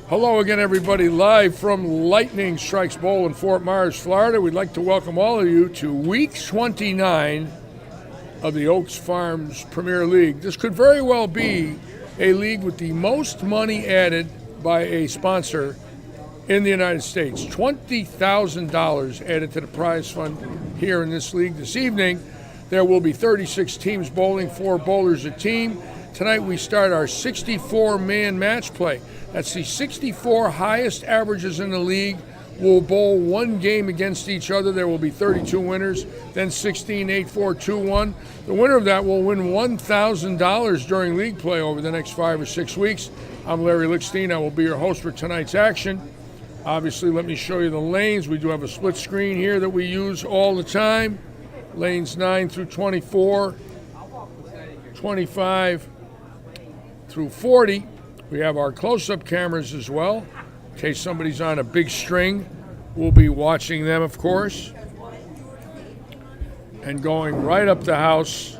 Hello again, everybody, live from Lightning Strikes Bowl in Fort Myers, Florida. We'd like to welcome all of you to Week 29 of the Oaks Farms Premier League. This could very well be a league with the most money added by a sponsor in the United States. $20,000 added to the prize fund here in this league this evening. There will be 36 teams bowling, 4 bowlers a team. Tonight we start our 64-man match play. That's the 64 highest averages in the league will bowl one game against each other. There will be 32 winners, then 16, 8, 4, 2, 1. The winner of that will win $1,000 during league play over the next 5 or 6 weeks. I'm Larry LICHSTEIN. I will be your host for tonight's action. Obviously, let me show you the lanes. We do have a split screen here that we use all the time. Lanes 9 through 24, 25 through 40. We have our close-up cameras as well. In case somebody's on a big string, we'll be watching them, of course. And going right up the house.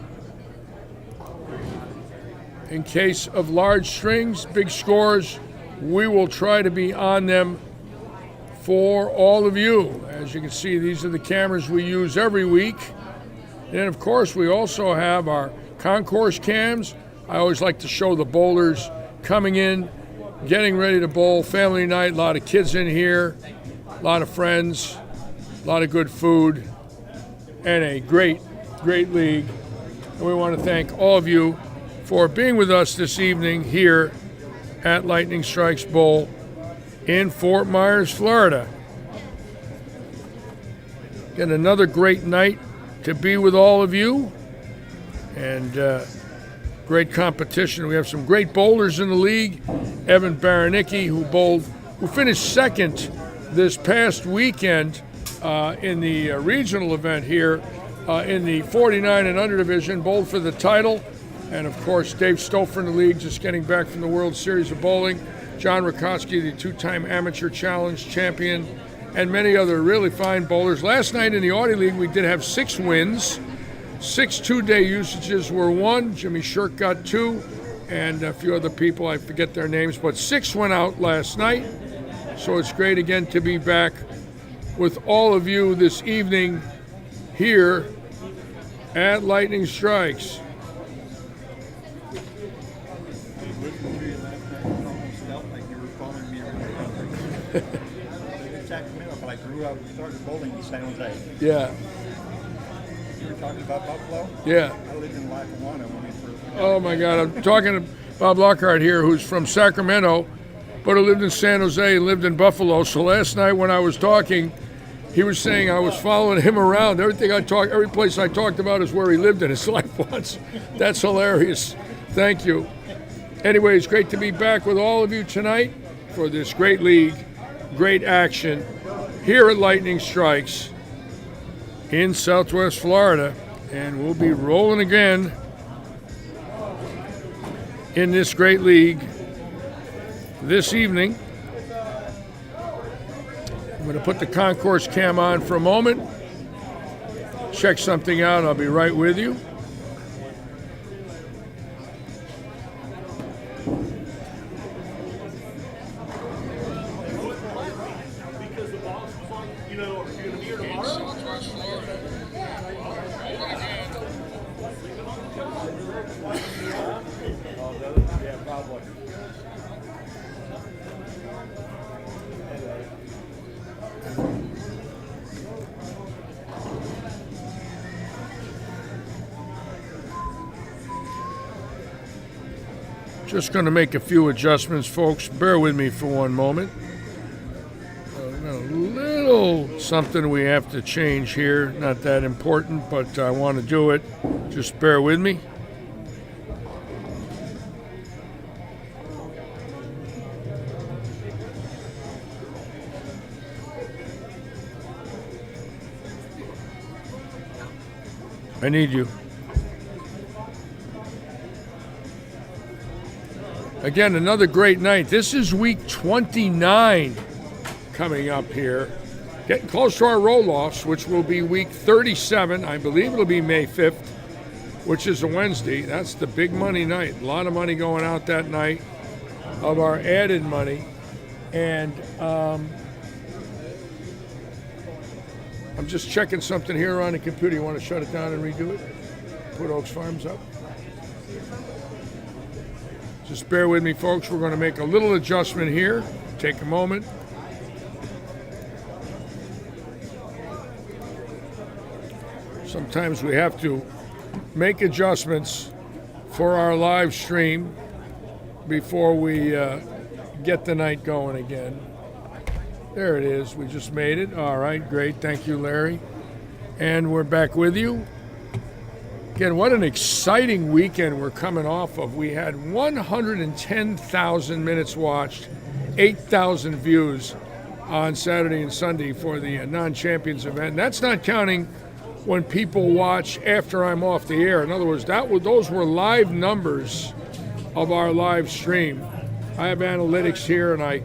In case of large strings, big scores, we will try to be on them for all of you. As you can see, these are the cameras we use every week. And, of course, we also have our concourse cams. I always like to show the bowlers coming in, getting ready to bowl, family night, a lot of kids in here, a lot of friends, a lot of good food, and a great, great league. And we want to thank all of you for being with us this evening here at Lightning Strikes Bowl in Fort Myers, Florida. Again, another great night to be with all of you, and great competition. We have some great bowlers in the league. Evan Baranicki, who finished second this past weekend in the regional event here in the 49 and under division, bowled for the title. And of course, Dave Stouffer in the league, just getting back from the World Series of Bowling. John Rakoski, the 2-time Amateur Challenge champion, and many other really fine bowlers. Last night in the Audi League, we did have 6 wins. 6 two-day usages were won. Jimmy Shirk got 2, and a few other people, I forget their names, but 6 went out last night. So it's great again to be back with all of you this evening here at Lightning Strikes. Sacramento, but I grew up, started bowling in San Jose. Yeah. You were talking about Buffalo? Yeah. I lived in Lackawanna when we first. Oh my God, I'm talking to Bob Lockhart here, who's from Sacramento, but who lived in San Jose and lived in Buffalo. So last night when I was talking, he was saying I was following him around. Every place I talked about is where he lived in his life once. That's hilarious. Thank you. Anyway, it's great to be back with all of you tonight for this great league, great action here at Lightning Strikes in Southwest Florida, and we'll be rolling again in this great league this evening. I'm going to put the concourse cam on for a moment, check something out. I'll be right with you. Just going to make a few adjustments, folks. Bear with me for one moment. A little something we have to change here. Not that important, but I want to do it. Just bear with me. I need you. Again, another great night. This is week 29 coming up here. Getting close to our roll-offs, which will be week 37. I believe it'll be May 5th, which is a Wednesday. That's the big money night. A lot of money going out that night of our added money. And I'm just checking something here on the computer. You want to shut it down and redo it? Put Oaks Farms up? Just bear with me, folks. We're going to make a little adjustment here. Take a moment. Sometimes we have to make adjustments for our live stream before we get the night going again. There it is. We just made it. All right, great. Thank you, Larry. And we're back with you. Again, what an exciting weekend we're coming off of. We had 110,000 minutes watched, 8,000 views on Saturday and Sunday for the non-champions event. And that's not counting when people watch after I'm off the air. In other words, those were live numbers of our live stream. I have analytics here, and I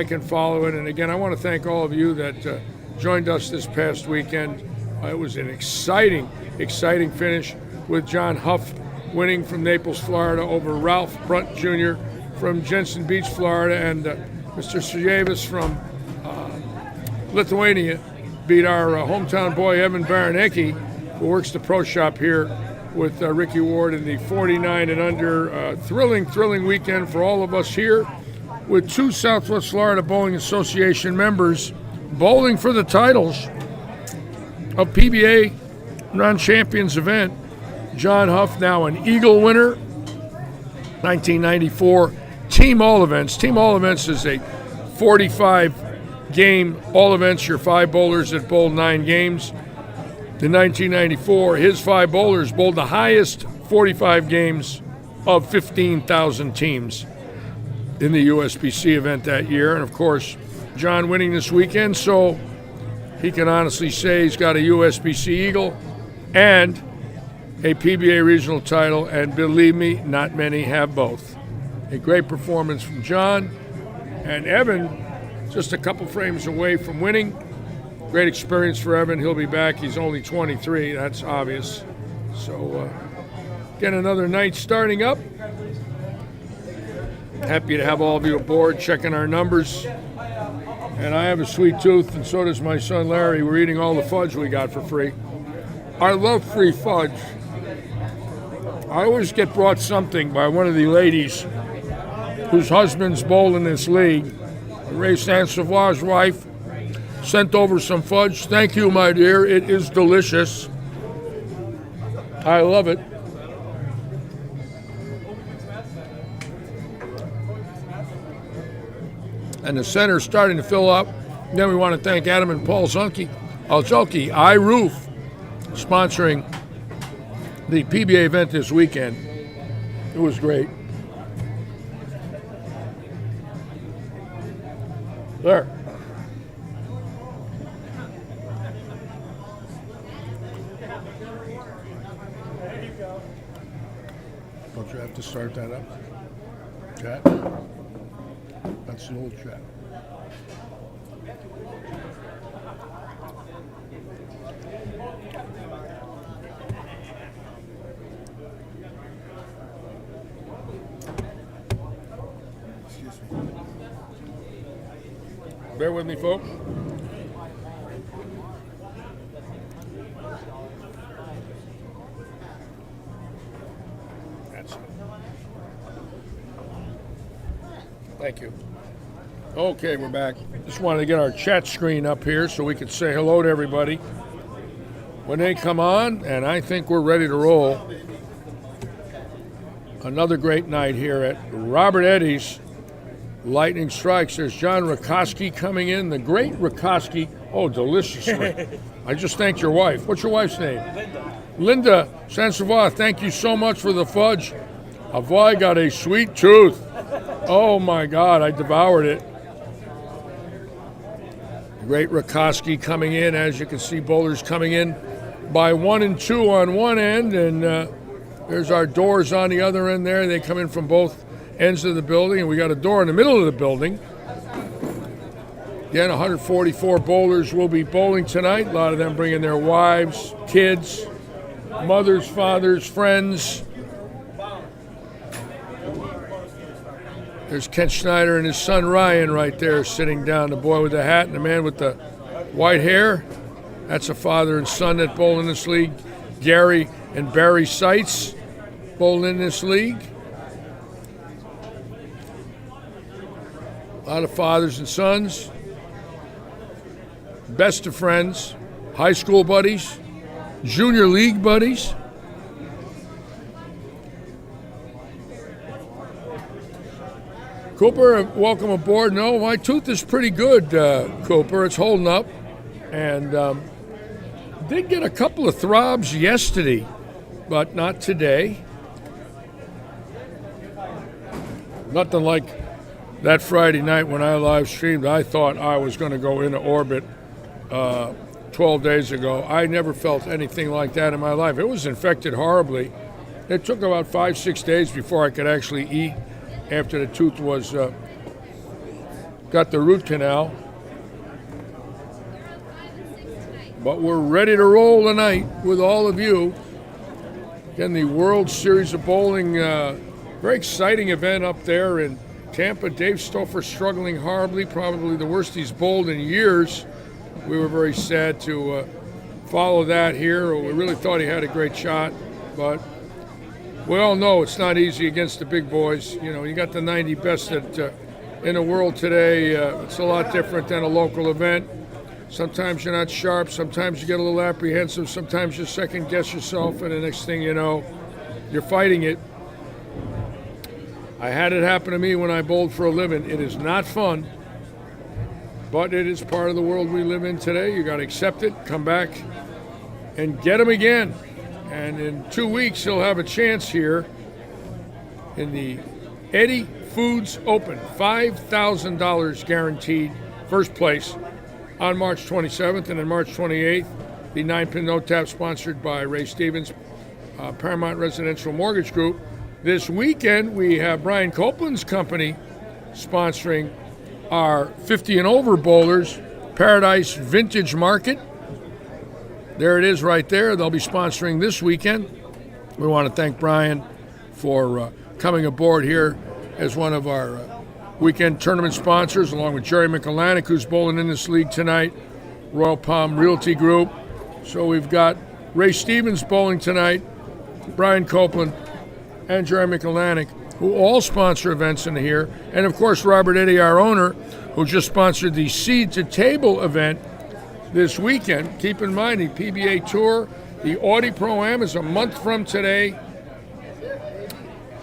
can follow it. And again, I want to thank all of you that joined us this past weekend. It was an exciting finish with John Huff winning from Naples, Florida over Ralph Brunt Jr. from Jensen Beach, Florida, and Mr. Sergevis from Lithuania beat our hometown boy Evan Baranecki, who works the pro shop here with Ricky Ward in the 49 and under. Thrilling weekend for all of us here with two Southwest Florida Bowling Association members bowling for the titles of PBA non-champions event. John Huff, now an Eagle winner, 1994 Team All Events. Team All Events is a 45-game all events, your 5 bowlers that bowled 9 games. In 1994, his 5 bowlers bowled the highest 45 games of 15,000 teams in the USBC event that year. And, of course, John winning this weekend, so he can honestly say he's got a USBC Eagle and a PBA regional title, and believe me, not many have both. A great performance from John. And Evan, just a couple frames away from winning. Great experience for Evan. He'll be back. He's only 23. That's obvious. So, again, another night starting up. Happy to have all of you aboard, checking our numbers. And I have a sweet tooth, and so does my son Larry. We're eating all the fudge we got for free. I love free fudge. I always get brought something by one of the ladies whose husband's bowl in this league. Ray Sansavoir's wife sent over some fudge. Thank you, my dear. It is delicious. I love it. And the center's starting to fill up. Then we want to thank Adam and Paul Zulke, iRoof, sponsoring the PBA event this weekend. It was great. There. Don't you have to start that up? Chat? That's the old chat. Bear with me, folks. That's it. Thank you. Okay, we're back. Just wanted to get our chat screen up here so we could say hello to everybody when they come on, and I think we're ready to roll. Another great night here at Robert Eddy's Lightning Strikes. There's John Rakoski coming in, the great Rakoski. Oh, deliciously. I just thanked your wife. What's your wife's name? Linda Sansavoir, thank you so much for the fudge. Avoy got a sweet tooth. Oh, my God, I devoured it. Great Rakoski coming in. As you can see, bowlers coming in by 1 and 2 on one end, and there's our doors on the other end there. They come in from both ends of the building, and we got a door in the middle of the building. Again, 144 bowlers will be bowling tonight. A lot of them bringing their wives, kids, mothers, fathers, friends. There's Kent Schneider and his son Ryan right there sitting down, the boy with the hat and the man with the white hair. That's a father and son that bowl in this league. Gary and Barry Seitz bowl in this league. A lot of fathers and sons. Best of friends. High school buddies. Junior league buddies. Cooper, welcome aboard. No, my tooth is pretty good, Cooper. It's holding up. And did get a couple of throbs yesterday, but not today. Nothing like that Friday night when I live streamed. I thought I was going to go into orbit 12 days ago. I never felt anything like that in my life. It was infected horribly. It took about 5-6 days before I could actually eat after the tooth was got the root canal. But we're ready to roll tonight with all of you. Again, the World Series of Bowling, very exciting event up there in Tampa. Dave Stouffer struggling horribly, probably the worst he's bowled in years. We were very sad to follow that here. We really thought he had a great shot, but we all know it's not easy against the big boys. You know, you got the 90 best that, in the world today. It's a lot different than a local event. Sometimes you're not sharp. Sometimes you get a little apprehensive. Sometimes you second guess yourself, and the next thing you know, you're fighting it. I had it happen to me when I bowled for a living. It is not fun, but it is part of the world we live in today. You got to accept it, come back, and get them again. And in 2 weeks, he'll have a chance here in the Eddie Foods Open. $5,000 guaranteed first place on March 27th, and then March 28th, the 9-pin no tap sponsored by Ray Stevens, Paramount Residential Mortgage Group. This weekend, we have Brian Copeland's company sponsoring our 50 and over bowlers, Paradise Vintage Market. There it is right there. They'll be sponsoring this weekend. We want to thank Brian for coming aboard here as one of our weekend tournament sponsors, along with Jerry McElanick, who's bowling in this league tonight, Royal Palm Realty Group. So we've got Ray Stevens bowling tonight, Brian Copeland, and Jerry McElanick, who all sponsor events in here. And, of course, Robert Eddy, our owner, who just sponsored the Seed to Table event this weekend. Keep in mind, the PBA Tour, the Audi Pro-Am is a month from today,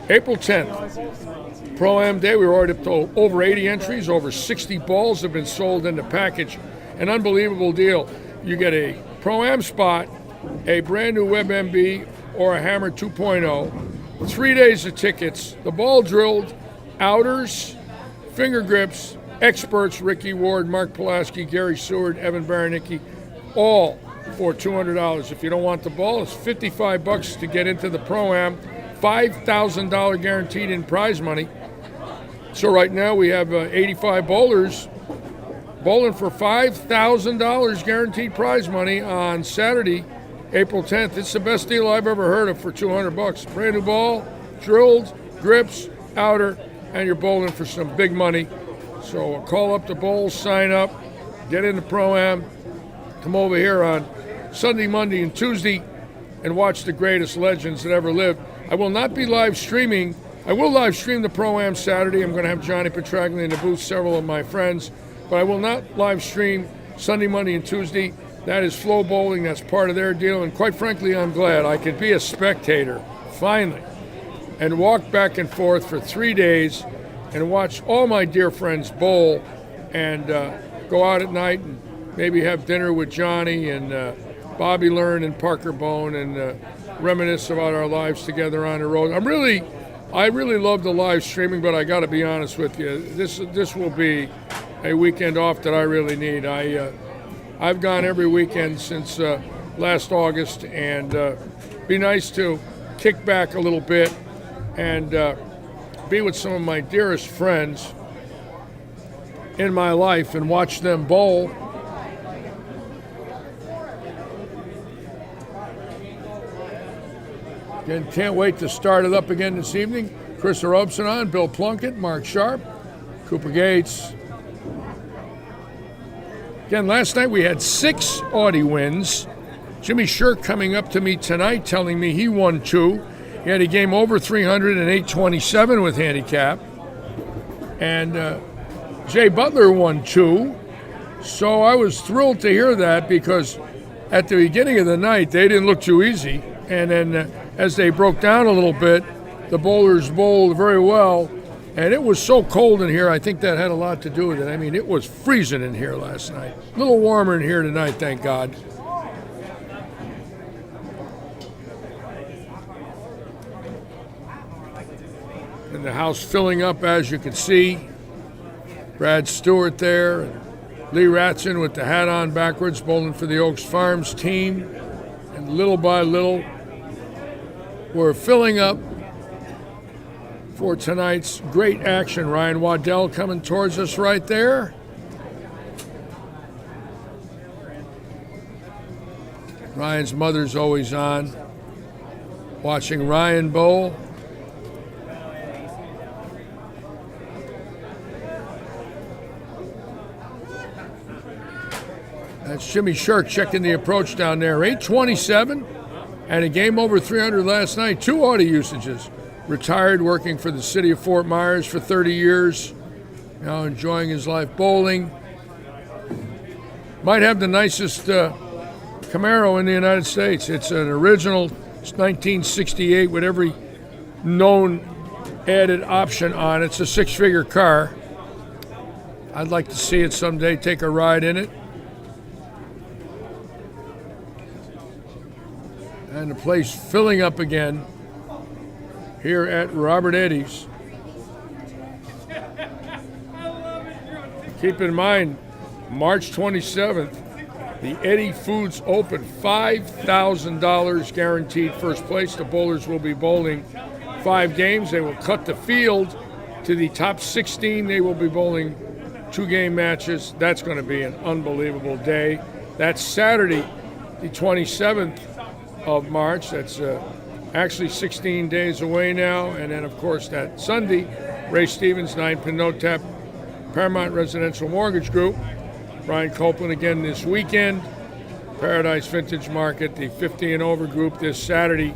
April 10th. Pro-Am Day, we were already up to over 80 entries, over 60 balls have been sold in the package. An unbelievable deal. You get a Pro-Am spot, a brand new WebMB, or a Hammer 2.0, 3 days of tickets, the ball drilled, outers, finger grips, experts, Ricky Ward, Mark Pulaski, Gary Seward, Evan Baranicki, all for $200. If you don't want the ball, it's $55 to get into the Pro-Am, $5,000 guaranteed in prize money. So right now we have 85 bowlers bowling for $5,000 guaranteed prize money on Saturday, April 10th. It's the best deal I've ever heard of for $200. Brand new ball, drilled, grips, outer, and you're bowling for some big money. So call up the bowls, sign up, get in the Pro-Am, come over here on Sunday, Monday, and Tuesday and watch the greatest legends that ever lived. I will not be live streaming. I will live stream the Pro-Am Saturday. I'm going to have Johnny Petraglia in the booth, several of my friends. But I will not live stream Sunday, Monday, and Tuesday. That is Flow Bowling. That's part of their deal. And quite frankly, I'm glad I could be a spectator, finally, and walk back and forth for 3 days and watch all my dear friends bowl and go out at night and maybe have dinner with Johnny and Bobby Learn and Parker Bone and reminisce about our lives together on the road. I really love the live streaming, but I got to be honest with you. This will be a weekend off that I really need. I've gone every weekend since last August, and be nice to kick back a little bit and be with some of my dearest friends in my life and watch them bowl. Again, can't wait to start it up again this evening. Chris Robson on, Bill Plunkett, Mark Sharp, Cooper Gates. Again, last night we had 6 Audi wins. Jimmy Shirk coming up to me tonight telling me he won 2. He had a game over 300 and 827 with handicap. And Jay Butler won 2. So I was thrilled to hear that because at the beginning of the night they didn't look too easy. And then as they broke down a little bit, the bowlers bowled very well. And it was so cold in here, I think that had a lot to do with it. I mean, it was freezing in here last night. A little warmer in here tonight, thank God. And the house filling up, as you can see. Brad Stewart there, and Lee Ratson with the hat on backwards, bowling for the Oaks Farms team. And little by little, we're filling up for tonight's great action. Ryan Waddell coming towards us right there. Ryan's mother's always on, watching Ryan bowl. That's Jimmy Shirk checking the approach down there. 827 and a game over 300 last night. 2 Audi usages. Retired, working for the city of Fort Myers for 30 years. Now enjoying his life bowling. Might have the nicest Camaro in the United States. It's an original. It's 1968 with every known added option on it. It's a 6-figure car. I'd like to see it someday, take a ride in it. And the place filling up again here at Robert Eddy's. Keep in mind, March 27th, the Eddy Foods Open, $5,000 guaranteed first place. The bowlers will be bowling 5 games. They will cut the field to the top 16. They will be bowling 2-game matches. That's going to be an unbelievable day. That's Saturday, the 27th of March. That's actually 16 days away now. And then, of course, that Sunday, Ray Stevens, 9-pin no-tap, Paramount Residential Mortgage Group. Brian Copeland again this weekend. Paradise Vintage Market, the 50 and over group this Saturday.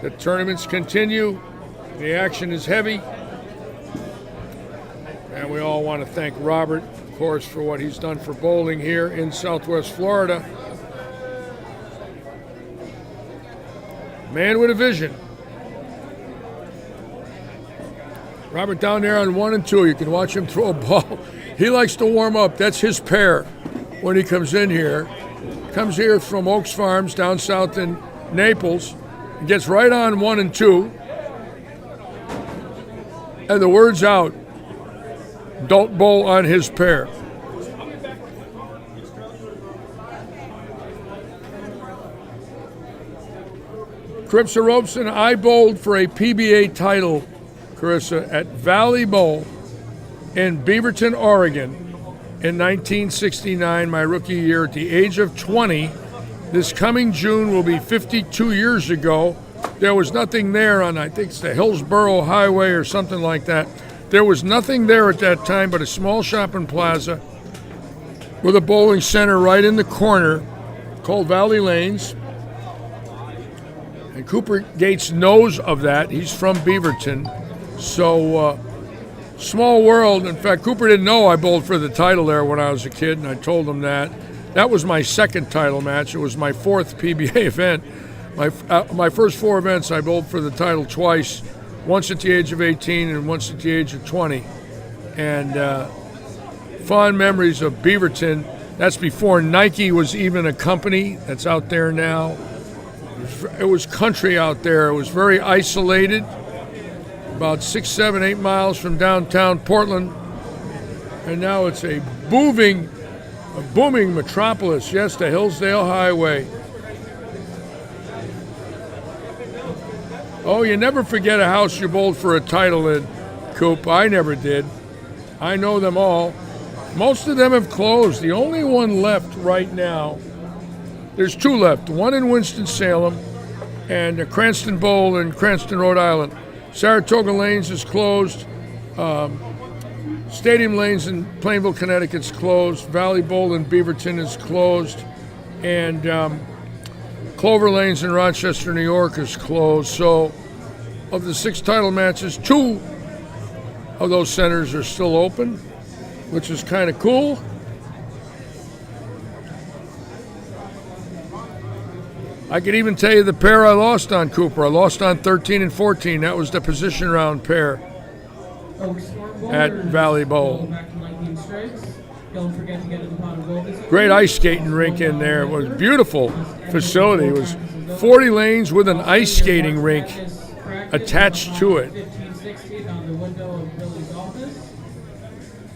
The tournaments continue. The action is heavy. And we all want to thank Robert, of course, for what he's done for bowling here in Southwest Florida. Man with a vision. Robert down there on 1 and 2. You can watch him throw a ball. He likes to warm up. That's his pair when he comes in here. Comes here from Oaks Farms down south in Naples. Gets right on 1 and 2. And the word's out. Don't bowl on his pair. Carissa Robeson, I bowled for a PBA title, Carissa, at Valley Bowl in Beaverton, Oregon in 1969, my rookie year at the age of 20. This coming June will be 52 years ago. There was nothing there on, I think it's the Hillsborough Highway or something like that. There was nothing there at that time but a small shopping plaza with a bowling center right in the corner called Valley Lanes. And Cooper Gates knows of that. He's from Beaverton. So, small world. In fact, Cooper didn't know I bowled for the title there when I was a kid, and I told him that. That was my second title match. It was my 4th PBA event. My first 4 events, I bowled for the title twice, once at the age of 18 and once at the age of 20. And fond memories of Beaverton. That's before Nike was even a company that's out there now. It was country out there. It was very isolated, about 6, 7, 8 miles from downtown Portland. And now it's a booming metropolis. Yes, the Hillsdale Highway. Oh, you never forget a house you bowled for a title in, Coop. I never did. I know them all. Most of them have closed. The only one left right now, there's 2 left. One in Winston-Salem and a Cranston Bowl in Cranston, Rhode Island. Saratoga Lanes is closed. Stadium Lanes in Plainville, Connecticut's closed. Valley Bowl in Beaverton is closed. And Clover Lanes in Rochester, New York is closed. So of the 6 title matches, 2 of those centers are still open, which is kind of cool. I could even tell you the pair I lost on, Cooper. I lost on 13 and 14. That was the position round pair at Valley Bowl. Great ice skating rink in there. It was a beautiful facility. It was 40 lanes with an ice skating rink attached to it.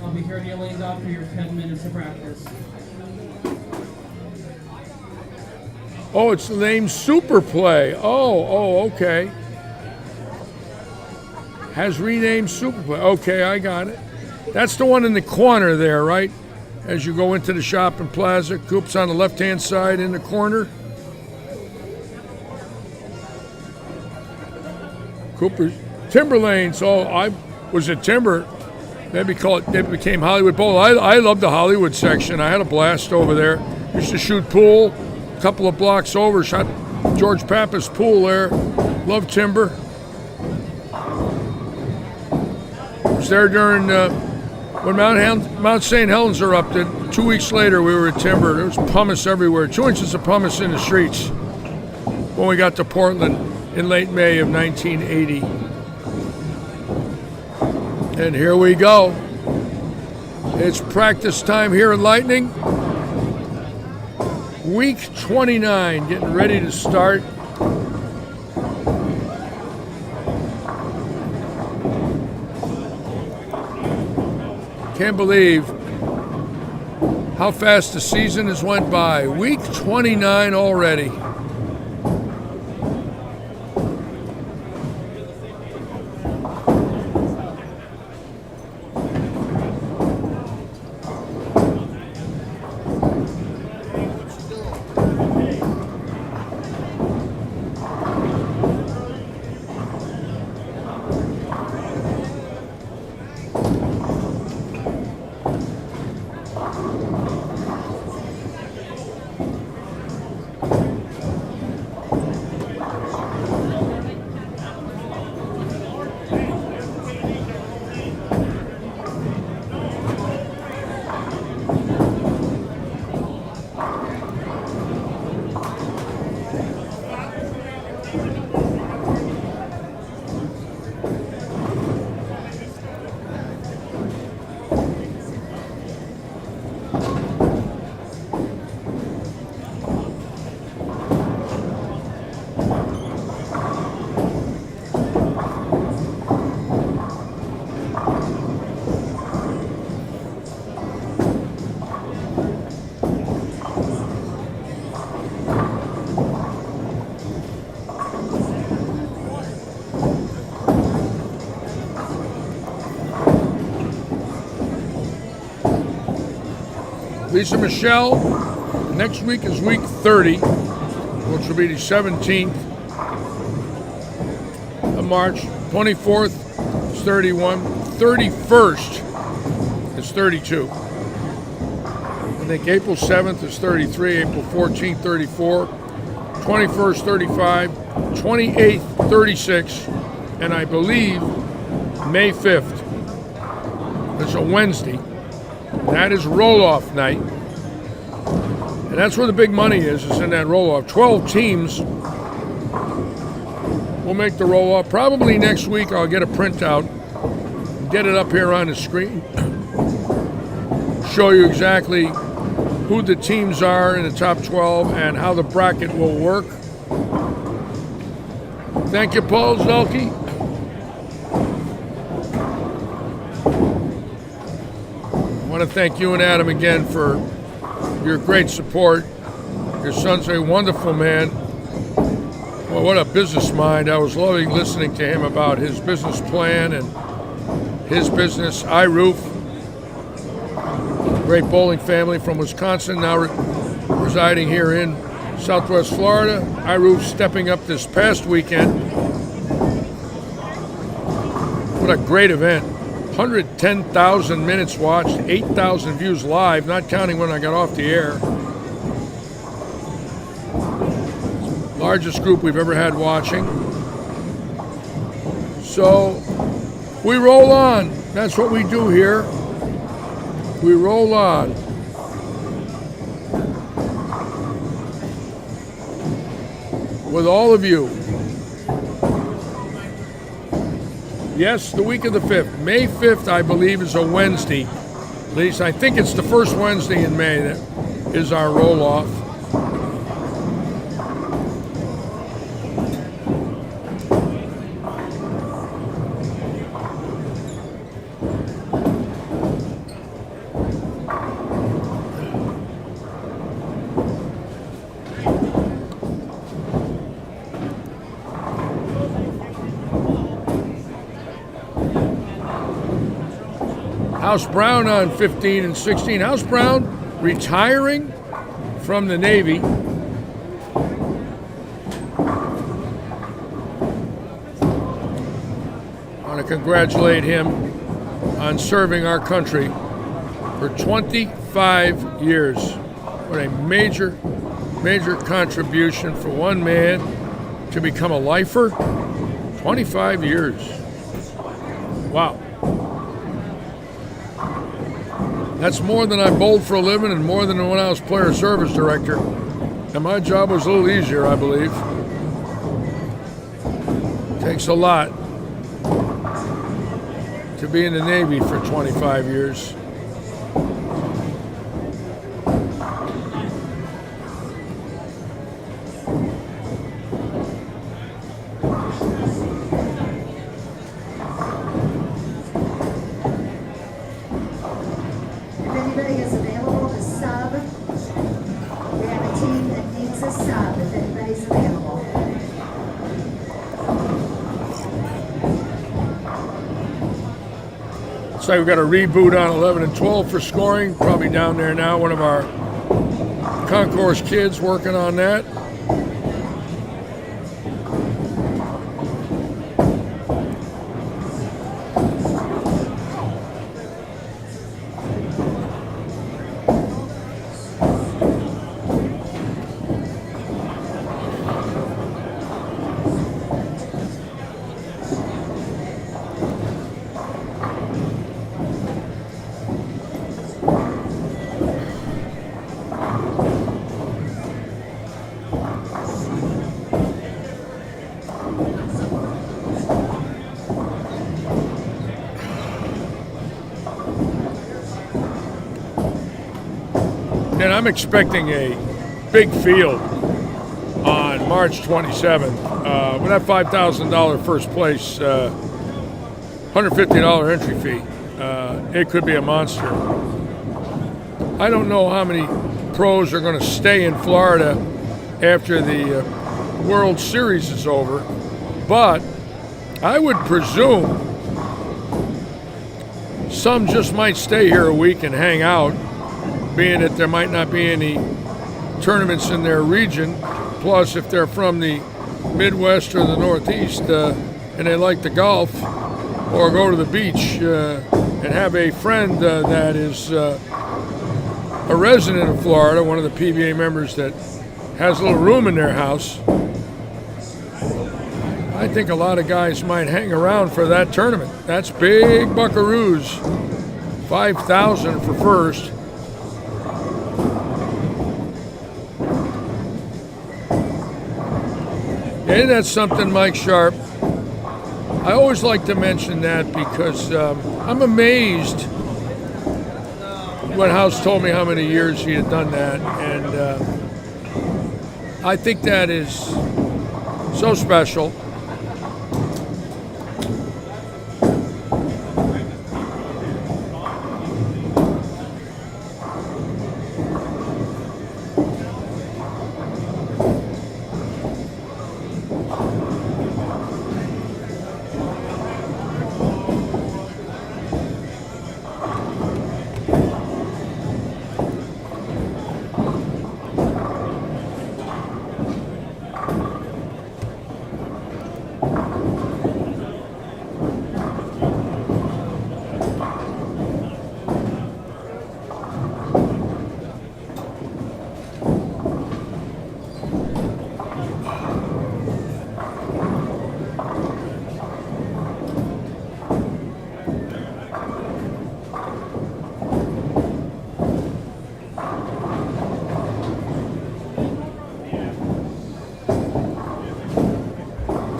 I'll be turning your lanes off for your 10 minutes of practice. Oh, it's named Super Play. Oh, okay. Has renamed Super Play. Okay, I got it. That's the one in the corner there, right? As you go into the shopping plaza. Coop's on the left-hand side in the corner. Cooper's Timber Lanes. Oh, I was at Timber. They became Hollywood Bowl. I love the Hollywood section. I had a blast over there. Used to shoot pool. A couple of blocks over, shot George Pappas pool there. Love Timber. Was there during when Mount St. Helens erupted. 2 weeks later, we were at Timber. There was pumice everywhere. 2 inches of pumice in the streets when we got to Portland in late May of 1980. And here we go. It's practice time here at Lightning. Week 29, getting ready to start. Can't believe how fast the season has went by. Week 29 already. Lisa Michelle, next week is week 30, which will be the 17th of March. 24th is 31. 31st is 32. I think April 7th is 33, April 14th, 34, 21st, 35, 28th, 36, and I believe May 5th. It's a Wednesday. That is roll-off night. And that's where the big money is in that roll-off. 12 teams will make the roll-off. Probably next week I'll get a printout, get it up here on the screen, show you exactly who the teams are in the top 12 and how the bracket will work. Thank you, Paul Zelke. I want to thank you and Adam again for your great support. Your son's a wonderful man. Well, what a business mind. I was loving listening to him about his business plan and his business, iRoof. Great bowling family from Wisconsin, now residing here in Southwest Florida. iRoof stepping up this past weekend a great event. 110,000 minutes watched, 8,000 views live, not counting when I got off the air. Largest group we've ever had watching. So we roll on. That's what we do here. We roll on. With all of you. Yes, the week of the 5th. May 5th, I believe, is a Wednesday. At least I think it's the first Wednesday in May that is our roll-off. House Brown on 15 and 16. House Brown retiring from the Navy. I want to congratulate him on serving our country for 25 years. What a major, major contribution for one man to become a lifer. 25 years. Wow. That's more than I bowled for a living and more than when I was player service director. And my job was a little easier, I believe. Takes a lot to be in the Navy for 25 years. So we've got a reboot on 11 and 12 for scoring. Probably down there now. One of our concourse kids working on that. And I'm expecting a big field on March 27th. With that $5,000 first place, $150 entry fee, it could be a monster. I don't know how many pros are going to stay in Florida after the World Series is over, but I would presume some just might stay here a week and hang out, being that there might not be any tournaments in their region. Plus, if they're from the Midwest or the Northeast and they like the golf or go to the beach and have a friend that is a resident of Florida, one of the PBA members that has a little room in their house, I think a lot of guys might hang around for that tournament. That's big buckaroos. 5,000 for first. And that's something, Mike Sharp. I always like to mention that because I'm amazed when House told me how many years he had done that. And I think that is so special.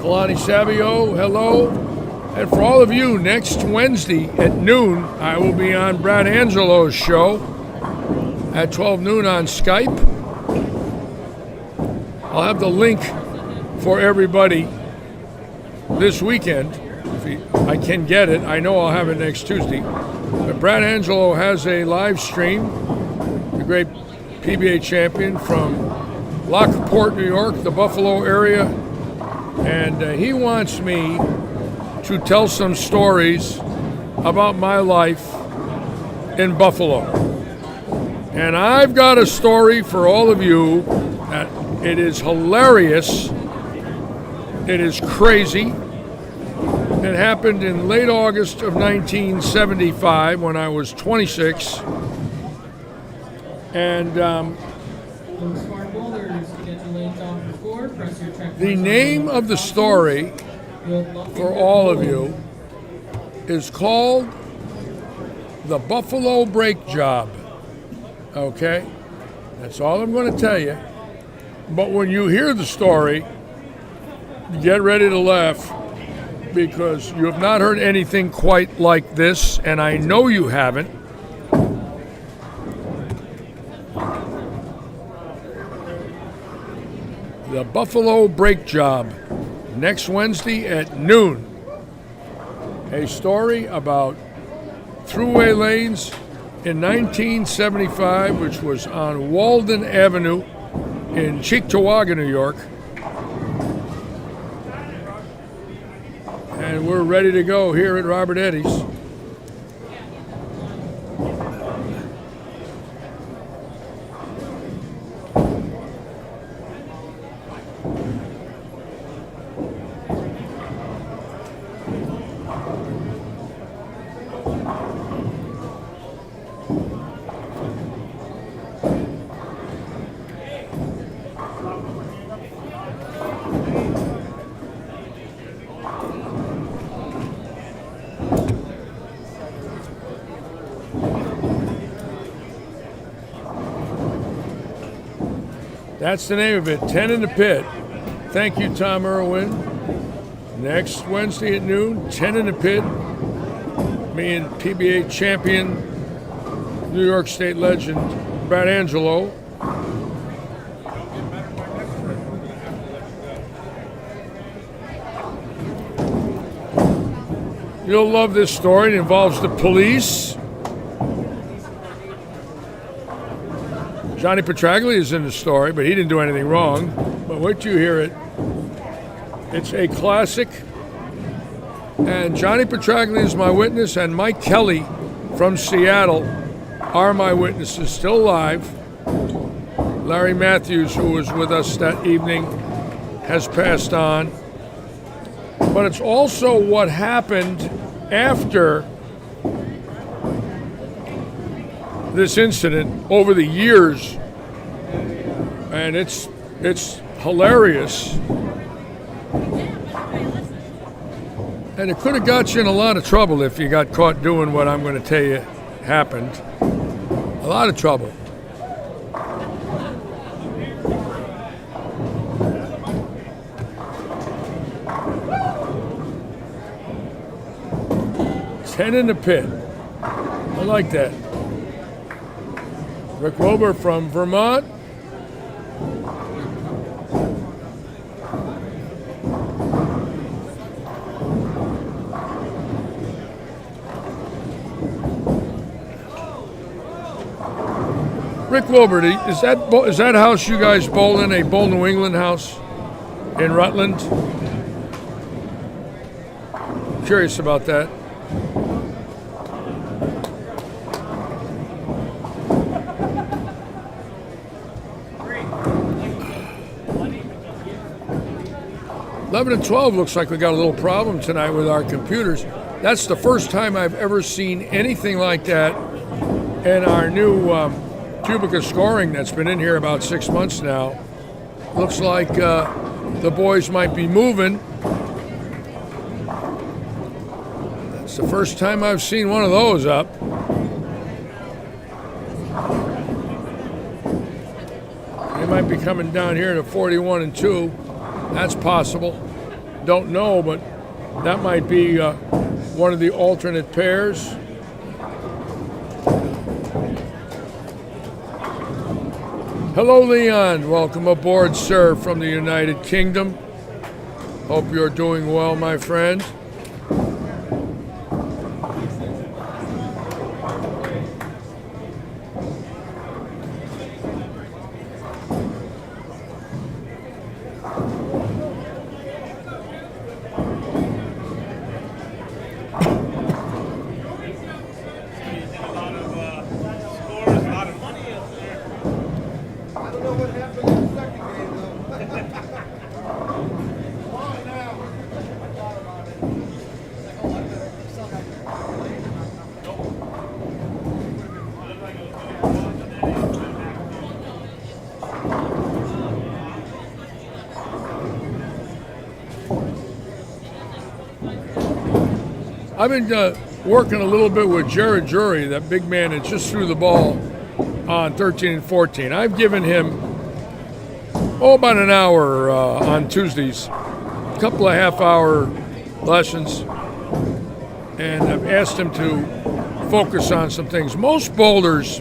Kalani Savio, hello. And for all of you, next Wednesday at noon, I will be on Brad Angelo's show at 12 noon on Skype. I'll have the link for everybody this weekend. If I can get it. I know I'll have it next Tuesday. But Brad Angelo has a live stream, the great PBA champion from Lockport, New York, the Buffalo area. And he wants me to tell some stories about my life in Buffalo. And I've got a story for all of you that it is hilarious. It is crazy. It happened in late August of 1975 when I was 26. And the name of the story for all of you is called The Buffalo Brake Job. Okay? That's all I'm going to tell you. But when you hear the story, get ready to laugh, because you have not heard anything quite like this, and I know you haven't. The Buffalo Brake Job, next Wednesday at noon. A story about throughway lanes in 1975, which was on Walden Avenue in Cheektowaga, New York. And we're ready to go here at Robert Eddy's. That's the name of it, 10 in the Pit. Thank you, Tom Irwin. Next Wednesday at noon, 10 in the Pit. Me and PBA champion, New York State legend, Brad Angelo. You'll love this story. It involves the police. Johnny Petraglia is in the story, but he didn't do anything wrong. But wait till you hear it. It's a classic. And Johnny Petraglia is my witness, and Mike Kelly from Seattle are my witnesses, still alive. Larry Matthews, who was with us that evening, has passed on. But it's also what happened after this incident over the years, and it's hilarious, and it could have got you in a lot of trouble if you got caught doing what I'm going to tell you happened. A lot of trouble. Ten in the Pit. I like that. Rick Wilbur from Vermont. Rick Wilbur, is that house you guys bowl in a Bowl New England house in Rutland? Curious about that. $11 and $12 looks like we got a little problem tonight with our computers. That's the first time I've ever seen anything like that in our new Cubica scoring that's been in here about 6 months now. Looks like the boys might be moving. That's the first time I've seen one of those up. They might be coming down here to 41 and 2. That's possible. don't know, but that might be one of the alternate pairs. Hello, Leon. Welcome aboard, sir, from the United Kingdom. Hope you're doing well, my friend. I've been working a little bit with Jared Drury, that big man that just threw the ball on 13 and 14. I've given him, about an hour on Tuesdays, a couple of half-hour lessons, and I've asked him to focus on some things. Most boulders,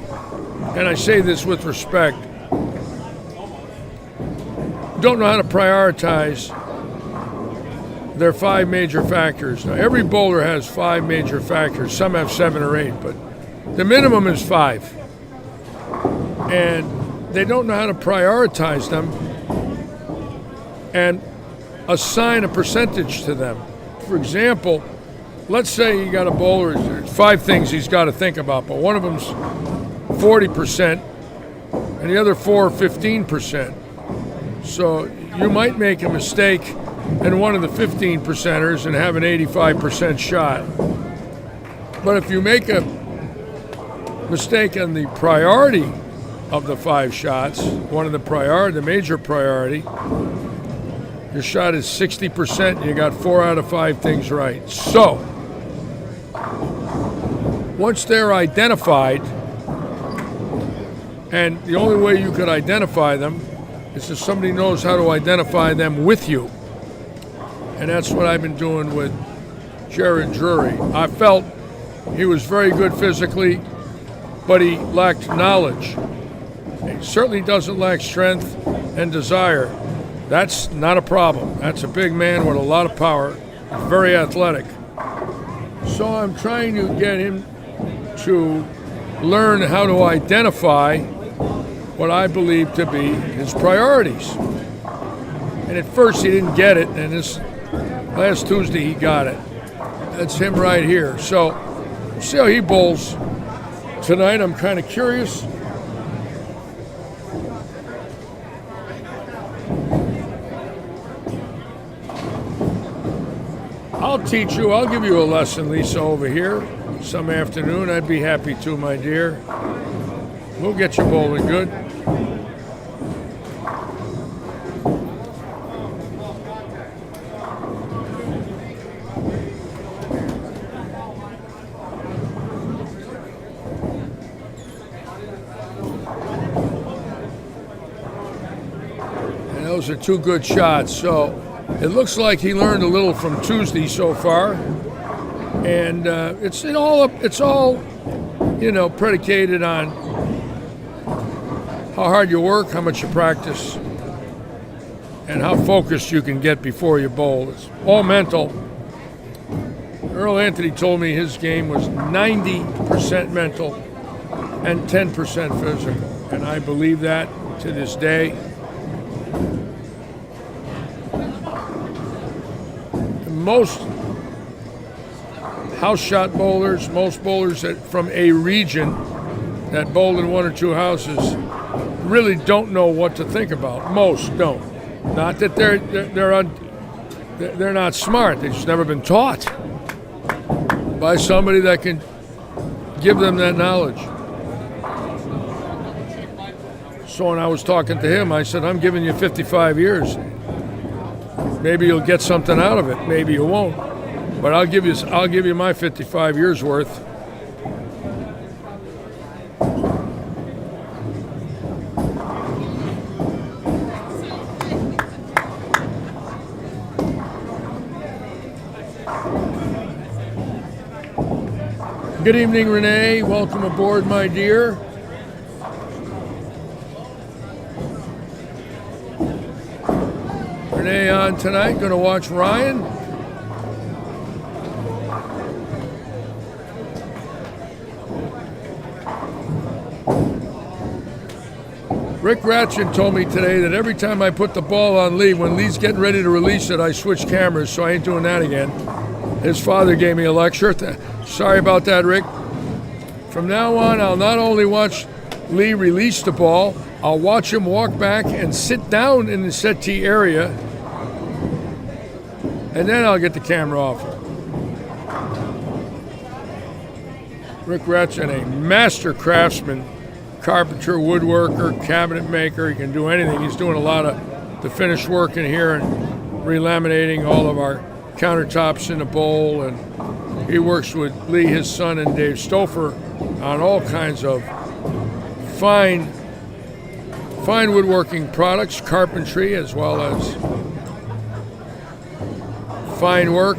and I say this with respect, don't know how to prioritize their 5 major factors. Now, every bowler has 5 major factors. Some have 7 or 8, but the minimum is 5. And they don't know how to prioritize them and assign a percentage to them. For example, let's say you got a bowler, there's 5 things he's got to think about, but one of them's 40% and the other 4 are 15%. So you might make a mistake in one of the 15 percenters and have an 85% shot. But if you make a mistake on the priority of the 5 shots, one of the major priority, your shot is 60% and you got 4 out of 5 things right. So, once they're identified, and the only way you could identify them is if somebody knows how to identify them with you. And that's what I've been doing with Jared Drury. I felt he was very good physically, but he lacked knowledge. He certainly doesn't lack strength and desire. That's not a problem. That's a big man with a lot of power, very athletic. So I'm trying to get him to learn how to identify what I believe to be his priorities. And at first he didn't get it, and this last Tuesday he got it. That's him right here. So see how he bowls tonight. I'm kind of curious. I'll teach you. I'll give you a lesson, Lisa, over here some afternoon. I'd be happy to, my dear. We'll get you bowling good. And those are 2 good shots. So it looks like he learned a little from Tuesday so far, and it's all predicated on how hard you work, how much you practice, and how focused you can get before you bowl. It's all mental. Earl Anthony told me his game was 90% mental and 10% physical, and I believe that to this day. Most house shot bowlers, most bowlers from a region that bowl in 1 or 2 houses really don't know what to think about. Most don't. Not that they're not smart. They've just never been taught by somebody that can give them that knowledge. So when I was talking to him, I said, I'm giving you 55 years. Maybe you'll get something out of it. Maybe you won't. But I'll give you my 55 years worth. Good evening, Renee. Welcome aboard, my dear. Renee on tonight. Going to watch Ryan. Rick Ratchin told me today that every time I put the ball on Lee, when Lee's getting ready to release it, I switch cameras, so I ain't doing that again. His father gave me a lecture. Sorry about that, Rick. From now on, I'll not only watch Lee release the ball, I'll watch him walk back and sit down in the settee area, and then I'll get the camera off. Rick Ratchin, a master craftsman, carpenter, woodworker, cabinet maker. He can do anything. He's doing a lot of the finished work in here and relaminating all of our countertops in a bowl. And he works with Lee, his son, and Dave Stouffer on all kinds of fine woodworking products, carpentry, as well as fine work.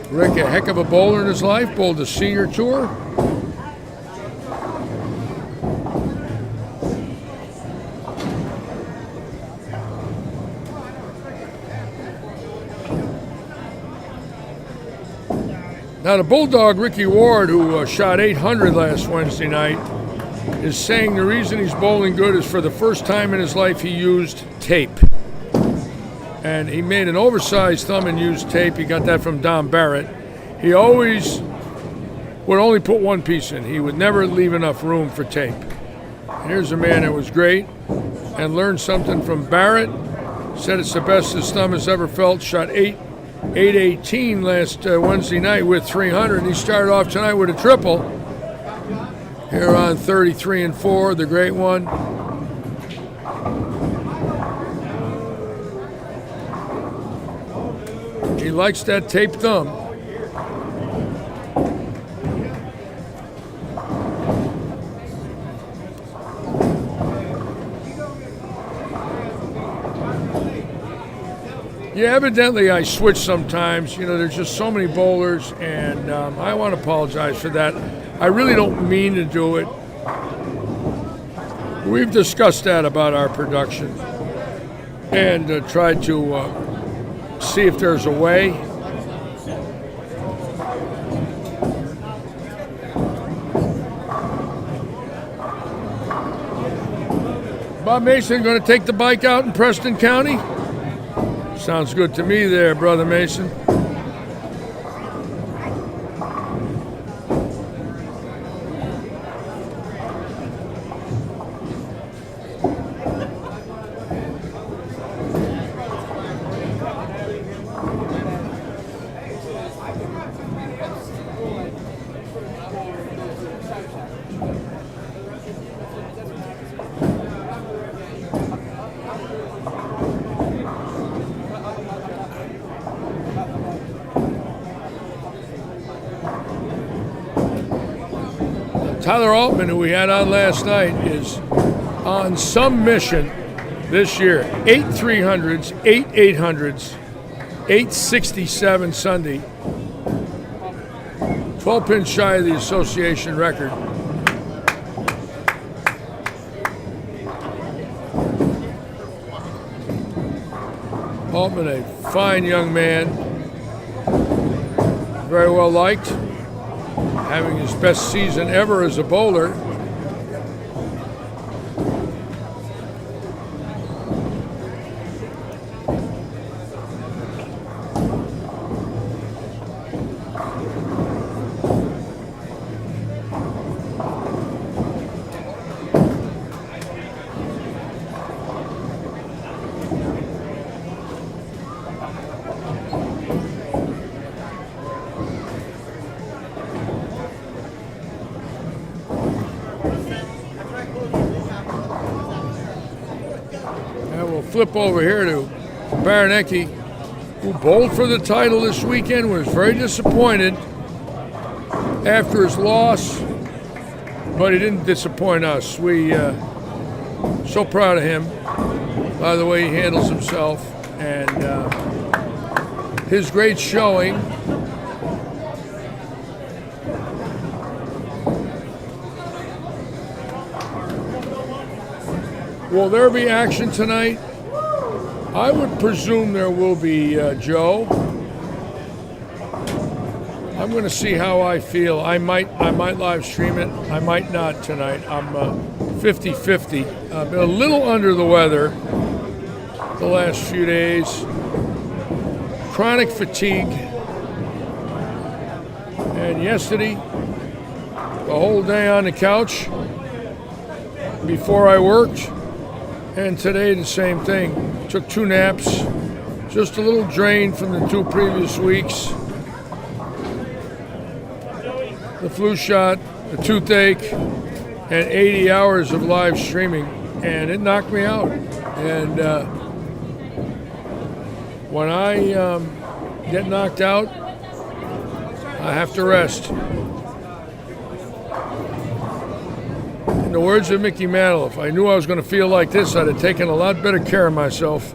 Rick, a heck of a bowler in his life, bowled the senior tour. Now, the Bulldog, Ricky Ward, who shot 800 last Wednesday night, is saying the reason he's bowling good is for the first time in his life he used tape. And he made an oversized thumb and used tape. He got that from Don Barrett. He always would only put one piece in. He would never leave enough room for tape. And here's a man that was great and learned something from Barrett. Said it's the best his thumb has ever felt. Shot 818 last Wednesday night with 300. He started off tonight with a triple. Here on 33 and 4, the great one. He likes that taped thumb. Yeah, evidently I switch sometimes. You know, there's just so many bowlers, and I want to apologize for that. I really don't mean to do it. We've discussed that about our production and tried to see if there's a way. Bob Mason going to take the bike out in Preston County? Sounds good to me there, Brother Mason. Tyler Altman, who we had on last night, is on some mission this year. 8 300s, 8 800s, 867 Sunday. 12 pins shy of the association record. Altman, a fine young man, very well liked, having his best season ever as a bowler. Flip over here to Baranecki, who bowled for the title this weekend, was very disappointed after his loss, but he didn't disappoint us. We so proud of him by the way he handles himself and his great showing Will there be action tonight? I would presume there will be, Joe. I'm going to see how I feel. I might live stream it. I might not tonight. I'm 50-50. I've been a little under the weather the last few days. Chronic fatigue. And yesterday, the whole day on the couch before I worked. And today, the same thing. Took 2 naps. Just a little drained from the 2 previous weeks. The flu shot, the toothache, and 80 hours of live streaming. And it knocked me out. And when I get knocked out, I have to rest. In the words of Mickey Mantle, if I knew I was going to feel like this, I'd have taken a lot better care of myself.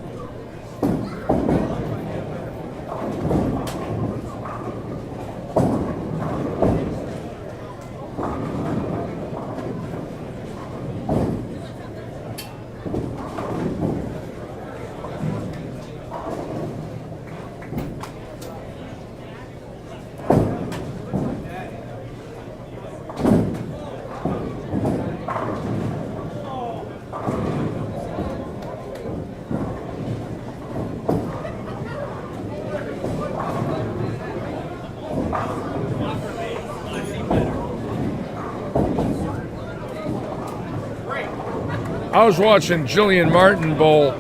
I was watching Jillian Martin bowl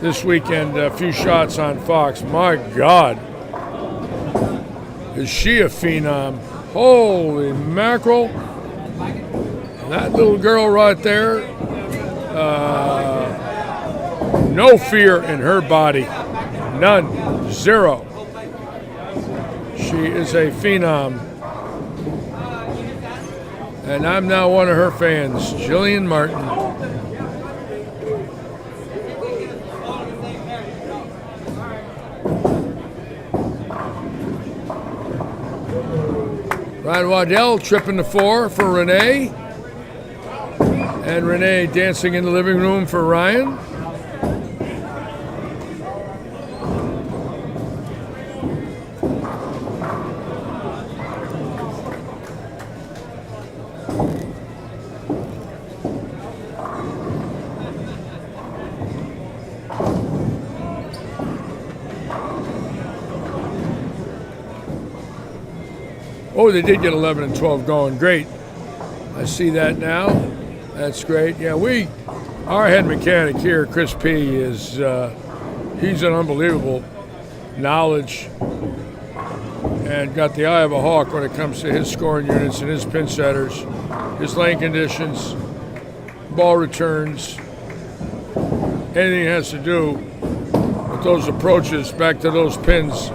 this weekend, a few shots on Fox. My God, is she a phenom? Holy mackerel. That little girl right there, no fear in her body. None. Zero. She is a phenom. And I'm now one of her fans, Jillian Martin. Ryan Waddell tripping the 4 for Renee. And Renee dancing in the living room for Ryan. Oh, they did get 11 and 12 going. Great. I see that now. That's great. Yeah, our head mechanic here, Chris P, is he's an unbelievable knowledge and got the eye of a hawk when it comes to his scoring units and his pin setters, his lane conditions, ball returns, anything that has to do with those approaches back to those pins.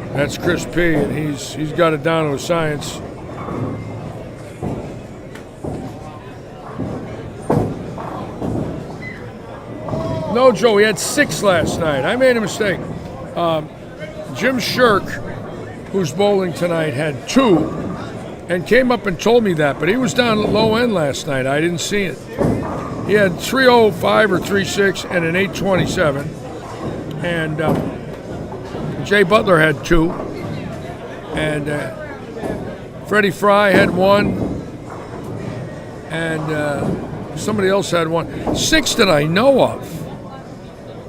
That's Chris P, and he's got it down to a science. No, Joe, he had 6 last night. I made a mistake. Jim Shirk, who's bowling tonight, had 2 and came up and told me that, but he was down at low end last night. I didn't see it. He had 305 or 36 and an 827. And Jay Butler had 2, and Freddie Fry had 1, and somebody else had 1. 6 that I know of.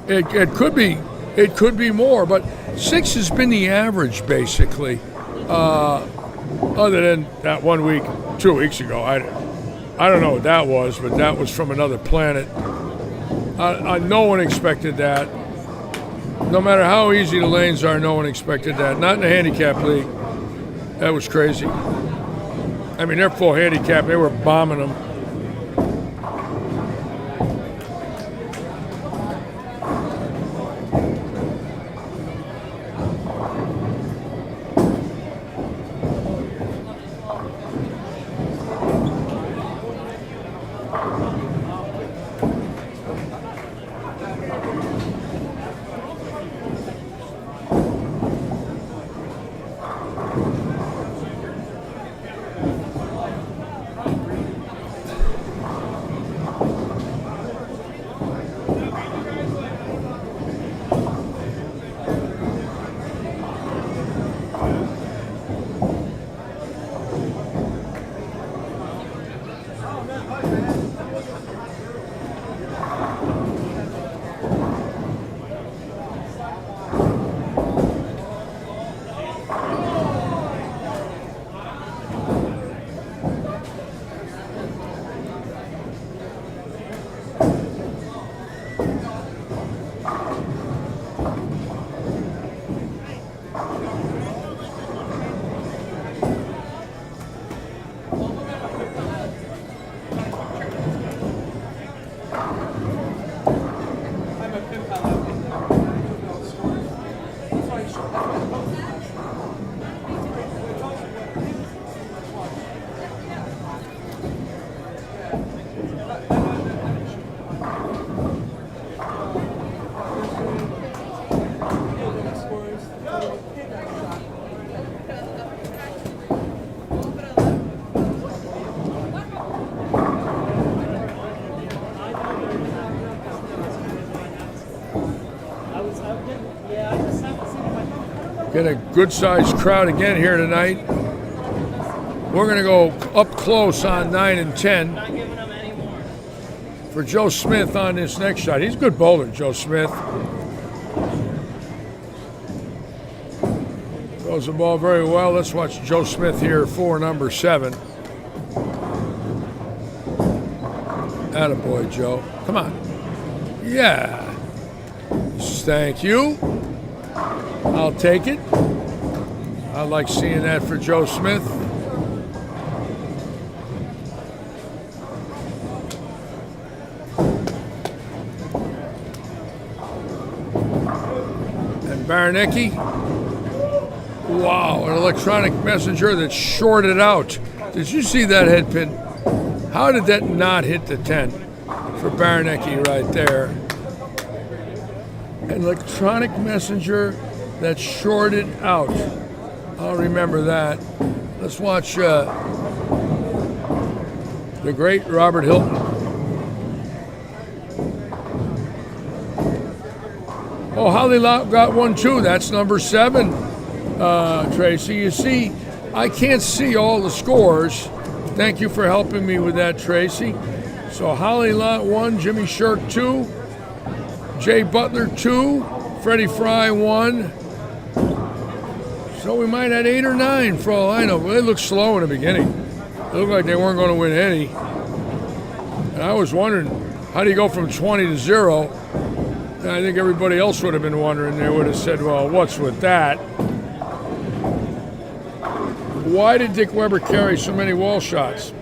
It could be more, but 6 has been the average basically. Other than that 1 week, 2 weeks ago, I don't know what that was, but that was from another planet. No one expected that. No matter how easy the lanes are, no one expected that. Not in the handicap league. That was crazy. I mean, they're full handicap. They were bombing them. Get a good-sized crowd again here tonight. We're going to go up close on 9 and 10 for Joe Smith on this next shot. He's a good bowler, Joe Smith. Throws the ball very well. Let's watch Joe Smith here for number 7. Attaboy, Joe. Come on. Yeah. Thank you. I'll take it. I like seeing that for Joe Smith. And Baranecki. Wow, an electronic messenger that shorted out. Did you see that head pin? How did that not hit the 10 for Baranecki right there? An electronic messenger that shorted out. I'll remember that. Let's watch the great Robert Hilton. Oh, Holly Lott got one too. That's number 7, Tracy. You see, I can't see all the scores. Thank you for helping me with that, Tracy. So Holly Lott 1, Jimmy Shirk 2, Jay Butler 2, Freddie Fry 1. So we might have 8 or 9 for all I know. But they looked slow in the beginning. It looked like they weren't going to win any. And I was wondering, how do you go from 20 to 0? And I think everybody else would have been wondering. They would have said, well, what's with that? Why did Dick Weber carry so many wall shots?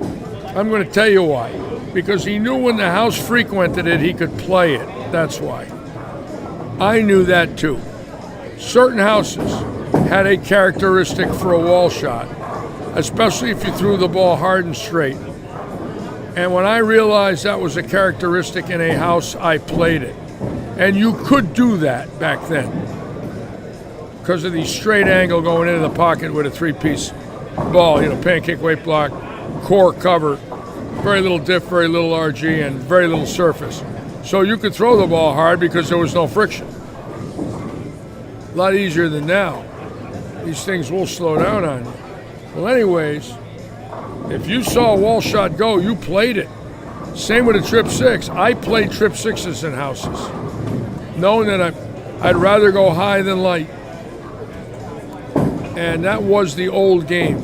I'm going to tell you why. Because he knew when the house frequented it, he could play it. That's why. I knew that too. Certain houses had a characteristic for a wall shot, especially if you threw the ball hard and straight. And when I realized that was a characteristic in a house, I played it. And you could do that back then because of the straight angle going into the pocket with a 3-piece ball, pancake weight block, core cover, very little diff, very little RG, and very little surface. So you could throw the ball hard because there was no friction. A lot easier than now. These things will slow down on you. Well, anyways, if you saw a wall shot go, you played it. Same with a trip 6. I played trip 6s in houses, knowing that I'd rather go high than light. And that was the old game.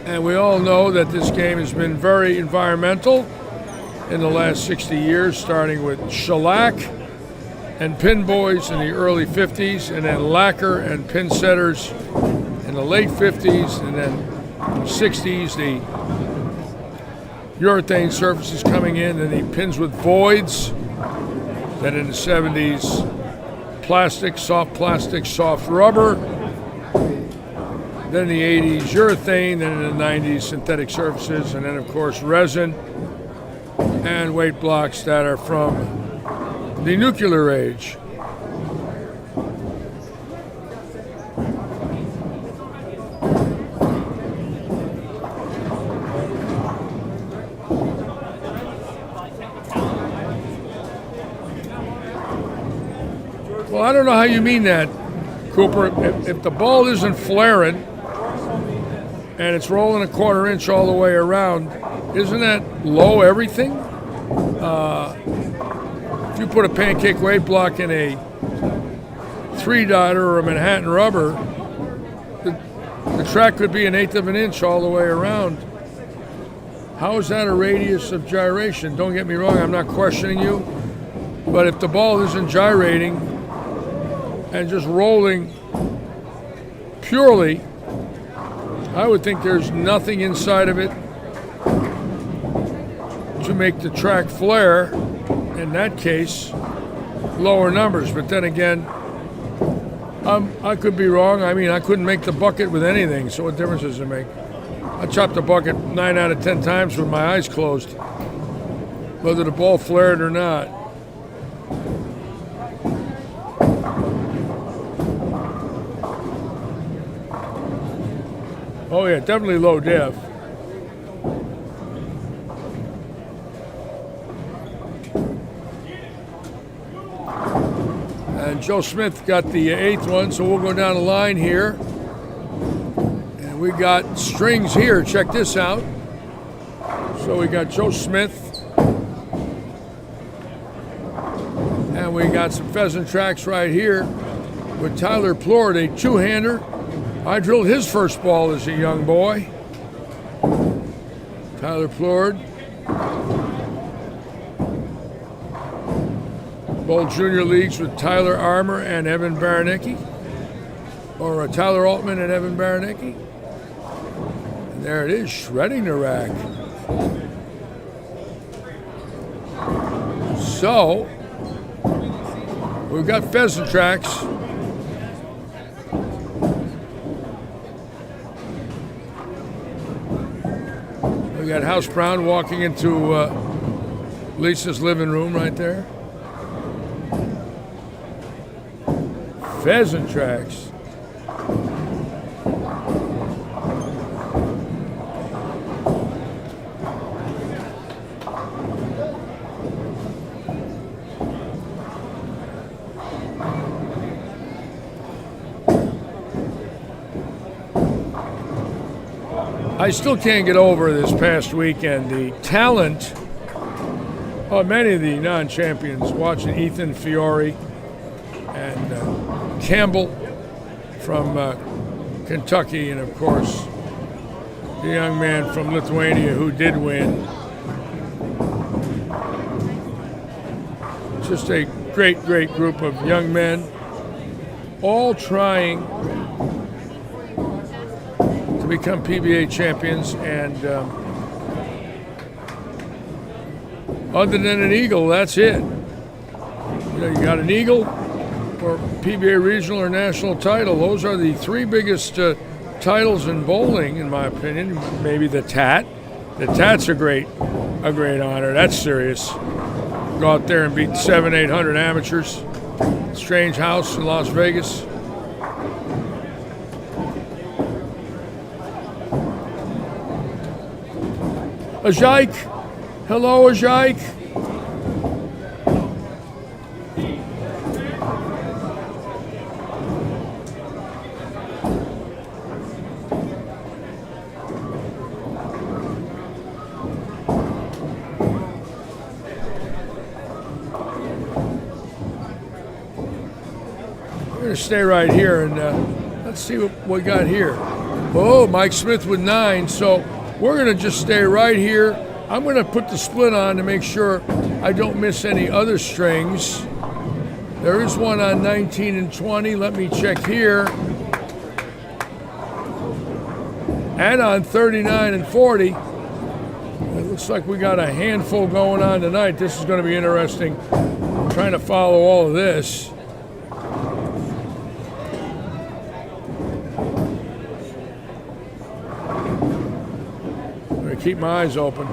And we all know that this game has been very environmental in the last 60 years, starting with shellac and pin boys in the early 50s, and then lacquer and pin setters in the late 50s, and then 60s, the urethane surfaces coming in, and the pins with voids. Then in the 70s, plastic, soft rubber. Then the 80s, urethane. Then in the 90s, synthetic surfaces. And then, of course, resin and weight blocks that are from the nuclear age. Well, I don't know how you mean that, Cooper. If the ball isn't flaring and it's rolling a 1/4 inch all the way around, isn't that low everything? If you put a pancake weight block in a 3-dotter or a Manhattan rubber, the track could be 1/8 of an inch all the way around. How is that a radius of gyration? Don't get me wrong, I'm not questioning you, but if the ball isn't gyrating and just rolling purely, I would think there's nothing inside of it to make the track flare. In that case, lower numbers. But then again, I could be wrong. I mean, I couldn't make the bucket with anything, so what difference does it make? I chopped the bucket 9 out of 10 times with my eyes closed, whether the ball flared or not. Oh yeah, definitely low def. And Joe Smith got the 8th one, so we'll go down the line here. And we got strings here. Check this out. So we got Joe Smith. And we got some pheasant tracks right here with Tyler Plord, a 2-hander. I drilled his first ball as a young boy. Tyler Plord. Bowl Junior Leagues with Tyler Armour and Evan Baranicki. Or Tyler Altman and Evan Baranicki. And there it is, shredding the rack. So, we've got pheasant tracks. We got House Brown walking into Lisa's living room right there. Pheasant tracks. I still can't get over this past weekend the talent of many of the non-champions. Watching Ethan Fiore and Campbell from Kentucky, and of course the young man from Lithuania who did win. Just a great group of young men, all trying to become PBA champions, and other than an eagle, that's it. You know, you got an eagle or PBA regional or national title. Those are the 3 biggest titles in bowling, in my opinion. Maybe the Tat. The Tat's a great honor. That's serious. Go out there and beat 700-800 amateurs. Strange House in Las Vegas. Ajaik. Hello, Ajaik. We're going to stay right here and let's see what we got here. Oh, Mike Smith with 9, so we're going to just stay right here. I'm going to put the split on to make sure I don't miss any other strings. There is one on 19 and 20. Let me check here. And on 39 and 40. It looks like we got a handful going on tonight. This is going to be interesting. I'm trying to follow all of this. Keep my eyes open.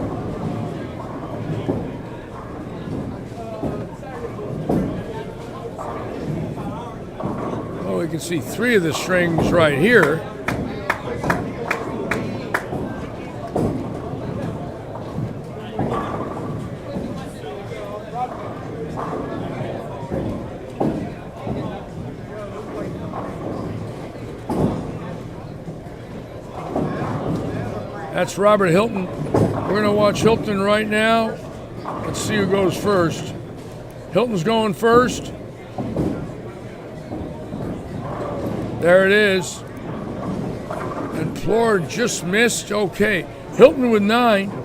Oh, we can see 3 of the strings right here. That's Robert Hilton. We're going to watch Hilton right now. Let's see who goes first. Hilton's going first. There it is. And Plord just missed. Okay. Hilton with 9.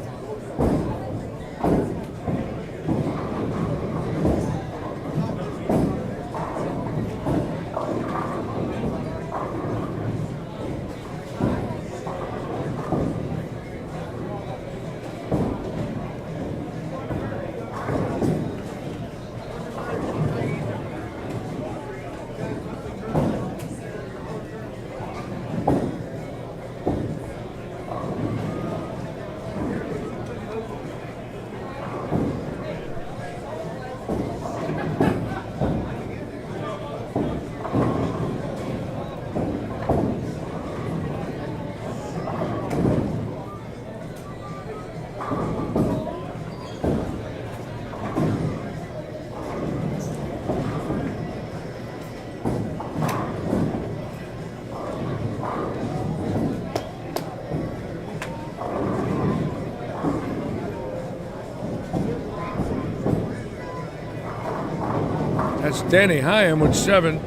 That's Danny Hyam with 7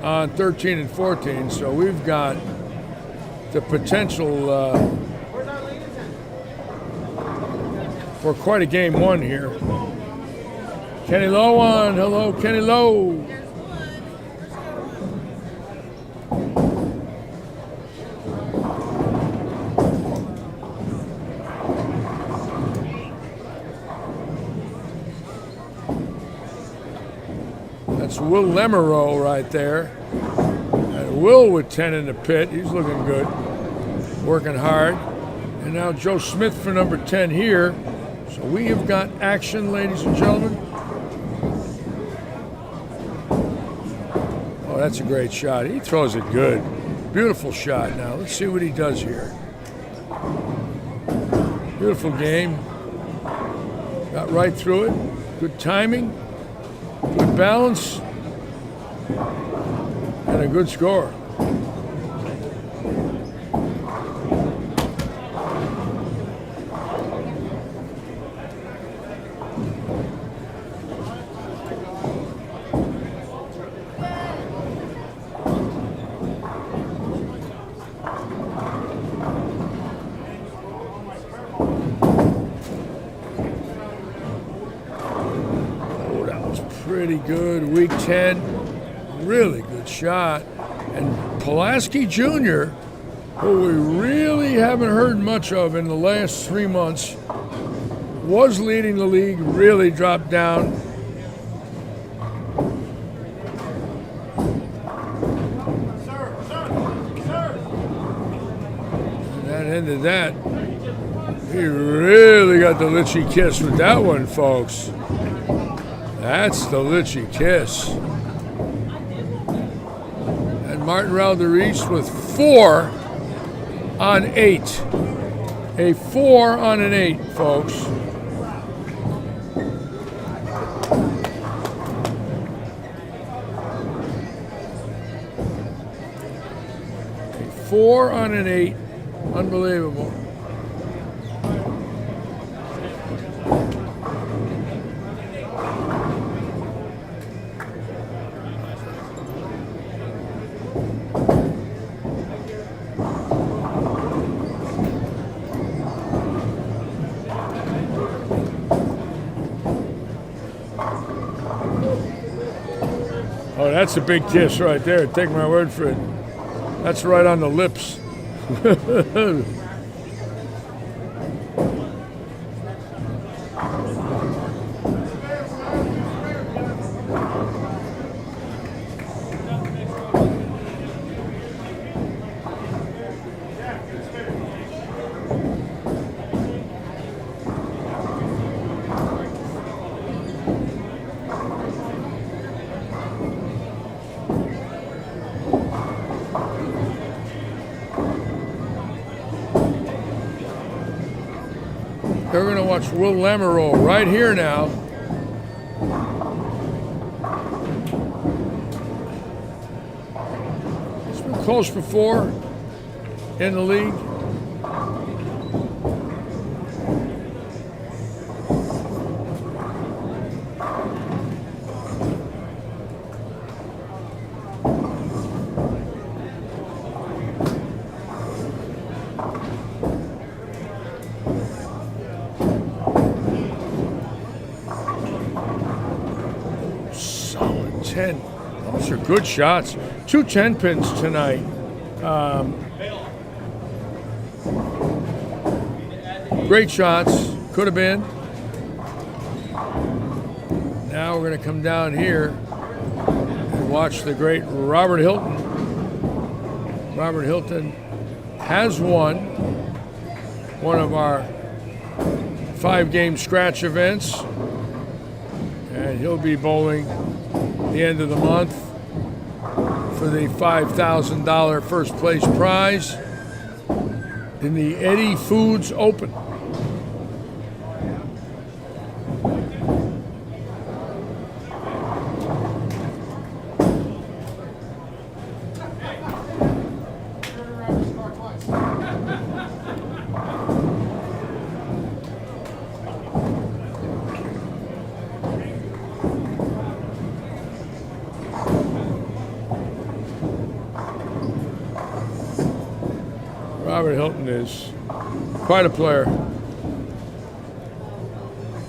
on 13 and 14. So we've got the potential for quite a game one here. Kenny Lowe on. Hello, Kenny Lowe. That's Will Lemerow right there. And Will with 10 in the pit. He's looking good. Working hard. And now Joe Smith for number 10 here. So we have got action, ladies and gentlemen. Oh, that's a great shot. He throws it good. Beautiful shot. Now, let's see what he does here. Beautiful game. Got right through it. Good timing. Good balance. And a good score. Pretty good. Week 10, really good shot. And Pulaski Jr., who we really haven't heard much of in the last 3 months, was leading the league, really dropped down. And that ended that. He really got the Litchi kiss with that one, folks. That's the Litchi kiss. And Martin Ralderis with 4 on 8. A 4 on an 8, folks. A 4 on an 8. Unbelievable. Oh, that's a big kiss right there. Take my word for it. That's right on the lips. They're going to watch Will Lemerow right here now. He's been close before in the league. Those are good shots. 2 10 pins tonight. Great shots. Could have been. Now we're going to come down here and watch the great Robert Hilton. Robert Hilton has won one of our 5-game scratch events. And he'll be bowling the end of the month for the $5,000 first place prize in the Eddie Foods Open. Robert Hilton is quite a player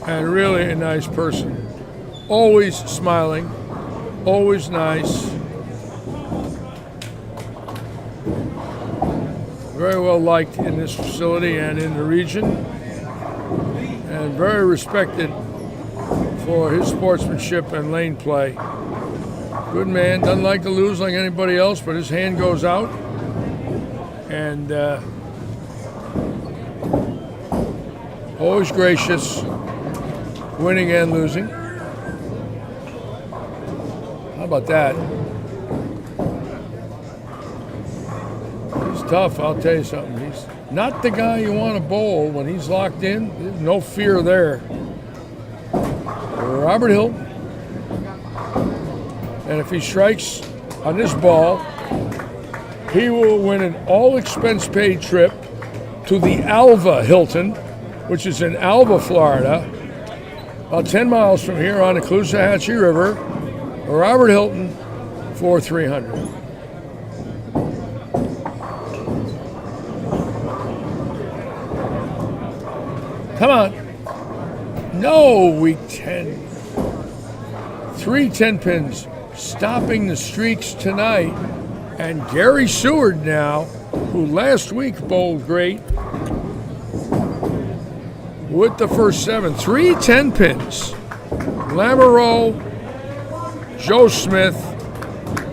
and really a nice person. Always smiling, always nice. Very well liked in this facility and in the region, and very respected for his sportsmanship and lane play. Good man, doesn't like to lose like anybody else, but his hand goes out. And always gracious, winning and losing. How about that? He's tough, I'll tell you something. He's not the guy you want to bowl when he's locked in. There's no fear there. Robert Hilton. And if he strikes on this ball, he will win an all-expense-paid trip to the Alva Hilton, which is in Alva, Florida, about 10 miles from here on the Caloosahatchee River. Robert Hilton for $300. Come on. No, week 10. 3 10-pins stopping the streaks tonight. And Gary Seward now, who last week bowled great, with the first 7. 3 10-pins. Lamoureux, Joe Smith,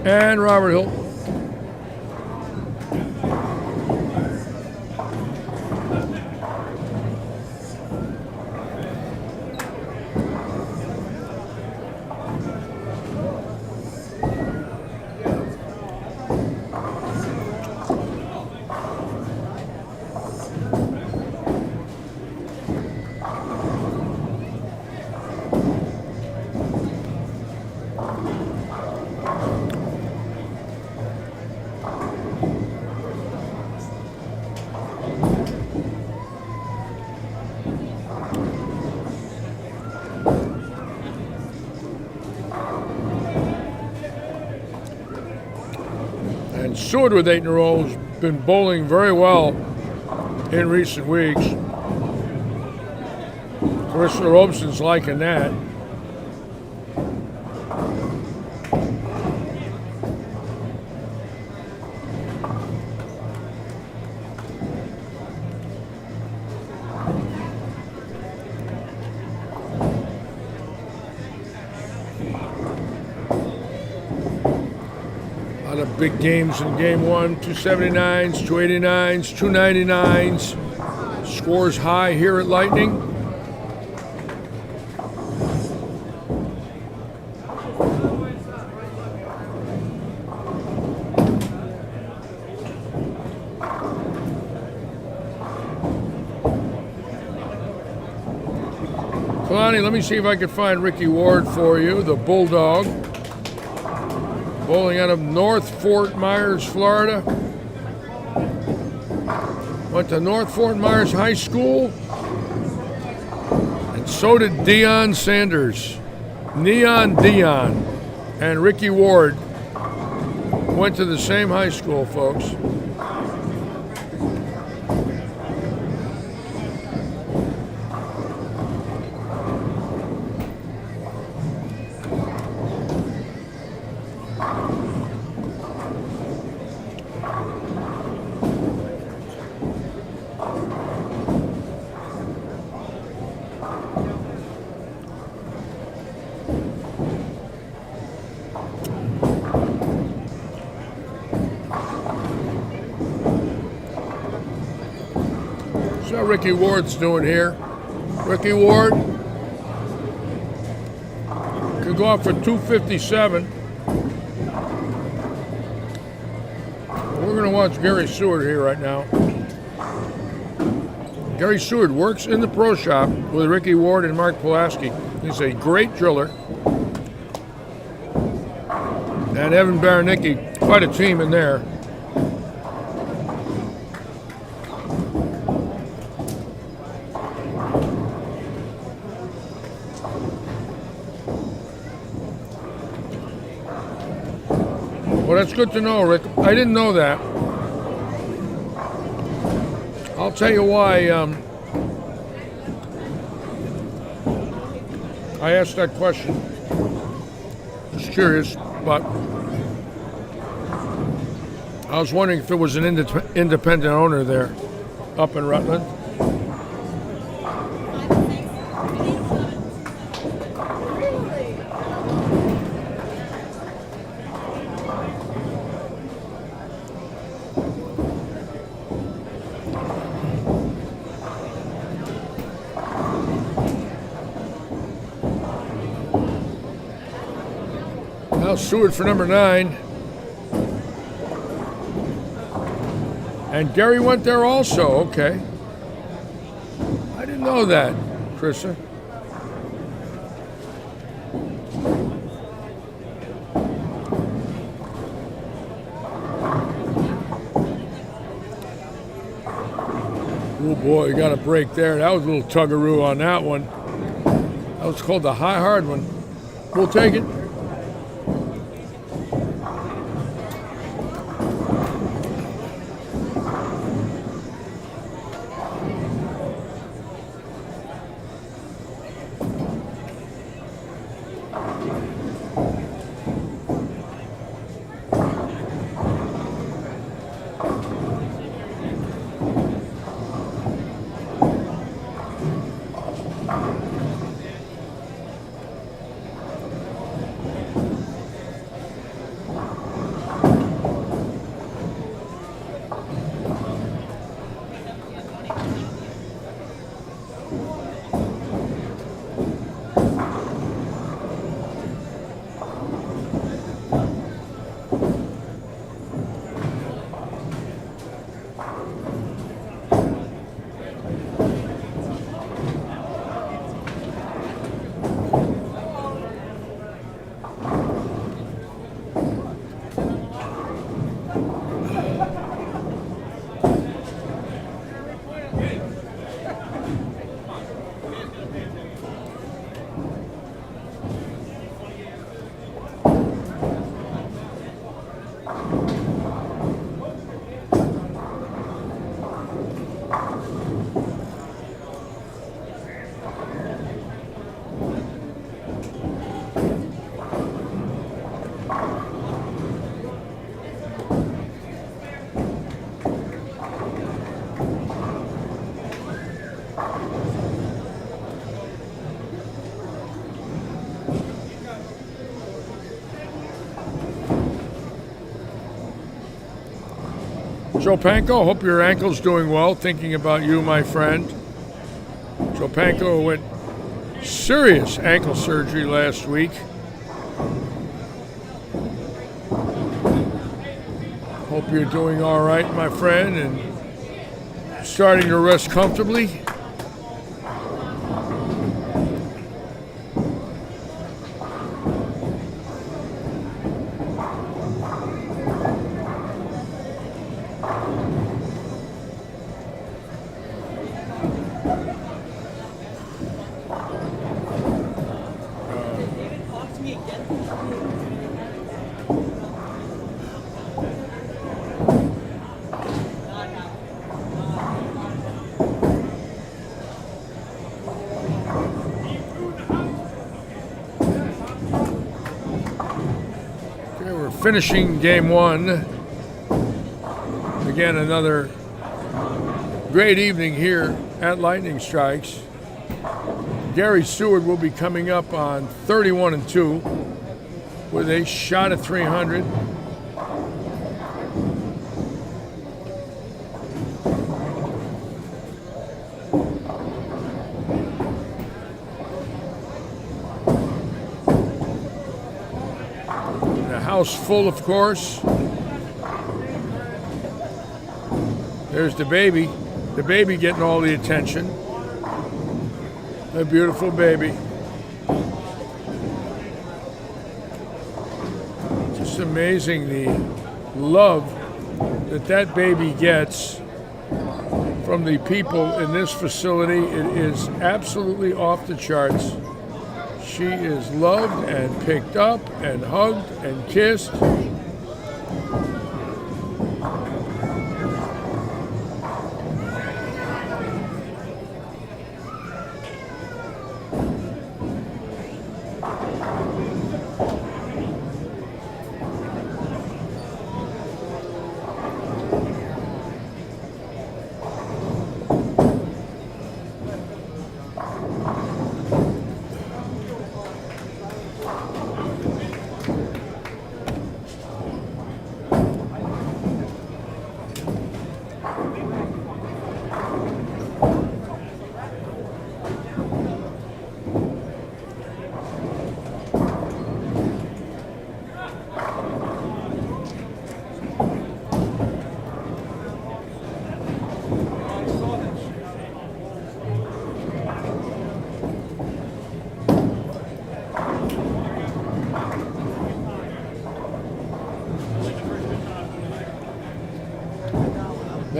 and Robert Hilton. And Seward with 8 in a row has been bowling very well in recent weeks. Carissa Robeson's liking that. Big games in game 1, 279s, 289s, 299s. Scores high here at Lightning. Kalani, let me see if I can find Ricky Ward for you, the Bulldog. Bowling out of North Fort Myers, Florida. Went to North Fort Myers High School. And so did Deion Sanders. Neon Dion and Ricky Ward went to the same high school, folks. So Ricky Ward's doing here. Ricky Ward could go out for 257. We're going to watch Gary Seward here right now. Gary Seward works in the pro shop with Ricky Ward and Mark Pulaski. He's a great driller. And Evan Baranicki, quite a team in there. Well, that's good to know, Rick. I didn't know that. I'll tell you why I asked that question. Just curious, but I was wondering if there was an independent owner there up in Rutland. Now Seward for number 9. And Gary went there also, okay. I didn't know that, Krista. Oh boy, you got a break there. That was a little tug-a-roo on that one. That was called the high hard one. We'll take it. Joe Panko, hope your ankle's doing well. Thinking about you, my friend. Joe Panko went serious ankle surgery last week. Hope you're doing all right, my friend, and starting to rest comfortably. Finishing game 1. Again, another great evening here at Lightning Strikes. Gary Seward will be coming up on 31-2 with a shot at 300. House full, of course. There's the baby getting all the attention. A beautiful baby. Just amazing the love that baby gets from the people in this facility. It is absolutely off the charts. She is loved and picked up and hugged and kissed.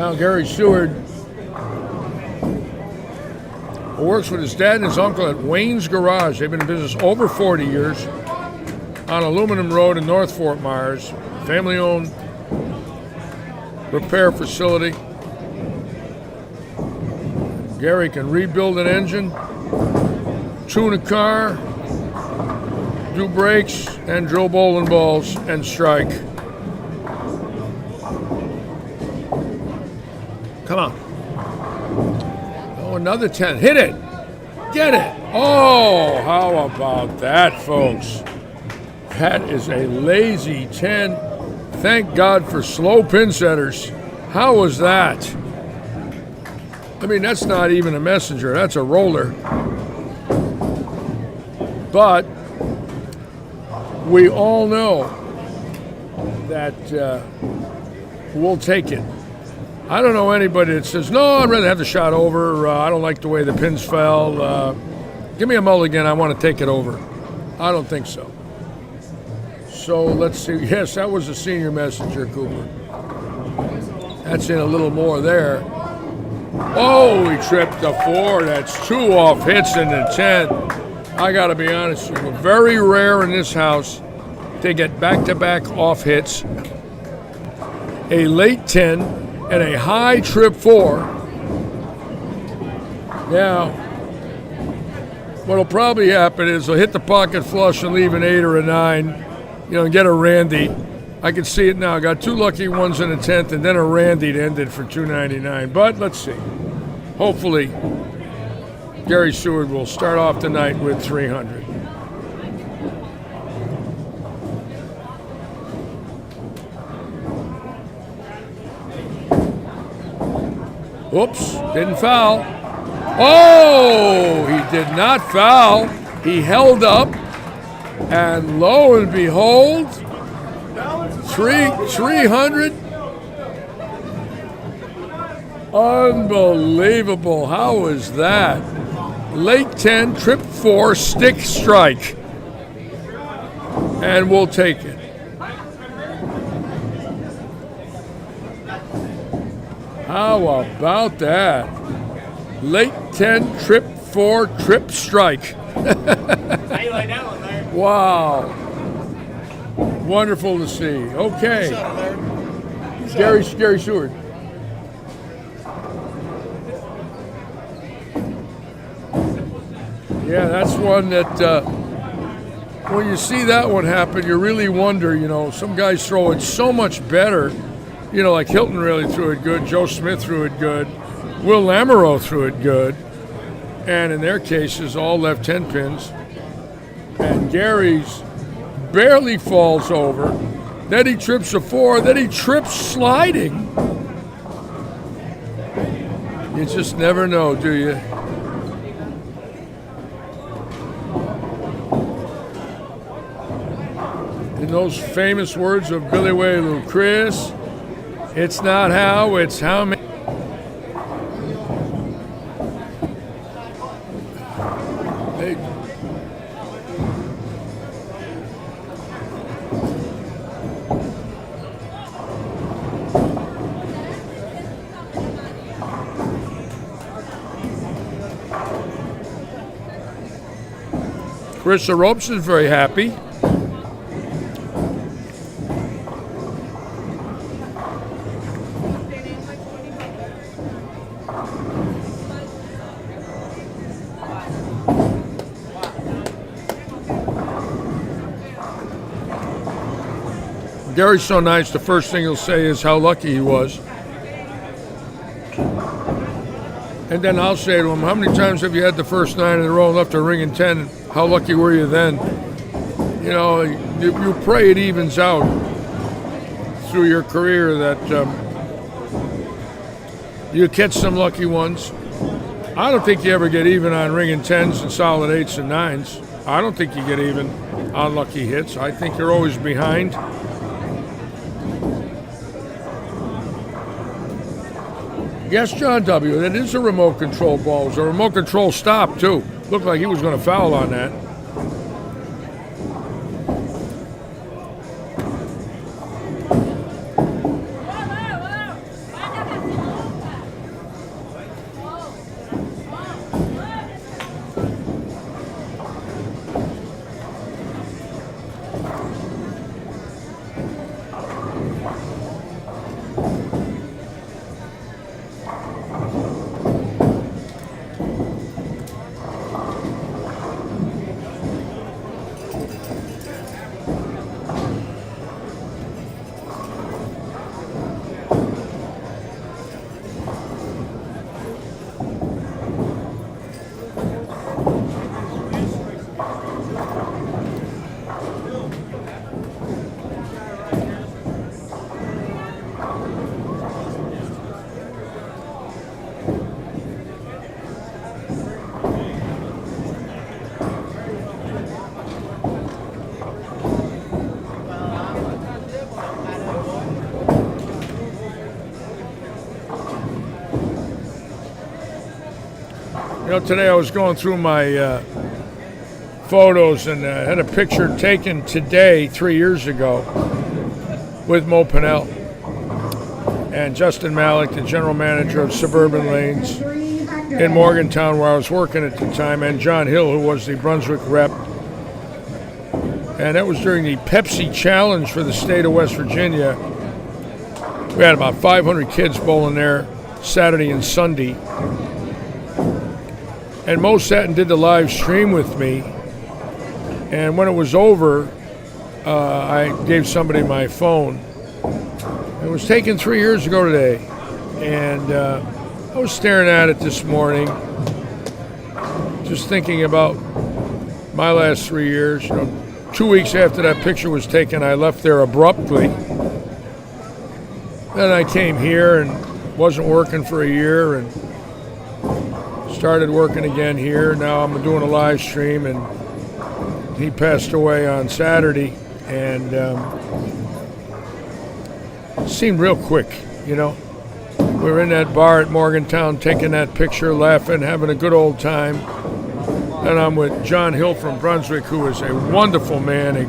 Now Gary Seward, who works with his dad and his uncle at Wayne's Garage. They've been in business over 40 years on Aluminum Road in North Fort Myers. Family-owned repair facility. Gary can rebuild an engine, tune a car, do brakes, and drill bowling balls and strike. Come on. Oh, another 10. Hit it. Get it. Oh, how about that, folks? That is a lazy 10. Thank God for slow pin setters. How was that? I mean, that's not even a messenger. That's a roller. But we all know that we'll take it. I don't know anybody that says, no, I'd rather have the shot over. I don't like the way the pins fell. Give me a mulligan. I want to take it over. I don't think so. So let's see. Yes, that was a senior messenger, Cooper. That's in a little more there. Oh, he tripped the 4. That's 2 off hits in the 10. I got to be honest with you. Very rare in this house to get back-to-back off hits. A late 10 and a high trip 4. Now, what'll probably happen is he'll hit the pocket flush and leave an 8 or a 9, and get a Randy. I can see it now. Got 2 lucky ones in the 10th and then a Randy to end it for $2.99. But let's see. Hopefully, Gary Seward will start off tonight with 300. Whoops, didn't foul. Oh, he did not foul. He held up, and lo and behold, 300. Unbelievable. How was that? Late 10, trip 4, stick strike. And we'll take it. How about that? Late 10, trip 4, trip strike. Wow. Wonderful to see. Okay. Gary Seward. Yeah, that's one that when you see that one happen, you really wonder, some guys throw it so much better. Like Hilton really threw it good. Joe Smith threw it good. Will Lamoureux threw it good. And in their cases, all left 10 pins. And Gary's barely falls over. Then he trips a 4. Then he trips sliding. You just never know, do you? In those famous words of Billy Ray Lucas, it's not how, it's how many. Carissa Ropes is very happy. Gary's so nice, the first thing he'll say is how lucky he was. And then I'll say to him, how many times have you had the first 9 in a row and left a ring in 10? How lucky were you then? You pray it evens out through your career that you catch some lucky ones. I don't think you ever get even on ring in 10s and solid 8s and 9s. I don't think you get even on lucky hits. I think you're always behind. Yes, John W., that is a remote control ball. It was a remote control stop, too. Looked like he was going to foul on that. Today I was going through my photos and had a picture taken today, 3 years ago, with Mo Pinnell and Justin Malik, the general manager of Suburban Lanes in Morgantown, where I was working at the time, and John Hill, who was the Brunswick rep. And that was during the Pepsi Challenge for the state of West Virginia. We had about 500 kids bowling there Saturday and Sunday. And Mo sat and did the live stream with me. And when it was over, I gave somebody my phone. It was taken 3 years ago today. And I was staring at it this morning, just thinking about my last 3 years. 2 weeks after that picture was taken, I left there abruptly. Then I came here and wasn't working for a year and started working again here. Now I'm doing a live stream, and he passed away on Saturday, and it seemed real quick, We were in that bar at Morgantown taking that picture, laughing, having a good old time. And I'm with John Hill from Brunswick, who is a wonderful man, a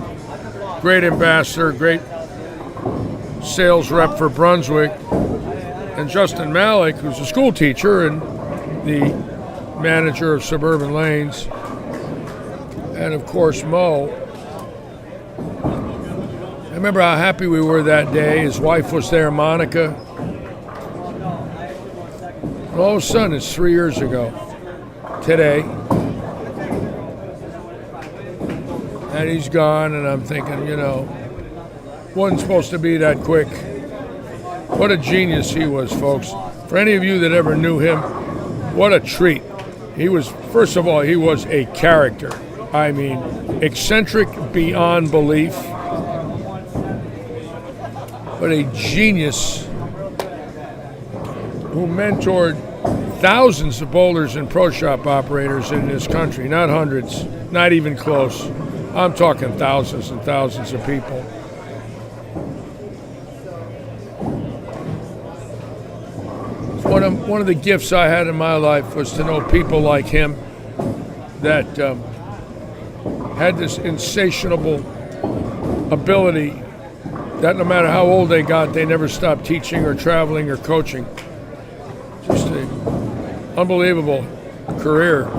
great ambassador, great sales rep for Brunswick. And Justin Malik, who's a school teacher and the manager of Suburban Lanes. And of course, Mo. I remember how happy we were that day. His wife was there, Monica. And all of a sudden, it's 3 years ago today. And he's gone, and I'm thinking, wasn't supposed to be that quick. What a genius he was, folks. For any of you that ever knew him, what a treat. He was, first of all, he was a character. I mean, eccentric beyond belief, but a genius who mentored thousands of bowlers and pro shop operators in this country, not hundreds, not even close. I'm talking thousands and thousands of people. One of the gifts I had in my life was to know people like him that had this insatiable ability that no matter how old they got, they never stopped teaching or traveling or coaching. Just an unbelievable career.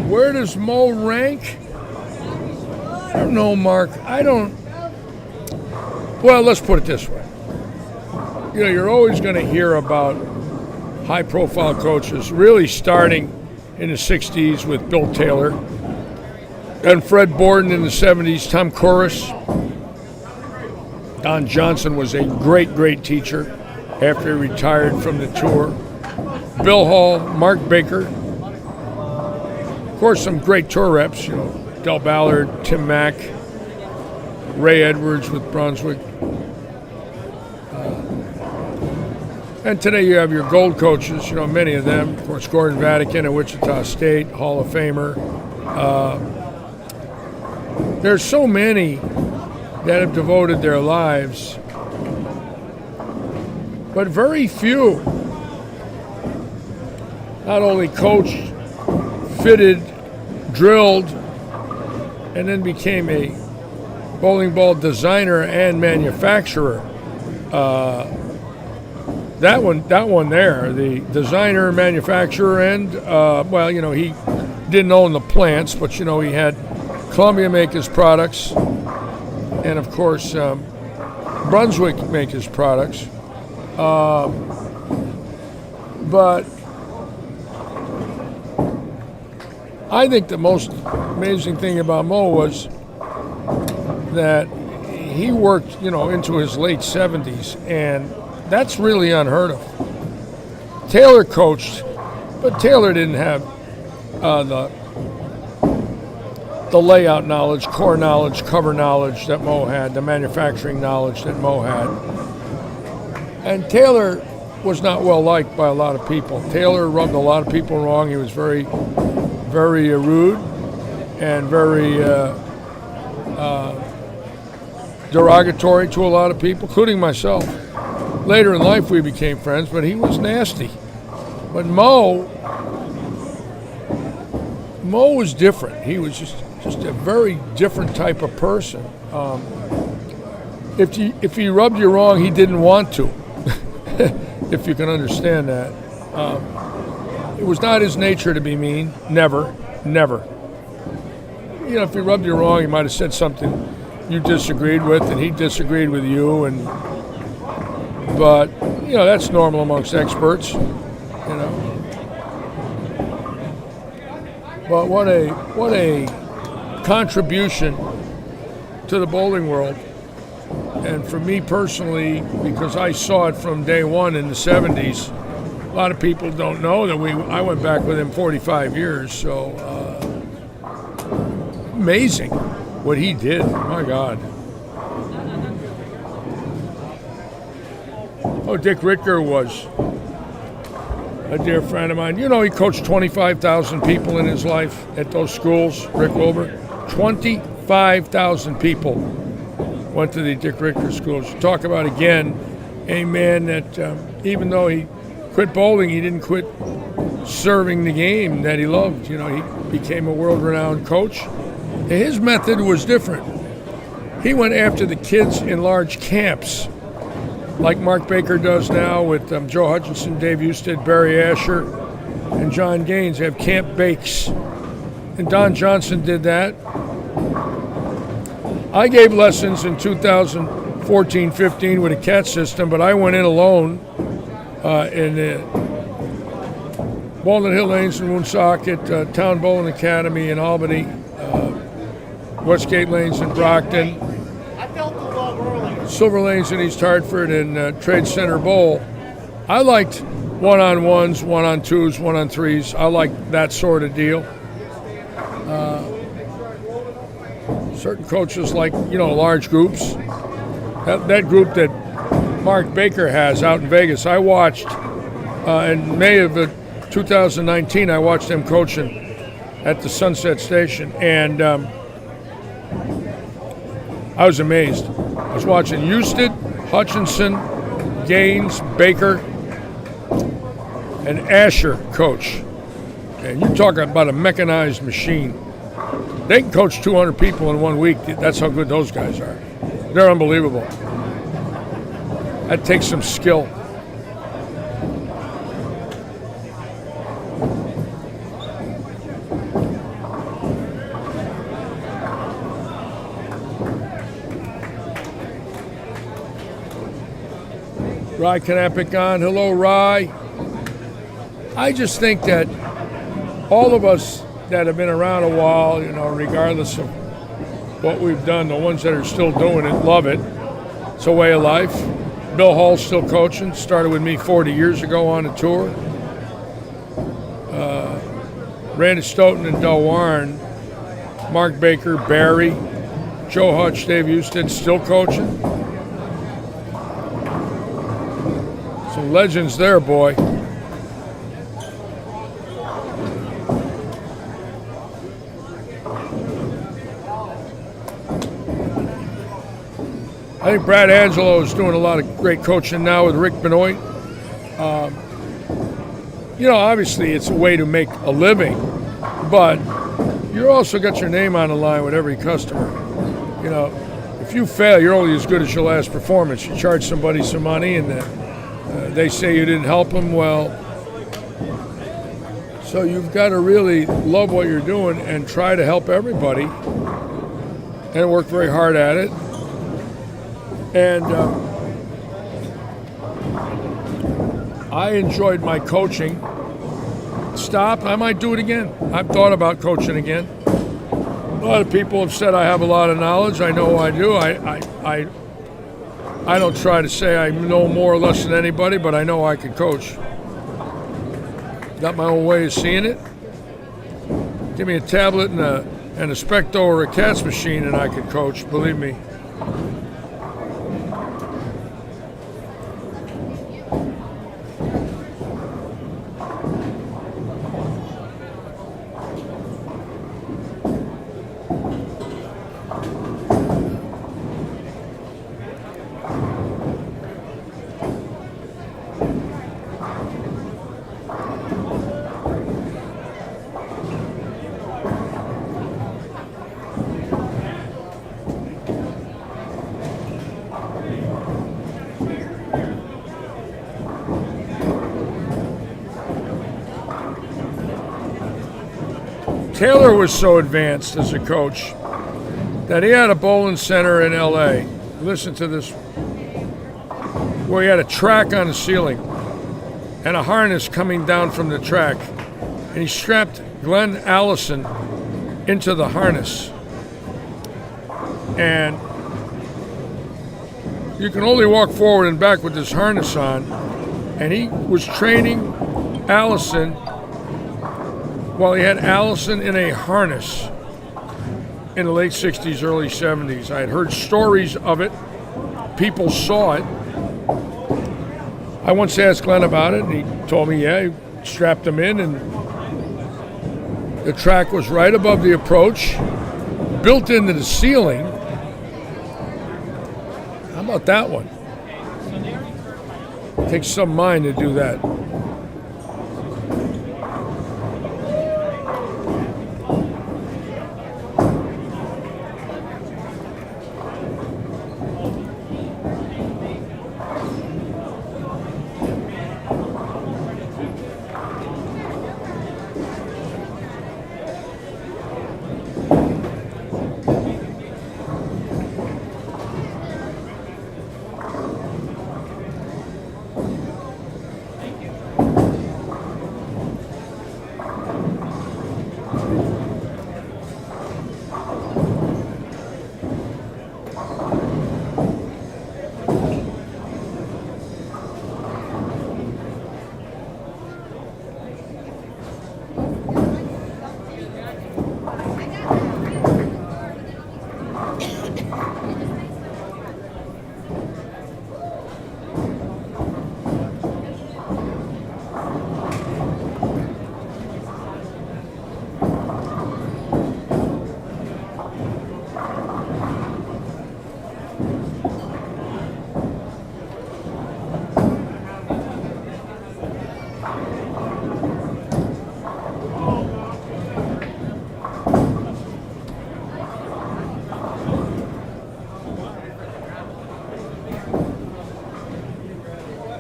Where does Mo rank? I don't know, Mark. Well, let's put it this way. You're always going to hear about high-profile coaches really starting in the 60s with Bill Taylor and Fred Borden in the 70s, Tom Corris. Don Johnson was a great, great teacher after he retired from the tour. Bill Hall, Mark Baker. Of course, some great tour reps, Del Ballard, Tim Mack, Ray Edwards with Brunswick. And today you have your gold coaches, many of them. Of course, Gordon Vatican at Wichita State, Hall of Famer. There's so many that have devoted their lives, but very few not only coached, fitted, drilled, and then became a bowling ball designer and manufacturer. That one there, the designer, manufacturer, and he didn't own the plants, but he had Columbia make his products, and of course Brunswick make his products. But I think the most amazing thing about Mo was that he worked, into his late 70s, and that's really unheard of. Taylor coached, but Taylor didn't have the layout knowledge, core knowledge, cover knowledge that Mo had, the manufacturing knowledge that Mo had. And Taylor was not well liked by a lot of people. Taylor rubbed a lot of people wrong. He was very, very rude and very derogatory to a lot of people, including myself. Later in life we became friends, but he was nasty. But Mo was different. He was just a very different type of person. If he rubbed you wrong, he didn't want to. If you can understand that. It was not his nature to be mean. Never. If he rubbed you wrong, he might have said something you disagreed with, and he disagreed with you. But that's normal amongst experts. But what a contribution to the bowling world. And for me personally, because I saw it from day one in the 70s, a lot of people don't know that I went back with him 45 years. So amazing what he did. My God. Oh, Dick Ritger was a dear friend of mine. He coached 25,000 people in his life at those schools, Rick Wilbur. 25,000 people went to the Dick Ritger schools. Talk about, again, a man that even though he quit bowling, he didn't quit serving the game that he loved. He became a world-renowned coach. And his method was different. He went after the kids in large camps, like Mark Baker does now with Joe Hutchinson, Dave Husted, Barry Asher, and John Gaines. They have camp bakes. And Don Johnson did that. I gave lessons in 2014-15 with a CAT system, but I went in alone in the Walnut Hill Lanes in Woonsocket, Town Bowling Academy in Albany, Westgate Lanes in Brockton, Silver Lanes in East Hartford, and Trade Center Bowl. I liked one-on-ones, one-on-twos, one-on-threes. I liked that sort of deal. Certain coaches like, large groups. That group that Mark Baker has out in Vegas, I watched in May of 2019, I watched them coaching at the Sunset Station, and I was amazed. I was watching Husted, Hutchinson, Gaines, Baker, and Asher coach. And you talk about a mechanized machine. They can coach 200 people in 1 week. That's how good those guys are. They're unbelievable. That takes some skill. Rye Knappich on. Hello, Rye. I just think that all of us that have been around a while, regardless of what we've done, the ones that are still doing it, love it. It's a way of life. Bill Hall's still coaching. Started with me 40 years ago on a tour. Randy Stoughton and Del Warren, Mark Baker, Barry, Joe Hutch, Dave Husted, still coaching. Some legends there, boy. I think Brad Angelo is doing a lot of great coaching now with Rick Benoit. Obviously it's a way to make a living, but you also got your name on the line with every customer. If you fail, you're only as good as your last performance. You charge somebody some money and they say you didn't help them, well, so you've got to really love what you're doing and try to help everybody and work very hard at it. And I enjoyed my coaching. I might do it again. I've thought about coaching again. lot of people have said I have a lot of knowledge. I know I do. I don't try to say I know more or less than anybody, but I know I can coach. Got my own way of seeing it. Give me a tablet and a Specto or a CATS machine and I can coach, believe me. Taylor was so advanced as a coach that he had a bowling center in LA. Listen to this. Where he had a track on the ceiling and a harness coming down from the track. And he strapped Glenn Allison into the harness. And you can only walk forward and back with this harness on. And he was training Allison while he had Allison in a harness in the late 60s, early 70s. I had heard stories of it. People saw it. I once asked Glenn about it, and he told me, yeah, he strapped him in, and the track was right above the approach, built into the ceiling. How about that one? Takes some mind to do that.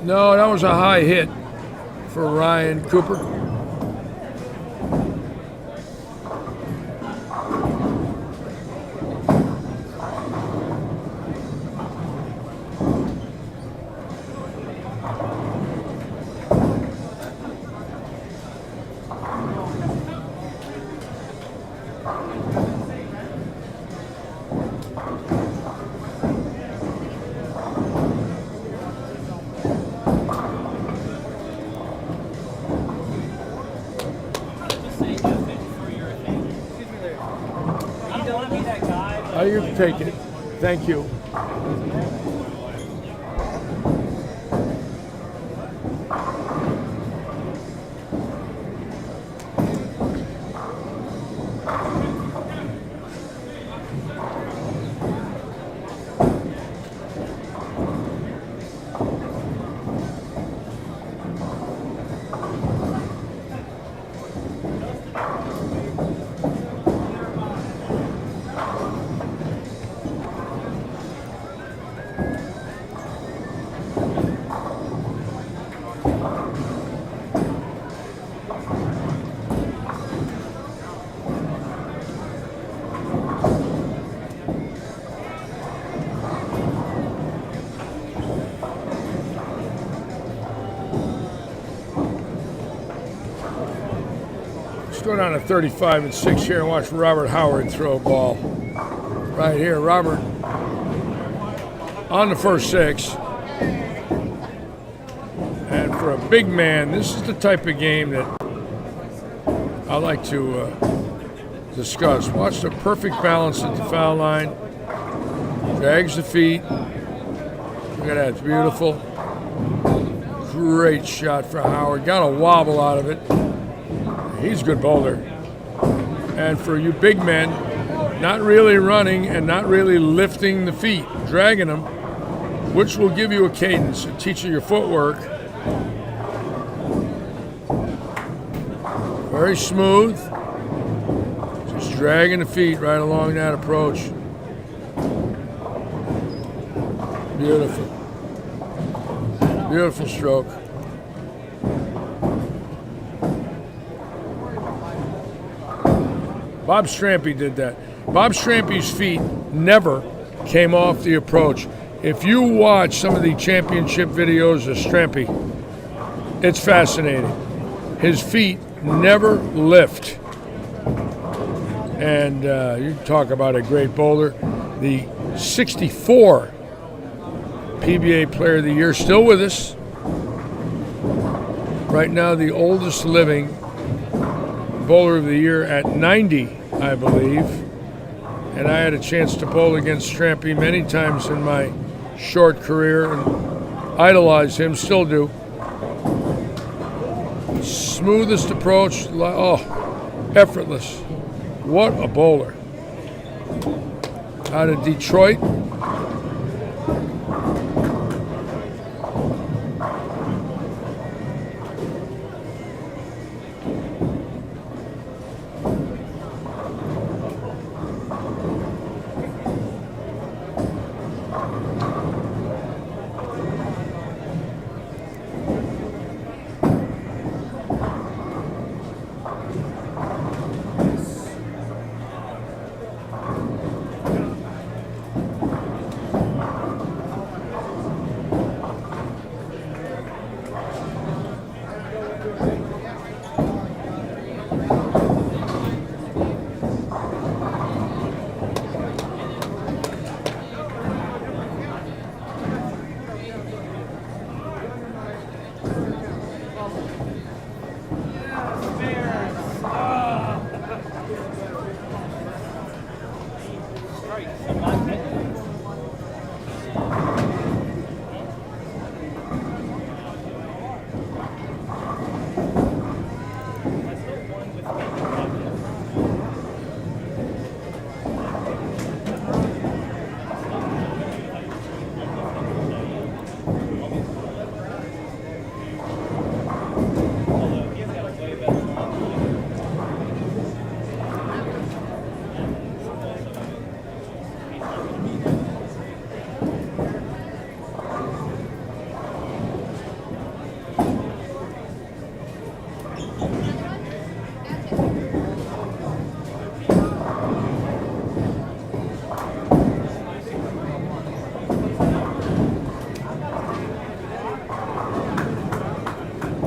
No, that was a high hit for Ryan Cooper. You can take it. Thank you. go down to 35 and 6 here and watch Robert Howard throw a ball. Right here, Robert on the first 6. And for a big man, this is the type of game that I like to discuss. Watch the perfect balance at the foul line. Drags the feet. Look at that, it's beautiful. Great shot for Howard. Got a wobble out of it. He's a good bowler. And for you big men, not really running and not really lifting the feet, dragging them, which will give you a cadence, teach you your footwork. Very smooth. Just dragging the feet right along that approach. Beautiful. Beautiful stroke. Bob Strampy did that. Bob Strampy's feet never came off the approach. If you watch some of the championship videos of Strampy, it's fascinating. His feet never lift. And you talk about a great bowler. The 64 PBA Player of the Year, still with us. Right now, the oldest living Bowler of the Year at 90, I believe. And I had a chance to bowl against Strampy many times in my short career and idolize him, still do. Smoothest approach, oh, effortless. What a bowler. Out of Detroit.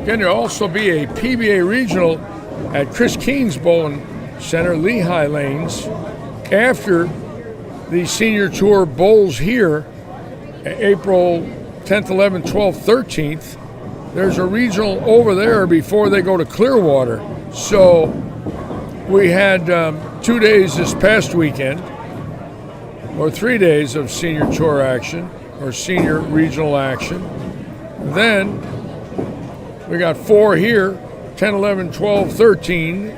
Again, there'll also be a PBA regional at Chris Keene's Bowling Center, Lehigh Lanes, after the Senior Tour bowls here, April 10th, 11th, 12th, 13th. There's a regional over there before they go to Clearwater. So we had 2 days this past weekend, or 3 days of Senior Tour action, or Senior Regional action. Then we got 4 here, 10, 11, 12, 13.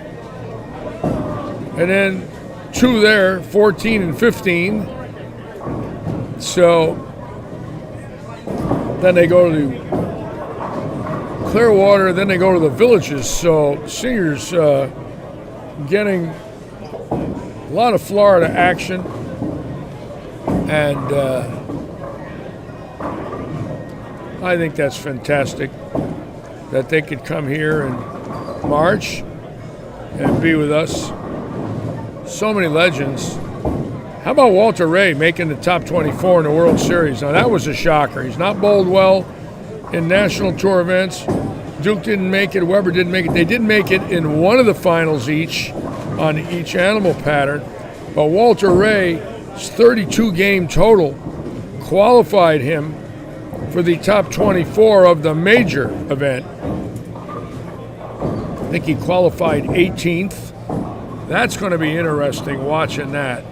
And then 2 there, 14 and 15. So then they go to Clearwater, then they go to the Villages. So seniors getting a lot of Florida action. And I think that's fantastic that they could come here in March and be with us. So many legends. How about Walter Ray making the top 24 in the World Series? Now that was a shocker. He's not bowled well in national tour events, Duke didn't make it, Weber didn't make it. They did make it in one of the finals each on each animal pattern. But Walter Ray's 32 game total qualified him for the top 24 of the major event. I think he qualified 18th. That's going to be interesting watching that.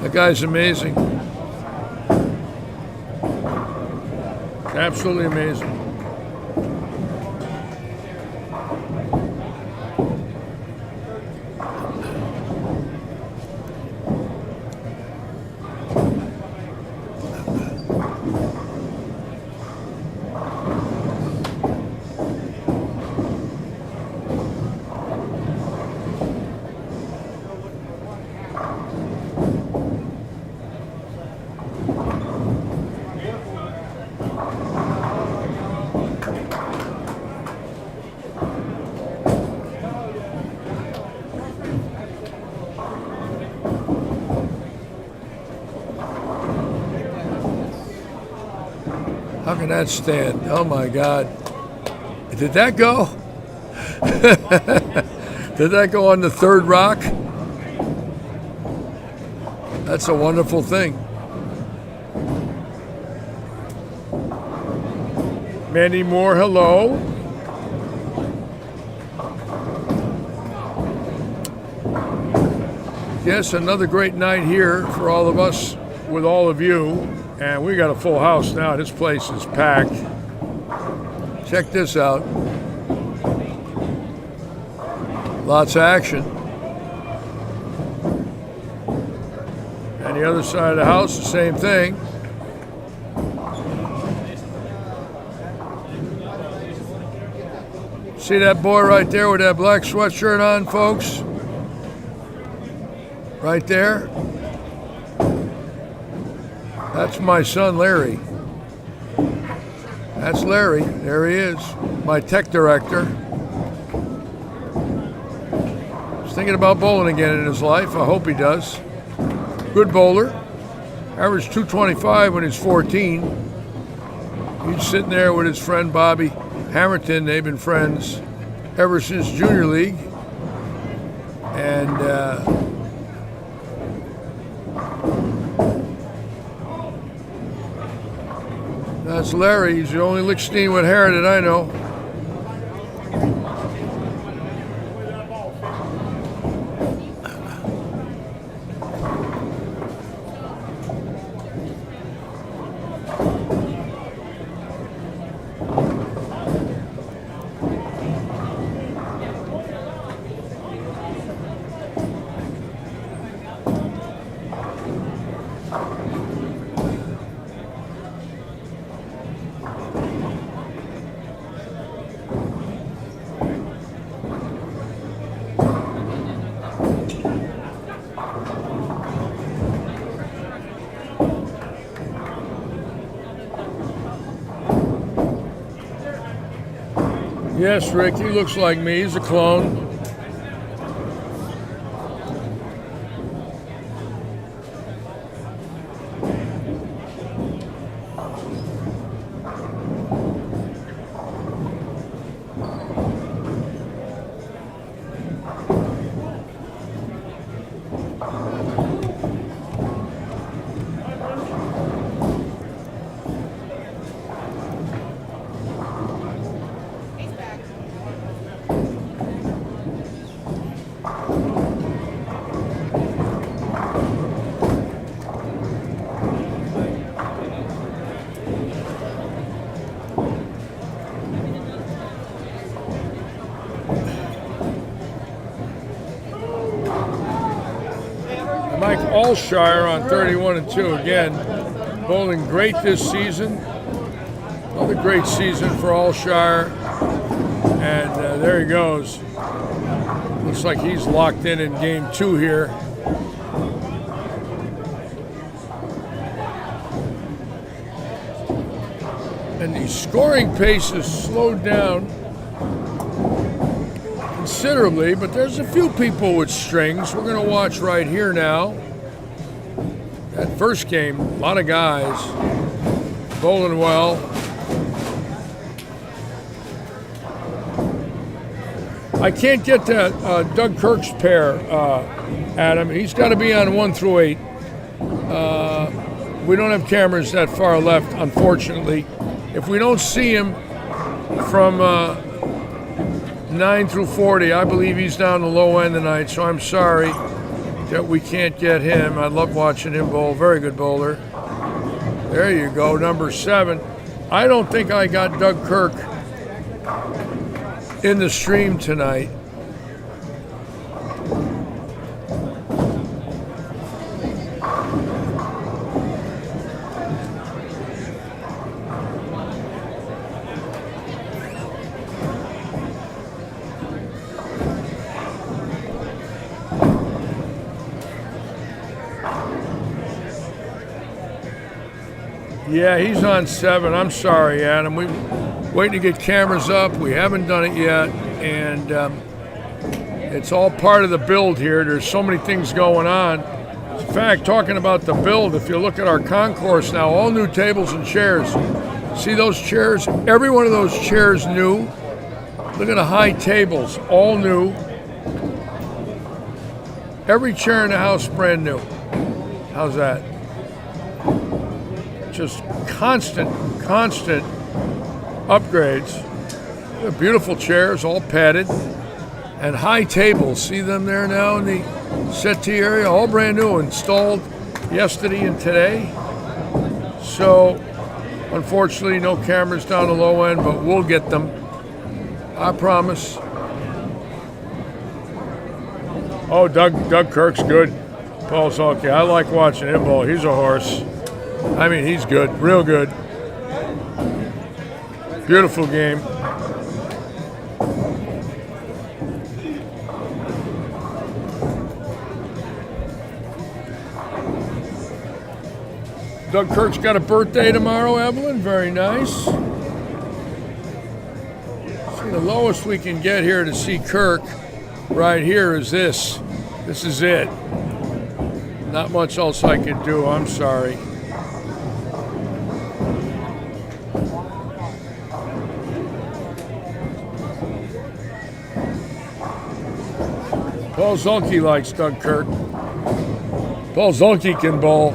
That guy's amazing. Absolutely amazing. How can that stand? Oh my God. Did that go? Did that go on the third rock? That's a wonderful thing. Mandy Moore, hello. Yes, another great night here for all of us with all of you. And we got a full house now. This place is packed. Check this out. Lots of action. And the other side of the house, the same thing. See that boy right there with that black sweatshirt on, folks? Right there. That's my son, Larry. That's Larry. There he is, my tech director. He's thinking about bowling again in his life. I hope he does. Good bowler. Averaged 225 when he was 14. He's sitting there with his friend Bobby Hamilton. They've been friends ever since junior league. And that's Larry. He's the only LICHSTEIN with hair that I know. Yes, Rick, he looks like me. He's a clone. Mike Alshire on 31-2 again, bowling great this season. Another great season for Alshire, and there he goes. Looks like he's locked in game 2 here. And the scoring pace is slowed down considerably, but there's a few people with strings. We're going to watch right here now. That first game, a lot of guys. bowling well. I can't get that Doug Kirk's pair, Adam. He's got to be on 1 through 8. We don't have cameras that far left, unfortunately. If we don't see him from 9 through 40, I believe he's down the low end tonight, so I'm sorry that we can't get him. I love watching him bowl. Very good bowler. There you go, number 7. I don't think I got Doug Kirk in the stream tonight. Yeah, he's on 7. I'm sorry, Adam. We're waiting to get cameras up. We haven't done it yet, and it's all part of the build here. There's so many things going on. In fact, talking about the build, if you look at our concourse now, all new tables and chairs. See those chairs? Every one of those chairs new. Look at the high tables, all new. Every chair in the house brand new. How's that? Just constant upgrades. They're beautiful chairs, all padded, and high tables. See them there now in the settee area, all brand new, installed yesterday and today. So, unfortunately, no cameras down the low end, but we'll get them. I promise. Oh, Doug Kirk's good. Paul Zolke, I like watching him bowl. He's a horse. I mean, he's good, real good. Beautiful game. Doug Kirk's got a birthday tomorrow, Evelyn. Very nice. See, the lowest we can get here to see Kirk right here is this. This is it. Not much else I can do. I'm sorry. Paul Zolke likes Doug Kirk. Paul Zolke can bowl.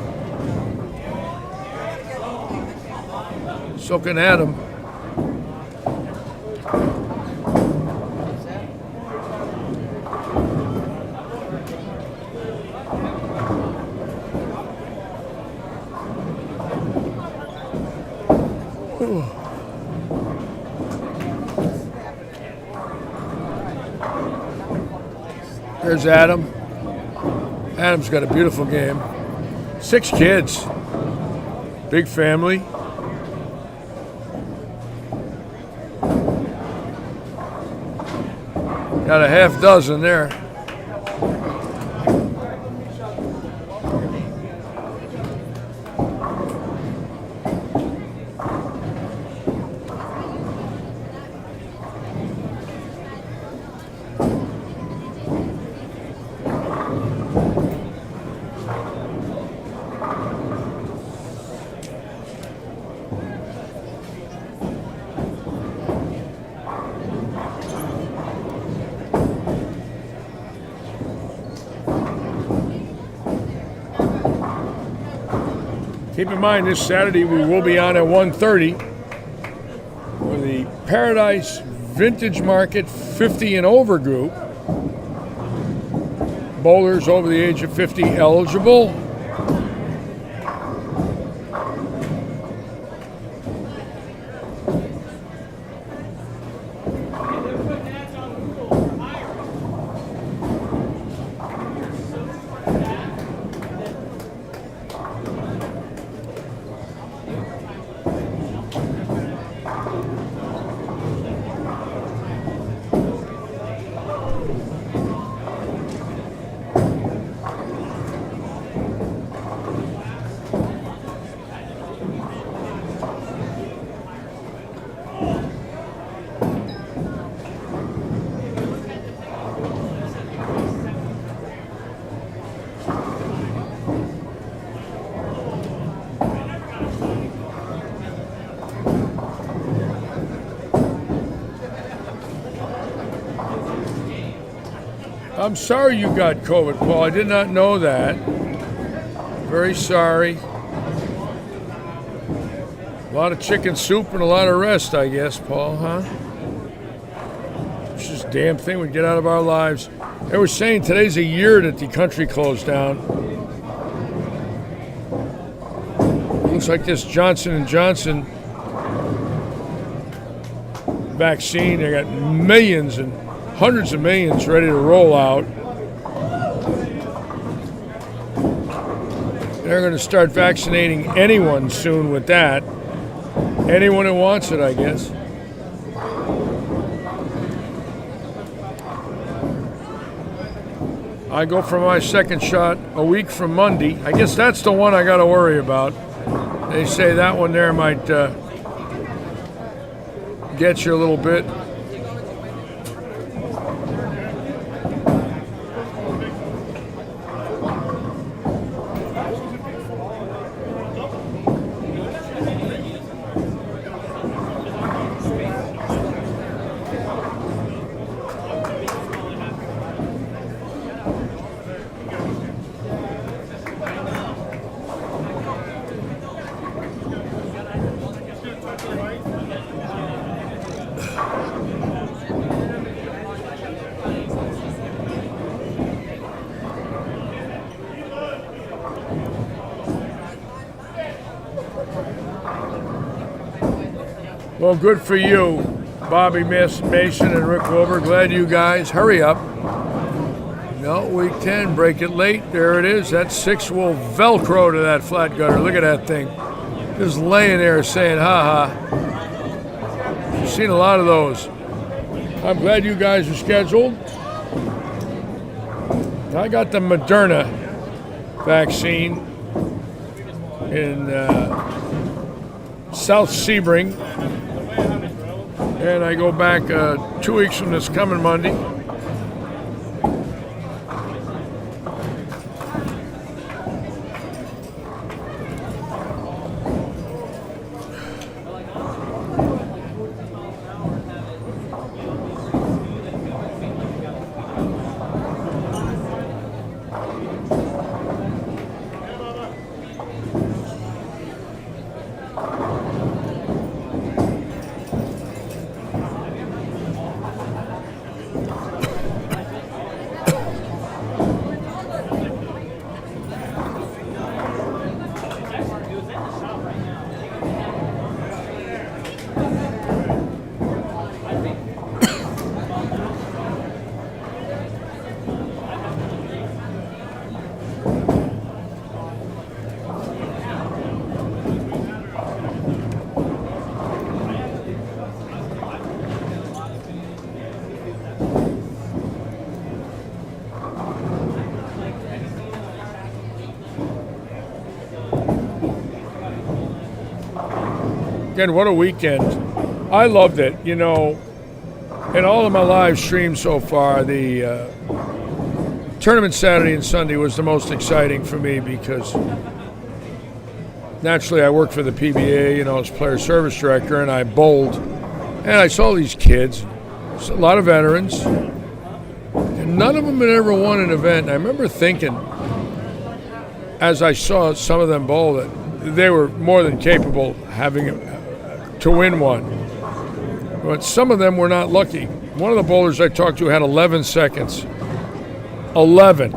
So can Adam. There's Adam. Adam's got a beautiful game. 6 kids. Big family. Got a half dozen there. Keep in mind, this Saturday we will be on at 1:30 for the Paradise Vintage Market 50 and over group. Bowlers over the age of 50 eligible. I'm sorry you got COVID, Paul. I did not know that. Very sorry. A lot of chicken soup and a lot of rest, I guess, Paul, huh? It's just a damn thing we get out of our lives. They were saying today's a year that the country closed down. Looks like this Johnson & Johnson vaccine, they got millions and hundreds of millions ready to roll out. They're going to start vaccinating anyone soon with that. Anyone who wants it, I guess. I go for my second shot a week from Monday. I guess that's the one I got to worry about. They say that one there might get you a little bit. Well, good for you, Bobby Mason and Rick Wilbur. Glad you guys. Hurry up. No, week 10, break it late. There it is. That 6 will Velcro to that flat gutter. Look at that thing. Just laying there saying, ha ha. I've seen a lot of those. I'm glad you guys are scheduled. I got the Moderna vaccine in South Sebring. And I go back 2 weeks from this coming Monday. Again, what a weekend. I loved it. You know, in all of my live streams so far, the tournament Saturday and Sunday was the most exciting for me because naturally I worked for the PBA, you know, as player service director, and I bowled. And I saw these kids, a lot of veterans, and none of them had ever won an event. And I remember thinking, as I saw some of them bowl, that they were more than capable of having to win one. But some of them were not lucky. One of the bowlers I talked to had 11 seconds. 11.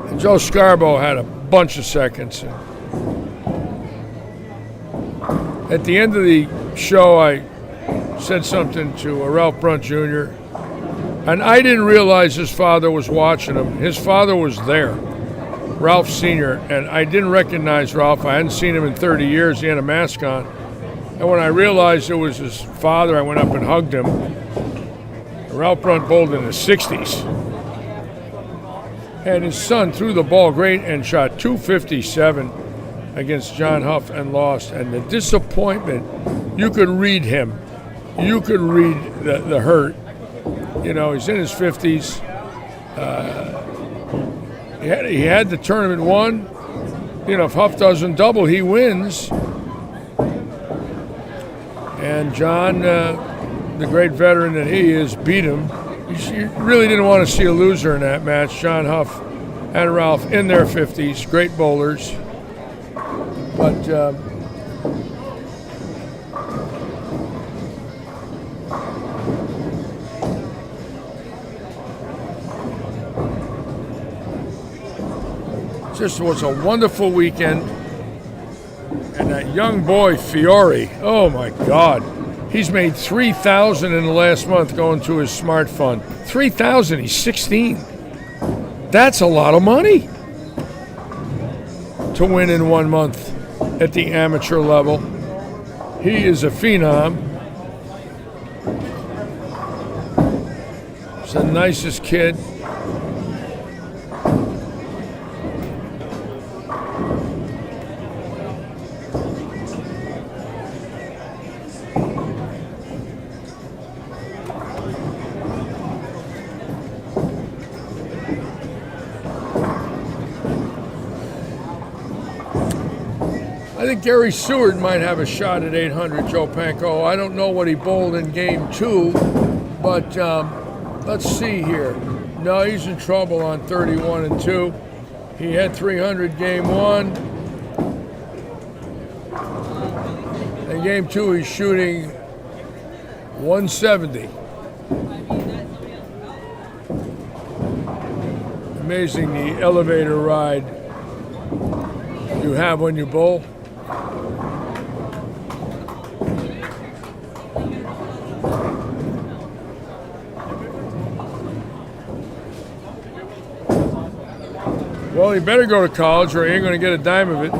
And Joe Scarborough had a bunch of seconds. At the end of the show, I said something to Ralph Brunt Jr., and I didn't realize his father was watching him. His father was there, Ralph Sr., and I didn't recognize Ralph. I hadn't seen him in 30 years. He had a mask on. And when I realized it was his father, I went up and hugged him. Ralph Brunt bowled in the 60s. And his son threw the ball great and shot 257 against John Huff and lost. And the disappointment, you could read him. You could read the hurt. You know, he's in his 50s. He had the tournament won. You know, if Huff doesn't double, he wins. And John the great veteran that he is, beat him. You really didn't want to see a loser in that match. John Huff and Ralph in their 50s, great bowlers. But just was a wonderful weekend. And that young boy, Fiore, oh my God. He's made $3,000 in the last month going to his smart fund. $3,000, he's 16. That's a lot of money to win in 1 month at the amateur level. He is a phenom. He's the nicest kid. I think Gary Seward might have a shot at 800, Joe Panko. I don't know what he bowled in game 2, but let's see here. No, he's in trouble on 31 and 2. He had 300 game 1. In game 2, he's shooting 170. Amazing the elevator ride you have when you bowl. Well, he better go to college or he ain't going to get a dime of it.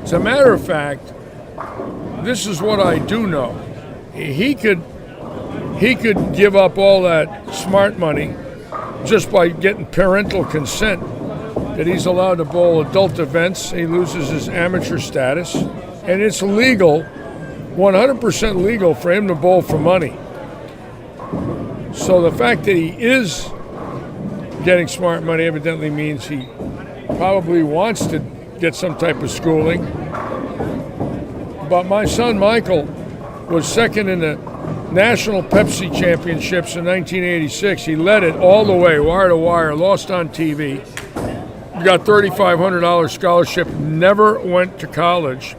As a matter of fact, this is what I do know. He could give up all that smart money just by getting parental consent that he's allowed to bowl adult events. He loses his amateur status. And it's legal, 100% legal for him to bowl for money. So the fact that he is getting smart money evidently means he probably wants to get some type of schooling. But my son Michael was second in the National Pepsi Championships in 1986. He led it all the way, wire to wire, lost on TV. Got $3,500 scholarship, never went to college.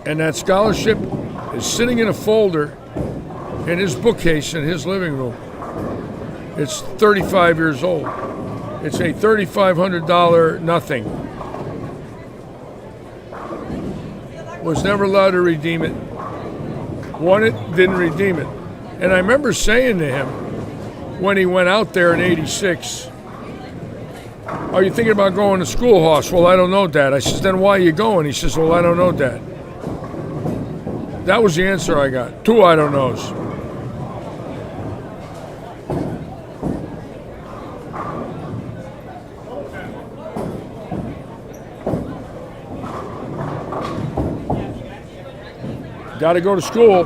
And that scholarship is sitting in a folder in his bookcase in his living room. It's 35 years old. It's a $3,500 nothing. Was never allowed to redeem it. Won it, didn't redeem it. And I remember saying to him when he went out there in 86, "Are you thinking about going to school, Hoss?" "Well, I don't know, Dad." I says, "Then why are you going?" He says, "Well, I don't know, Dad." That was the answer I got. 2 I don't knows. Got to go to school.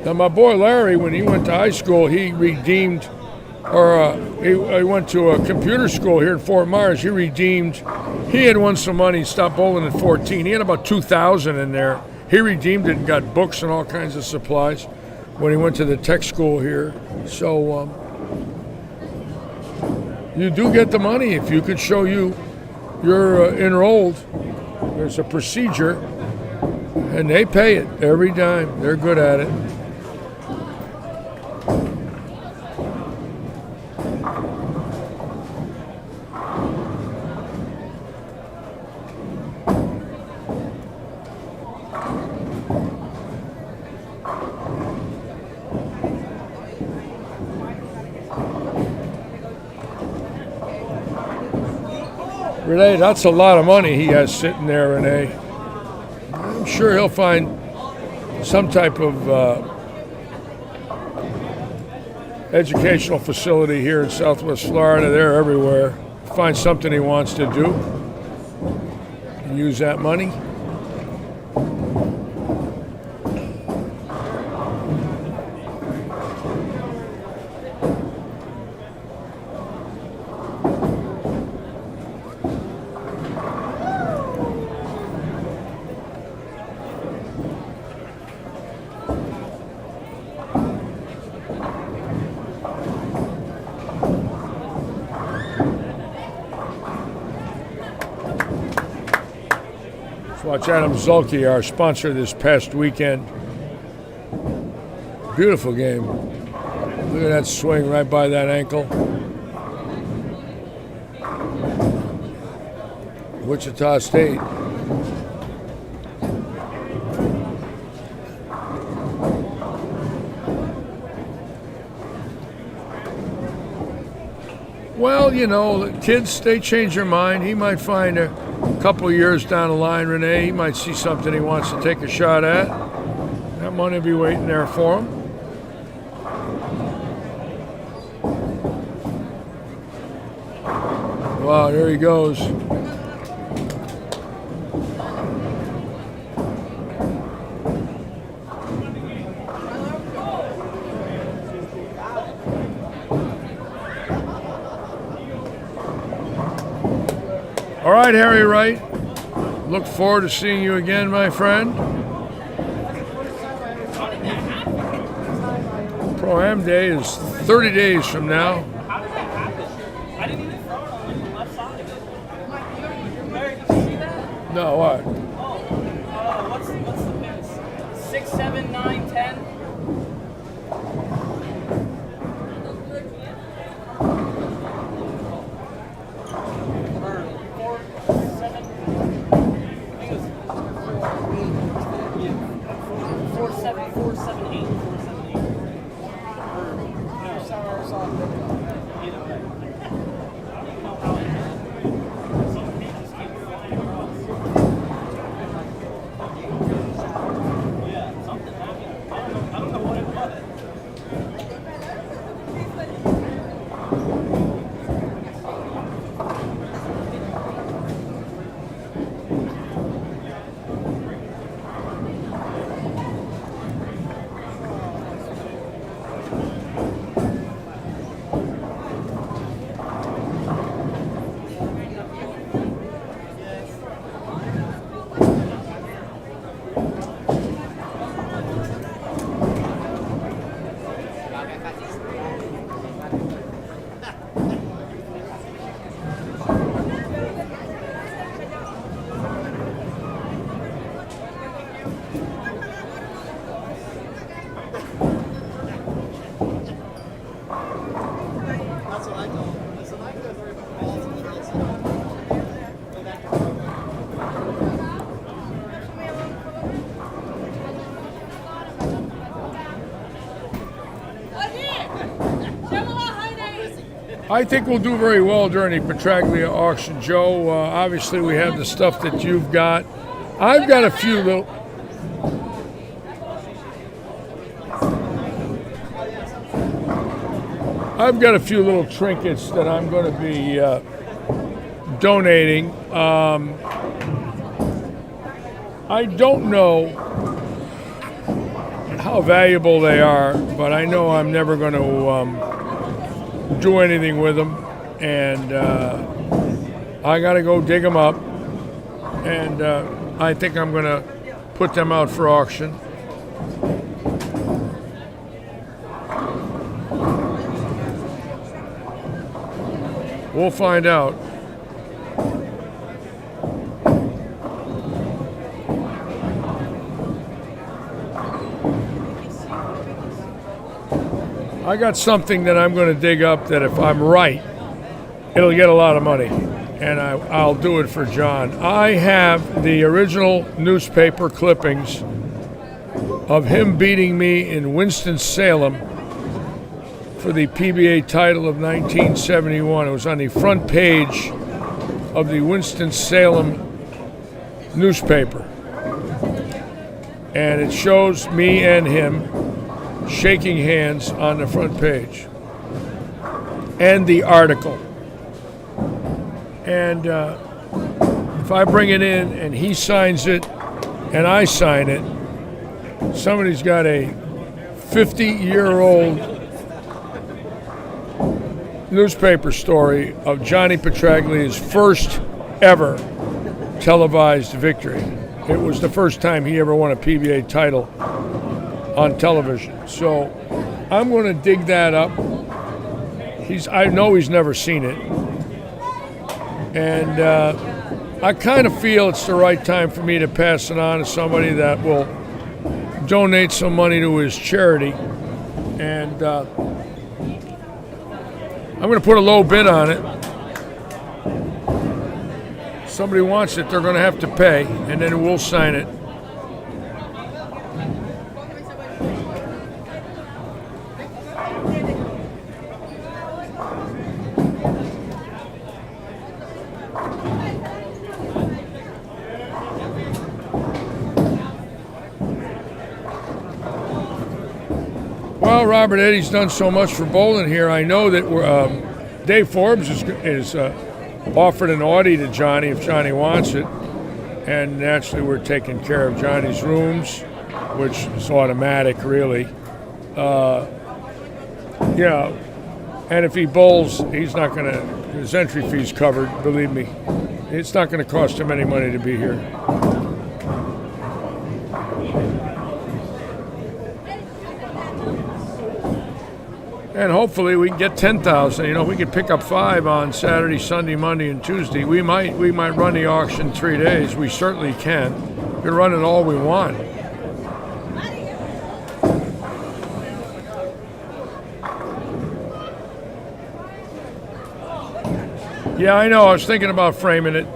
Now, my boy Larry, when he went to high school, he redeemed, or he went to a computer school here in Fort Myers. He redeemed. He had won some money, stopped bowling at 14. He had about $2,000 in there. He redeemed it and got books and all kinds of supplies when he went to the tech school here. So you do get the money if you could show you're enrolled. There's a procedure, and they pay it every dime. They're good at it. Renee, that's a lot of money he has sitting there, Renee. I'm sure he'll find some type of educational facility here in Southwest Florida. They're everywhere. Find something he wants to do. Use that money. Watch Adam Zulke, our sponsor this past weekend. Beautiful game. Look at that swing right by that ankle. Wichita State. Well, you know, the kids, they change their mind. He might find a couple years down the line, Renee, he might see something he wants to take a shot at. That money will be waiting there for him. Wow, there he goes. All right, Harry Wright. Look forward to seeing you again, my friend. Pro-Am Day is 30 days from now. I didn't even throw it on the left side of it. Larry, did you see that? No, what? What's the pins? 6, 7, 9, 10. I think we'll do very well during the Petraglia auction, Joe. Obviously, we have the stuff that you've got. I've got a few little... trinkets that I'm going to be donating. I don't know how valuable they are, but I know I'm never going to do anything with them, and I got to go dig them up, and I think I'm going to put them out for auction. We'll find out. I got something that I'm going to dig up that if I'm right, it'll get a lot of money, and I'll do it for John. I have the original newspaper clippings of him beating me in Winston-Salem for the PBA title of 1971. It was on the front page of the Winston-Salem newspaper, and it shows me and him shaking hands on the front page, and the article. And if I bring it in and he signs it and I sign it, somebody's got a 50-year-old newspaper story of Johnny Petraglia's first ever televised victory. It was the first time he ever won a PBA title on television. So I'm going to dig that up. I know he's never seen it. And I kind of feel it's the right time for me to pass it on to somebody that will donate some money to his charity. And I'm going to put a low bid on it. Somebody wants it, they're going to have to pay, and then we'll sign it. Well, Robert Eddy's done so much for bowling here. I know that Dave Forbes is offered an Audi to Johnny if Johnny wants it. And naturally, we're taking care of Johnny's rooms, which is automatic, really. Yeah, and if he bowls, he's not going to, his entry fee's covered, believe me. It's not going to cost him any money to be here. And hopefully we can get 10,000. You know, if we could pick up 5 on Saturday, Sunday, Monday, and Tuesday, we might run the auction 3 days. We certainly can. We can run it all we want. Yeah, I know. I was thinking about framing it.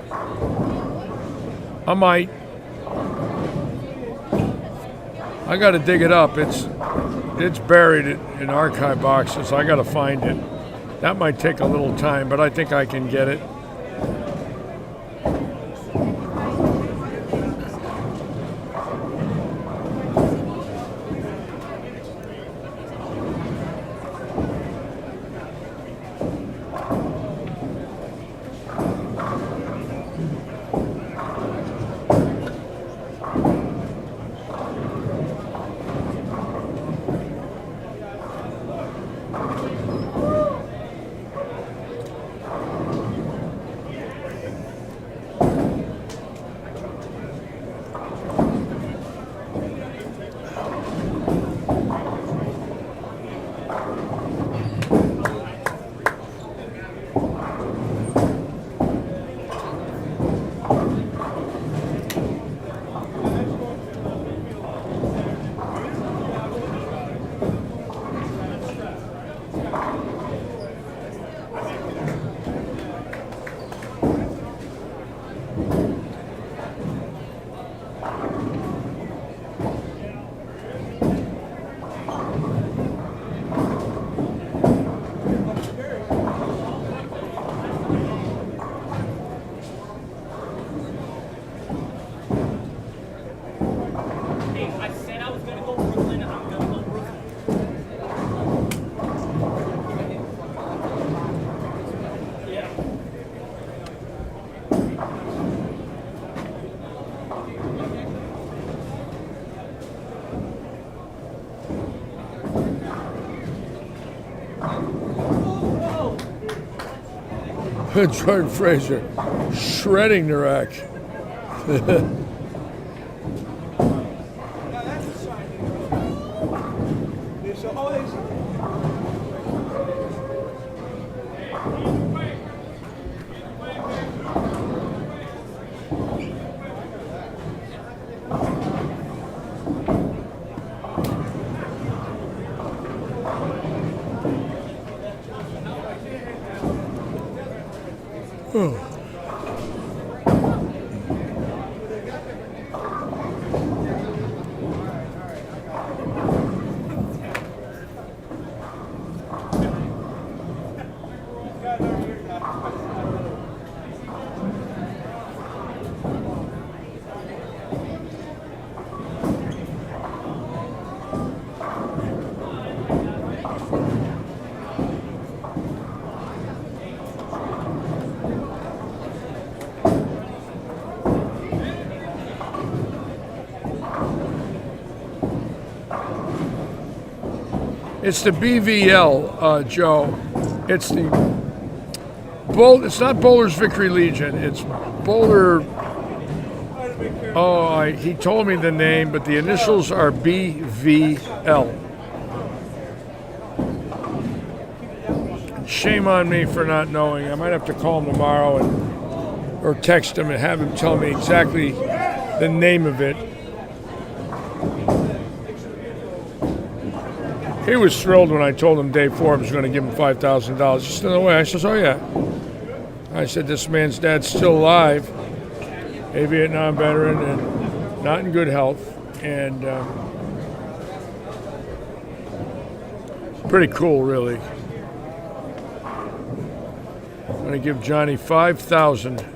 I might. I got to dig it up. It's buried in archive boxes. I got to find it. That might take a little time, but I think I can get it. Jordan Fraser shredding the rack. It's the BVL, Joe. It's it's not Bowler's Victory Legion. It's Bowler. Oh, he told me the name, but the initials are BVL. Shame on me for not knowing. I might have to call him tomorrow and or text him and have him tell me exactly the name of it. He was thrilled when I told him Dave Forbes was going to give him $5,000. Just in the way. I said, oh, yeah. I said, this man's dad's still alive, a Vietnam veteran, and not in good health. And pretty cool, really. I'm going to give Johnny $5,000.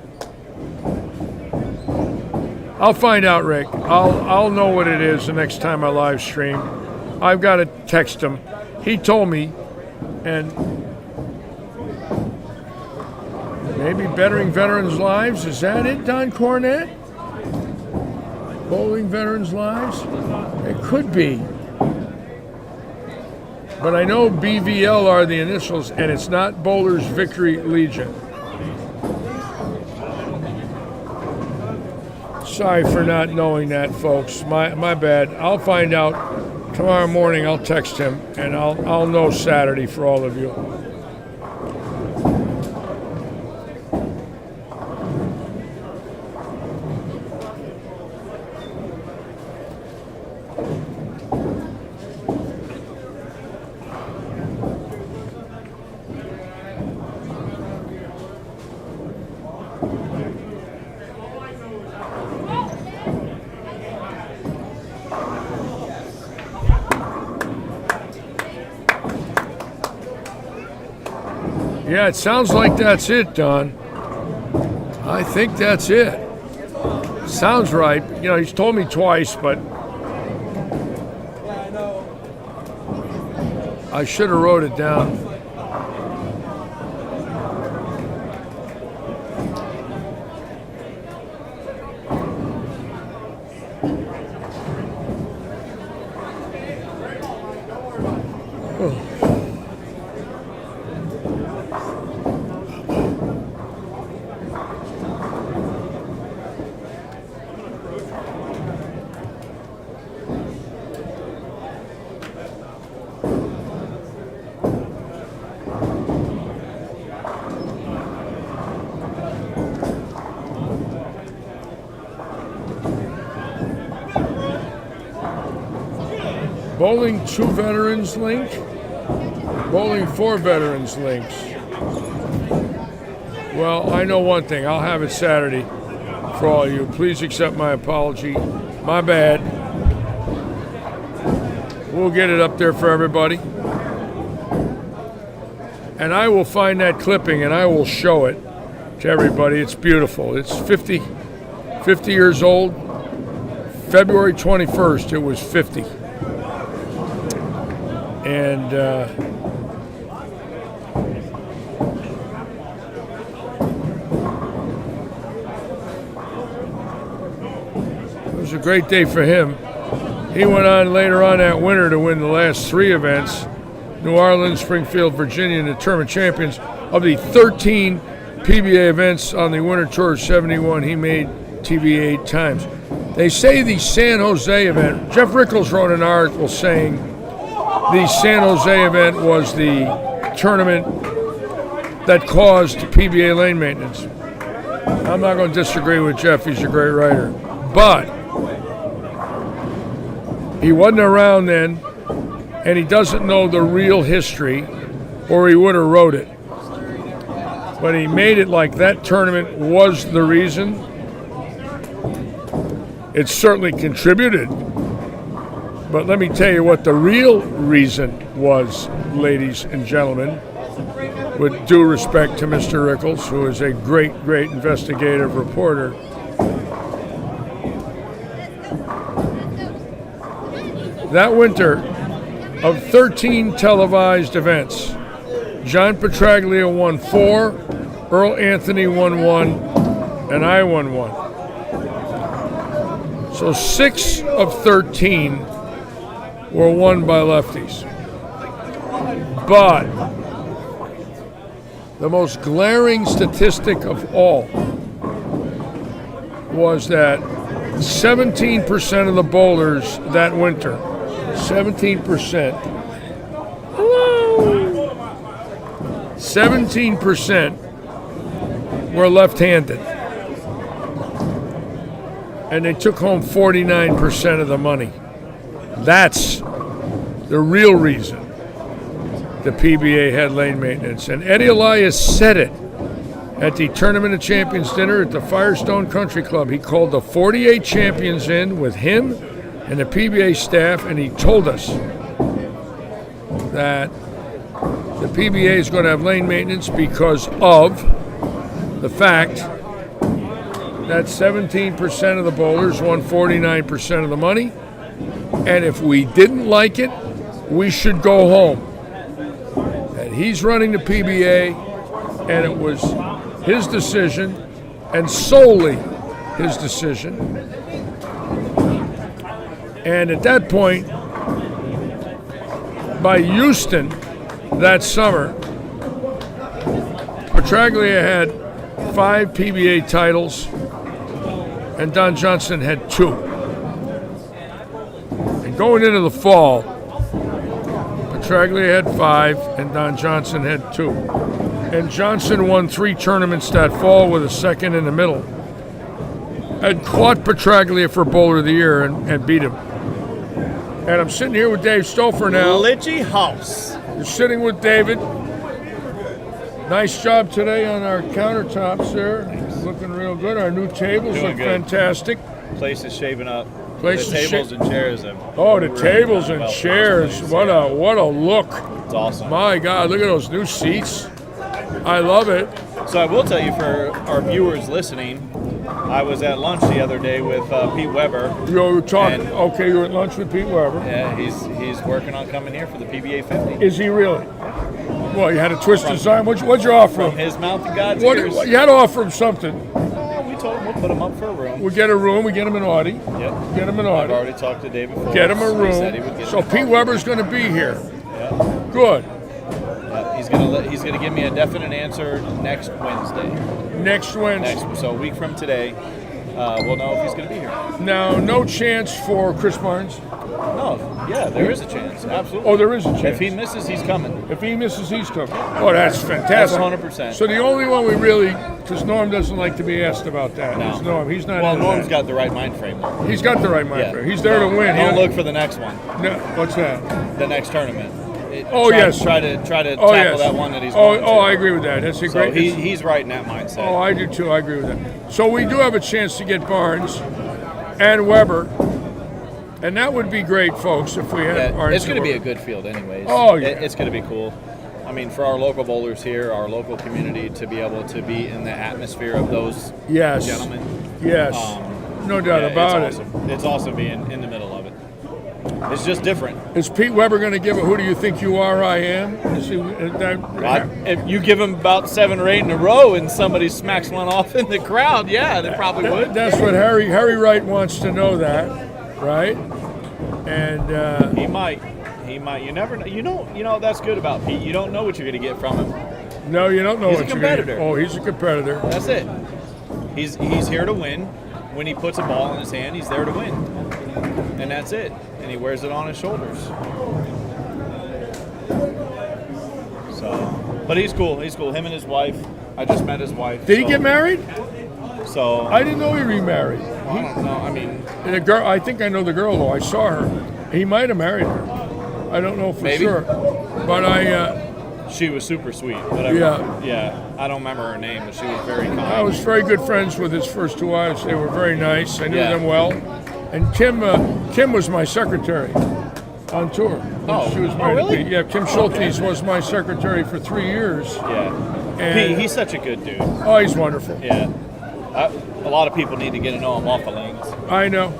I'll find out, Rick. I'll know what it is the next time I live stream. I've got to text him. He told me, and maybe bettering veterans' lives. Is that it, Don Cornett? Bowling veterans' lives? It could be. But I know BVL are the initials, and it's not Bowlers Victory Legion. Sorry for not knowing that, folks. My bad. I'll find out tomorrow morning. I'll text him, and I'll know Saturday for all of you. Yeah, it sounds like that's it, Don. I think that's it. Sounds right. You know, he's told me twice, but I should have wrote it down. Bowling 2 veterans link, bowling 4 veterans links. Well, I know one thing. I'll have it Saturday for all of you. Please accept my apology. My bad. We'll get it up there for everybody. And I will find that clipping and I will show it to everybody. It's beautiful. It's 50 years old. February 21st, it was 50. And it was a great day for him. He went on later on that winter to win the last 3 events. New Orleans, Springfield, Virginia, and the tournament champions. Of the 13 PBA events on the Winter Tour 71, he made TV 8 times. They say the San Jose event, Jeff Rickles wrote an article saying the San Jose event was the tournament that caused PBA lane maintenance. I'm not going to disagree with Jeff. He's a great writer. But he wasn't around then, and he doesn't know the real history, or he would have wrote it. But he made it like that tournament was the reason. It certainly contributed. But let me tell you what the real reason was, ladies and gentlemen, with due respect to Mr. Rickles, who is a great, great investigative reporter. That winter, of 13 televised events, John Petraglia won 4, Earl Anthony won 1, and I won 1. So 6 of 13 were won by lefties. But the most glaring statistic of all was that 17% of the bowlers that winter, 17%, 17% were left-handed. and they took home 49% of the money. That's the real reason the PBA had lane maintenance. And Eddie Elias said it at the Tournament of Champions dinner at the Firestone Country Club. He called the 48 champions in with him and the PBA staff, and he told us that the PBA is going to have lane maintenance because of the fact that 17% of the bowlers won 49% of the money, and if we didn't like it, we should go home. And he's running the PBA, and it was his decision, and solely his decision. And at that point, by Houston that summer, Petraglia had 5 PBA titles, and Don Johnson had 2. And going into the fall, Petraglia had 5, and Don Johnson had 2. And Johnson won 3 tournaments that fall with a second in the middle, and caught Petraglia for Bowler of the Year and beat him. And I'm sitting here with Dave Stouffer now. Litchi House. You're sitting with David. Nice job today on our countertops there. Looking real good. Our new tables Doing look good. fantastic. Place is shaving up. Place the is tables and chairs. Oh, the tables and chairs. What a look. It's awesome. My God, look at those new seats. I love it. So I will tell you, for our viewers listening, I was at lunch the other day with Pete Weber. You were talking. And- Okay, you were at lunch with Pete Weber. Yeah, he's working on coming here for the PBA 50. Is he really? Well, you had to twist his arm. What'd you offer From him? his mouth to God's What, ears. you had to offer him something. We told him we'll put him up for a room. We get a room. We get him an Audi. Yep. Get him an I've Audi. already talked to Dave before. Get him a He said he would room. get So him a Pete Weber's going to be here. Yeah. Good. He's gonna give me a definite answer next Wednesday. Next Wednesday. So a week from today, we'll know if he's gonna be here. Now, no chance for Chris Barnes. No, yeah, there is a chance. Absolutely. Oh, there is a chance. If he misses, he's coming. If he misses, he's coming. Oh, that's fantastic. That's 100%. So the only one we really, because Norm doesn't like to be asked about that. No. It's Norm. He's not. Well, into Norm's that. got the right mind frame. Though. He's got the right mind Yeah. frame. He's there to win. Don't look for the next one. No, what's that? The next tournament. Oh, yes. Try to Oh, tackle yes. that one that he's. Oh, going to. oh, I agree with that. That's a So great. he's right in that mindset. Oh, I do too. I agree with that. So we do have a chance to get Barnes and Weber, and that would be great, folks, if we had Yeah, Barnes. it's going to and be a Weber. good field, anyways. Oh, yeah. It's going to be cool. I mean, for our local bowlers here, our local community, to be able to be in the atmosphere of those Yes. gentlemen. Yes. No doubt Yeah, about it. it's awesome. It's awesome being in the middle of it. It's just different. Is Pete Weber going to give a "Who do you think you are? I am"? Is that, If you give them about 7 or 8 in a row and somebody smacks one off in the crowd, yeah, they probably would. That's what Harry Wright wants to know. That, right? And He might. You never know. You know that's good about Pete. You don't know what you're going to get from him. no, you don't know He's a what you're gonna competitor. get. Oh, he's a competitor. That's it. He's here to win. When he puts a ball in his hand, he's there to win. And that's it. And he wears it on his shoulders. So, but he's cool. He's cool. Him and his wife. I just met his wife. Did he get married? So I didn't know he remarried. I don't know. I mean, The girl, I think I know the girl though. I saw her. He might have married her. I don't know for Maybe. sure. But she was super sweet. Whatever. Yeah. I don't remember her name, but she was very kind. I was very good friends with his first 2 wives. They were very nice. I knew Yeah. them well. And Kim was my secretary on tour. Oh. She was Oh, married to really? Pete. Yeah, Kim Schultes was my secretary for 3 years. Yeah. And He's such a good dude. oh, he's wonderful. Yeah. A lot of people need to get to know him off the lanes. I know.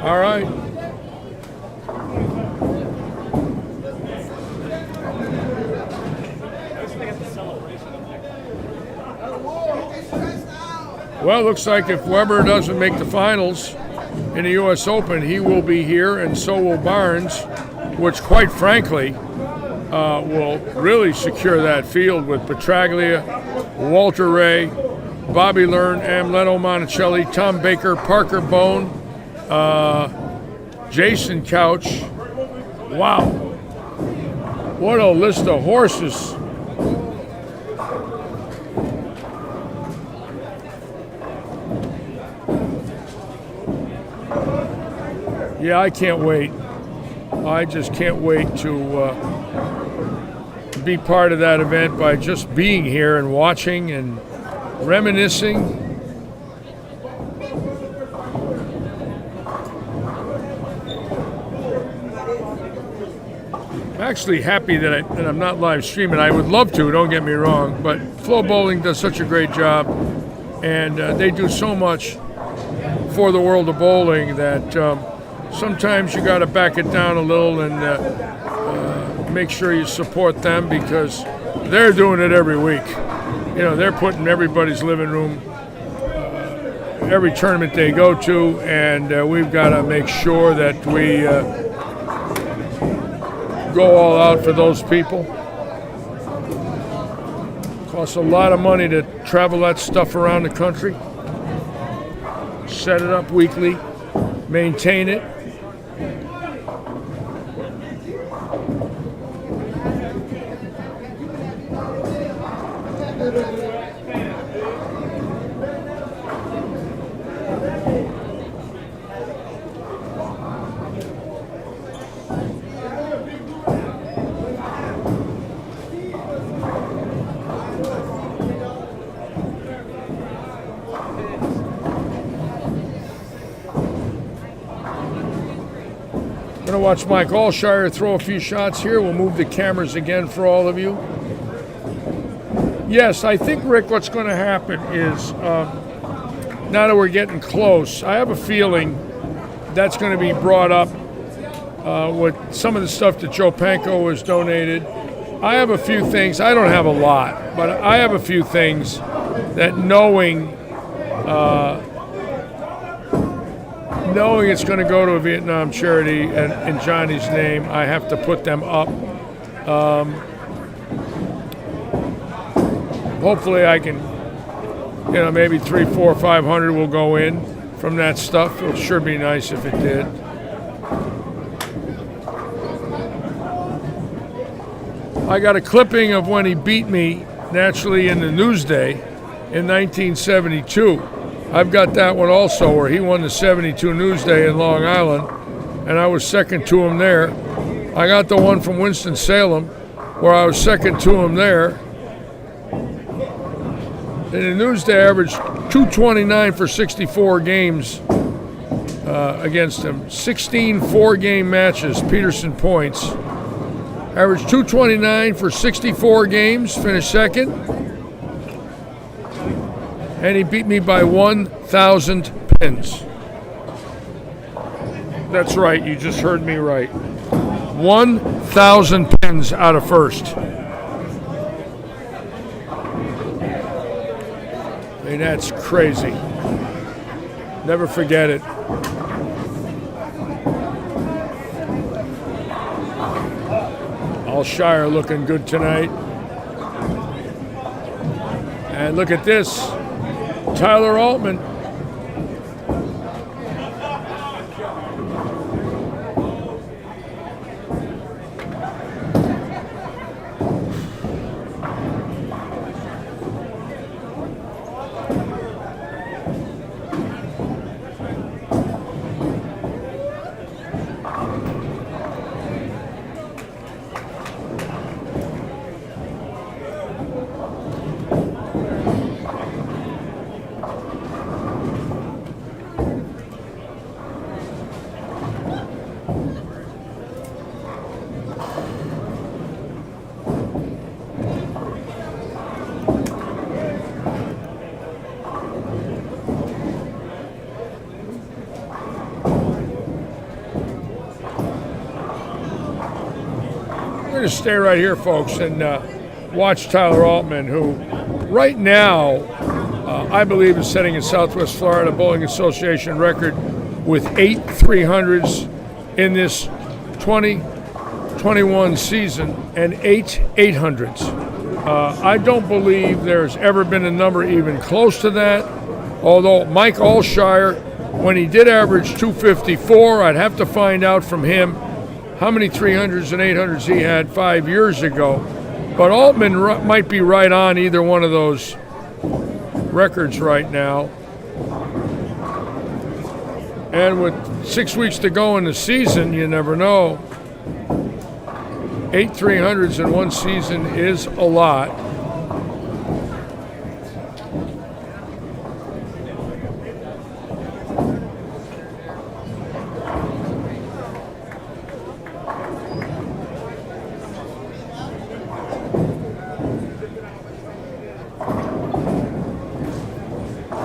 All right. Well, it looks like if Weber doesn't make the finals in the U.S. Open, he will be here, and so will Barnes, which, quite frankly, will really secure that field with Petraglia, Walter Ray, Bobby Learn, Amleto Monticelli, Tom Baker, Parker Bone, Jason Couch. Wow. What a list of horses. Yeah, I can't wait. I just can't wait to be part of that event by just being here and watching and reminiscing. I'm actually happy that I'm not live streaming. I would love to, don't get me wrong, but Flow Bowling does such a great job, and they do so much for the world of bowling that sometimes you got to back it down a little and make sure you support them, because they're doing it every week. You know, they're putting everybody's living room, every tournament they go to, and we've got to make sure that we go all out for those people. Costs a lot of money to travel that stuff around the country, set it up weekly, maintain it. Going to watch Mike Alshire throw a few shots here. We'll move the cameras again for all of you. Yes, I think, Rick, what's going to happen is, now that we're getting close, I have a feeling that's going to be brought up with some of the stuff that Joe Panko has donated. I have a few things. I don't have a lot, but I have a few things that knowing it's going to go to a Vietnam charity and in Johnny's name, I have to put them up. Hopefully I can, maybe 300, 400, 500 will go in from that stuff. It'll sure be nice if it did. I got a clipping of when he beat me, naturally, in the Newsday in 1972. I've got that one also, where he won the 72 Newsday in Long Island, and I was second to him there. I got the one from Winston-Salem, where I was second to him there. In the Newsday, I averaged 229 for 64 games against him. 16 four-game matches, Peterson points. Averaged 229 for 64 games, finished second. And he beat me by 1,000 pins. That's right, you just heard me right. 1,000 pins out of first. I mean, that's crazy. Never forget it. Alshire looking good tonight. And look at this. Tyler Altman. We're going to stay right here, folks, and watch Tyler Altman, who right now I believe is setting a Southwest Florida Bowling Association record with 8 300s in this 2021 season and 8 800s. I don't believe there's ever been a number even close to that, although Mike Alshire, when he did average 254, I'd have to find out from him how many 300s and 800s he had 5 years ago. But Altman might be right on either one of those records right now. And with 6 weeks to go in the season, you never know. 8 300s in one season is a lot.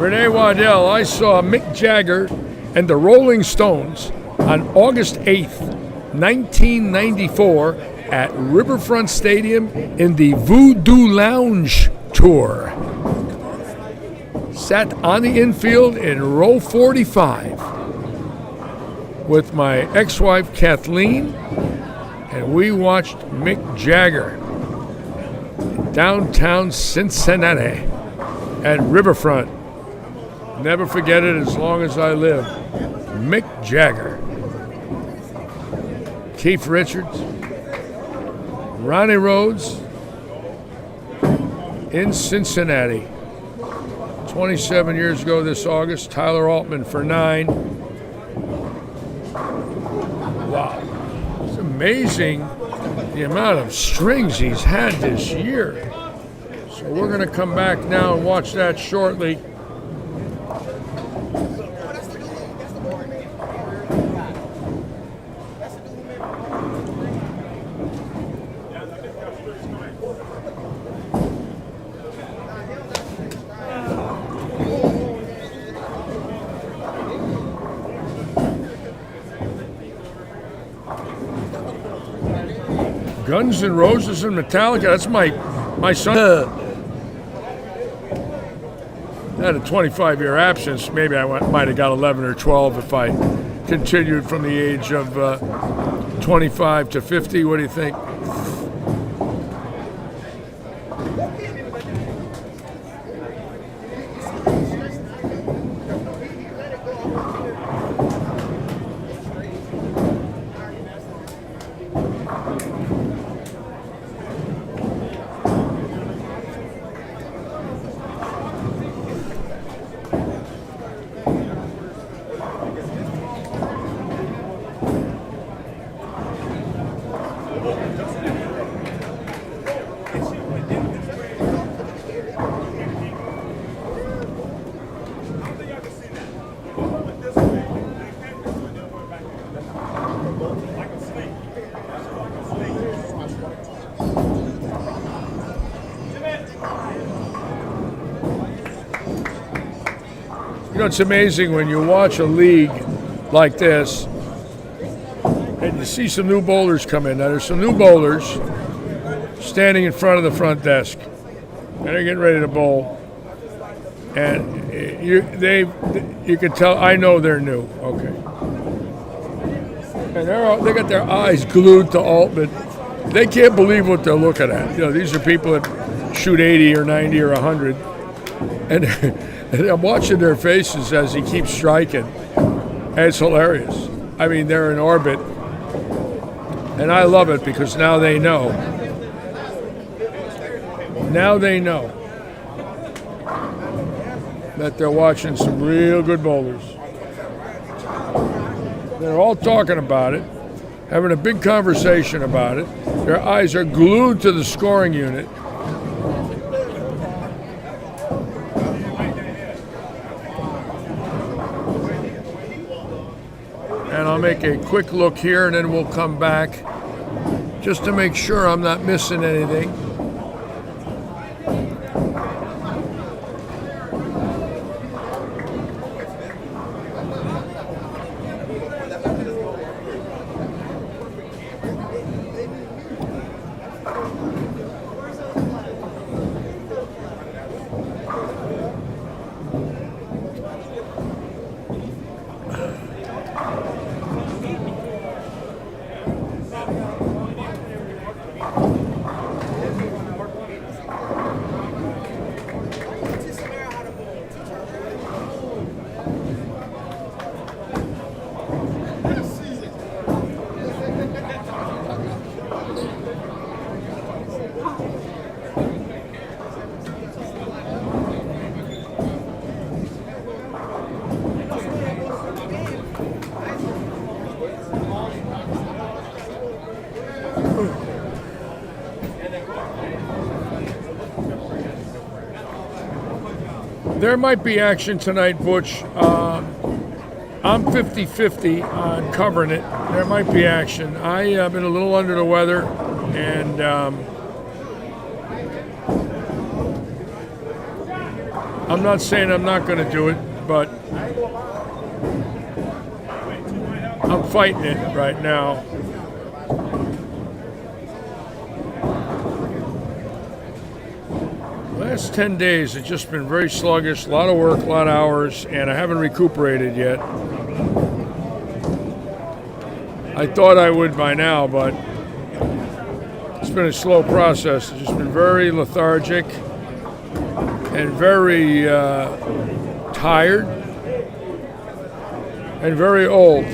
Renee Waddell, I saw Mick Jagger and the Rolling Stones on August 8th, 1994 at Riverfront Stadium in the Voodoo Lounge Tour. Sat on the infield in row 45 with my ex-wife Kathleen, and we watched Mick Jagger in downtown Cincinnati at Riverfront. Never forget it as long as I live. Mick Jagger. Keith Richards. Ronnie Rhodes. In Cincinnati. 27 years ago this August. Tyler Altman for 9. Wow. It's amazing the amount of strings he's had this year. So we're going to come back now and watch that shortly. Guns N' Roses and Metallica. That's my son. Had a 25-year absence. Maybe I might have got 11 or 12 if I continued from the age of 25 to 50. What do you think? You know, it's amazing when you watch a league like this and you see some new bowlers come in. Now, there's some new bowlers standing in front of the front desk, and they're getting ready to bowl. And you can tell, I know they're new, okay. And they got their eyes glued to Altman. They can't believe what they're looking at. You know, these are people that shoot 80 or 90 or 100. And I'm watching their faces as he keeps striking. And it's hilarious. I mean, they're in orbit. And I love it because now they know. Now they know that they're watching some real good bowlers. They're all talking about it, having a big conversation about it. Their eyes are glued to the scoring unit. And I'll make a quick look here and then we'll come back just to make sure I'm not missing anything. There might be action tonight, Butch. I'm 50-50 on covering it. There might be action. I have been a little under the weather, and I'm not saying I'm not going to do it, but I'm fighting it right now. Last 10 days have just been very sluggish, a lot of work, a lot of hours, and I haven't recuperated yet. I thought I would by now, but it's been a slow process. It's just been very lethargic and very tired and very old.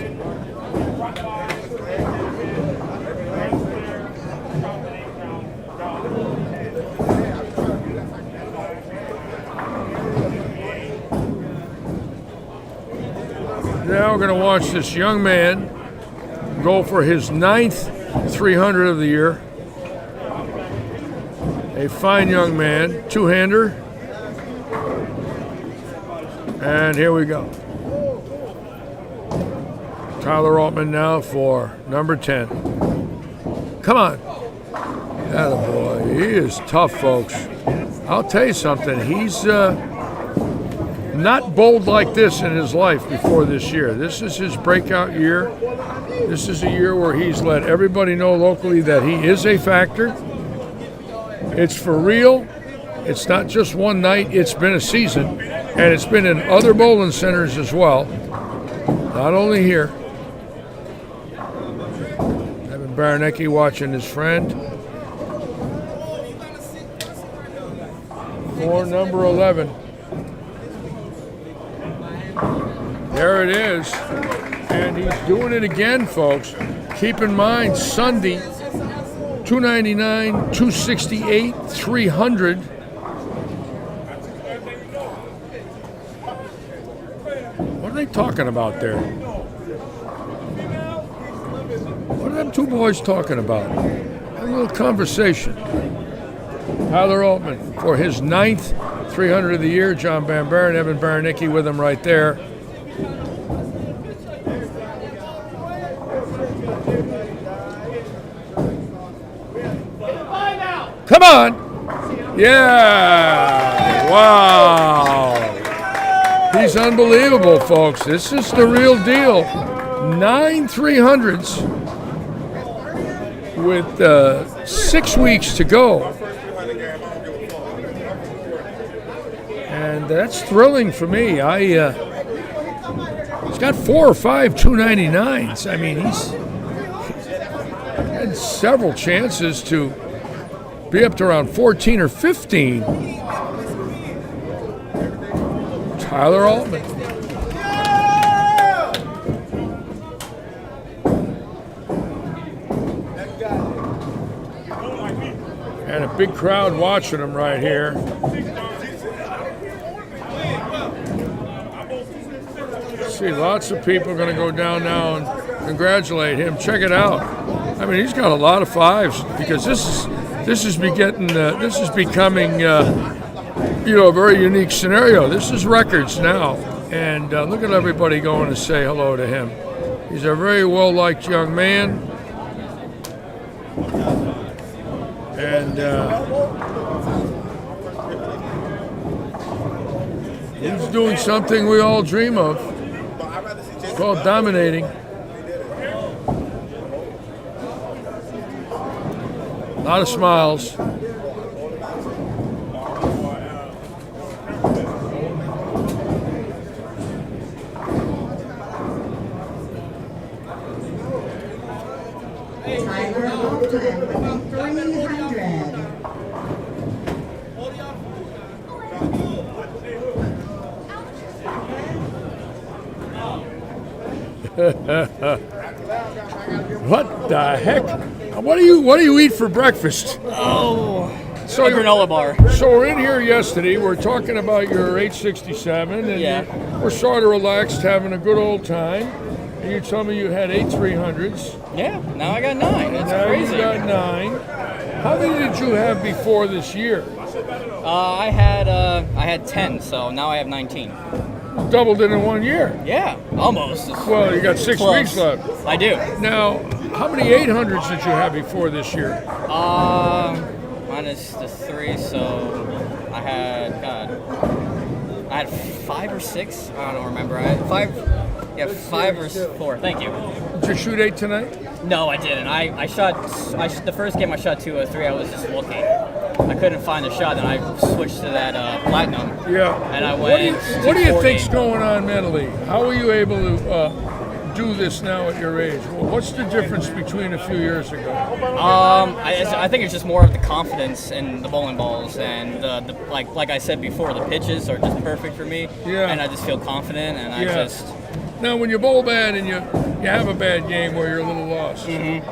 Now we're going to watch this young man go for his 9th 300 of the year. A fine young man, two-hander. And here we go. Tyler Altman now for number 10. Come on. Attaboy. He is tough, folks. I'll tell you something. He's not bowled like this in his life before this year. This is his breakout year. This is a year where he's let everybody know locally that he is a factor. It's for real. It's not just one night. It's been a season, and it's been in other bowling centers as well. Not only here. Evan Baranecki watching his friend. For number 11. There it is, and he's doing it again, folks. Keep in mind, Sunday, 299, 268, 300. What are they talking about there? What are them two boys talking about? A little conversation. Tyler Altman for his 9th 300 of the year. John Van Buren, Evan Baranecki with him right there. Come on! Yeah! Wow! He's unbelievable, folks. This is the real deal. 9 300s with 6 weeks to go. And that's thrilling for me. He's got 4 or 5 299s. I mean, he's had several chances to be up to around 14 or 15. Tyler Altman. And a big crowd watching him right here. See, lots of people are going to go down now and congratulate him. Check it out. I mean, he's got a lot of 5s because this is becoming a very unique scenario. This is records now, and look at everybody going to say hello to him. He's a very well-liked young man, and he's doing something we all dream of. It's called dominating. A lot of smiles. Tyler Altman, 300. What the heck? What do you eat for breakfast? Oh, So a granola bar. So we're in here yesterday. We're talking about your 867, and Yeah. we're sort of relaxed, having a good old time. And you told me you had 8 300s. Yeah, now I got 9. That's Now crazy. you got 9. How many did you have before this year? I had 10, so now I have 19. Doubled it in 1 year. Yeah, almost. Well, you got 6 Close. weeks left. I do. Now, how many 800s did you have before this year? Minus the 3, so I had 5 or 6. I don't remember. I had 5. Yeah, 5 or 4. Thank you. Did you shoot 8 tonight? No, I didn't. I shot the first game. I shot 203. I was just looking. I couldn't find a shot, and I switched to that platinum. Yeah. And I What do you, went. what do you 240. think's going on mentally? How are you able to do this now at your age? Well, what's the difference between a few years ago? I think it's just more of the confidence in the bowling balls, and the like I said before, the pitches are just perfect for me. Yeah. And I just feel confident, and I Yeah. just. Now, when you bowl bad and you have a bad game where you're a little lost, it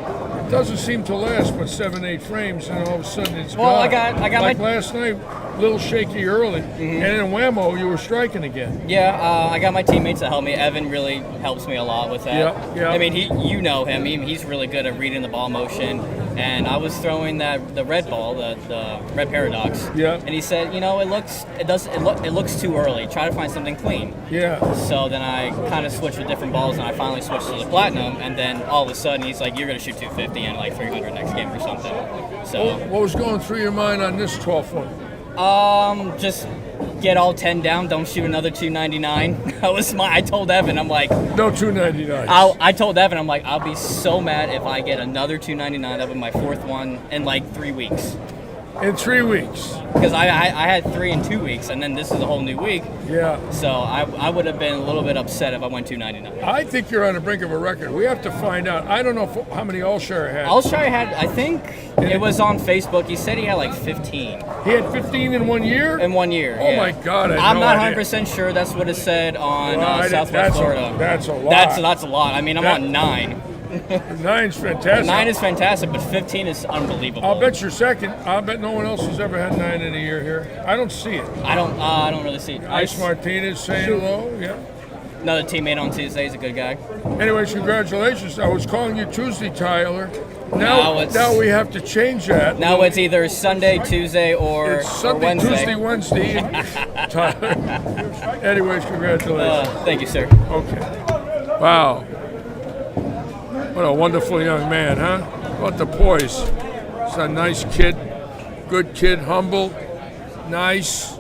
doesn't seem to last but 7-8 frames, and all of a sudden it's Well, gone. I got like my- last night, a little shaky early, and then whammo, you were striking again. Yeah, I got my teammates to help me. Evan really helps me a lot with that. Yeah. I mean, you know him. He's really good at reading the ball motion. And I was throwing the red ball, the red paradox. Yeah. And he said, it looks too early. Try to find something clean. Yeah. So then I kind of switched with different balls, and I finally switched to the platinum. And then all of a sudden, he's like, "You're gonna shoot 250 and like 300 next game or something." So. What was going through your mind on this 12th one? Just get all 10 down. Don't shoot another 299. I told Evan, I'm like, No 299. I told Evan, I'm like, I'll be so mad if I get another 299. That'll be my 4th one in like 3 weeks. In 3 weeks. Because I had 3 in 2 weeks, and then this is a whole new week. Yeah. So I would have been a little bit upset if I went 299. I think you're on the brink of a record. We have to find out. I don't know how many Allshire had. Alshire had, I think it was on Facebook. He said he had like 15 He had 15 in 1 year? in 1 year. Oh yeah. my God, I had I'm no not idea. 100% sure. That's what it said on Well, Southwest Florida. That's a lot. That's a lot. I mean, I'm That- on 9. 9's fantastic. 9 is fantastic, but 15 is unbelievable. I'll bet you're second. I'll bet no one else has ever had 9 in a year here. I don't see it. I don't really see it. Ice Martinez saying hello. Yeah. Another teammate on Tuesday. He's a good guy. Anyways, congratulations. I was calling you Tuesday, Tyler. Now we have to change that. Now it's either Sunday, Tuesday, or It's Sunday, Wednesday. Tuesday, Wednesday. Tyler. Anyways, congratulations. Thank you, sir. Okay. Wow. What a wonderful young man, huh? What the poise. He's a nice kid, good kid, humble, nice.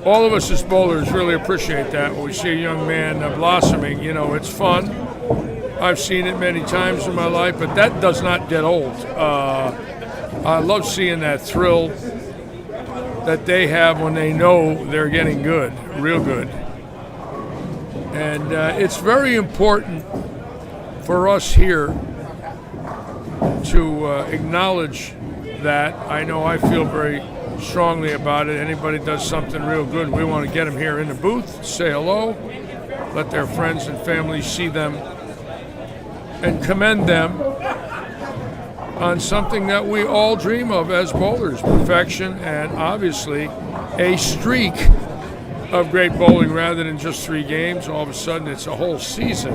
All of us as bowlers really appreciate that when we see a young man blossoming. You know, it's fun. I've seen it many times in my life, but that does not get old. I love seeing that thrill that they have when they know they're getting good, real good. And it's very important for us here to acknowledge that. I know I feel very strongly about it. Anybody does something real good, we want to get them here in the booth, say hello, let their friends and family see them, and commend them on something that we all dream of as bowlers, perfection, and obviously a streak of great bowling rather than just 3 games. All of a sudden it's a whole season.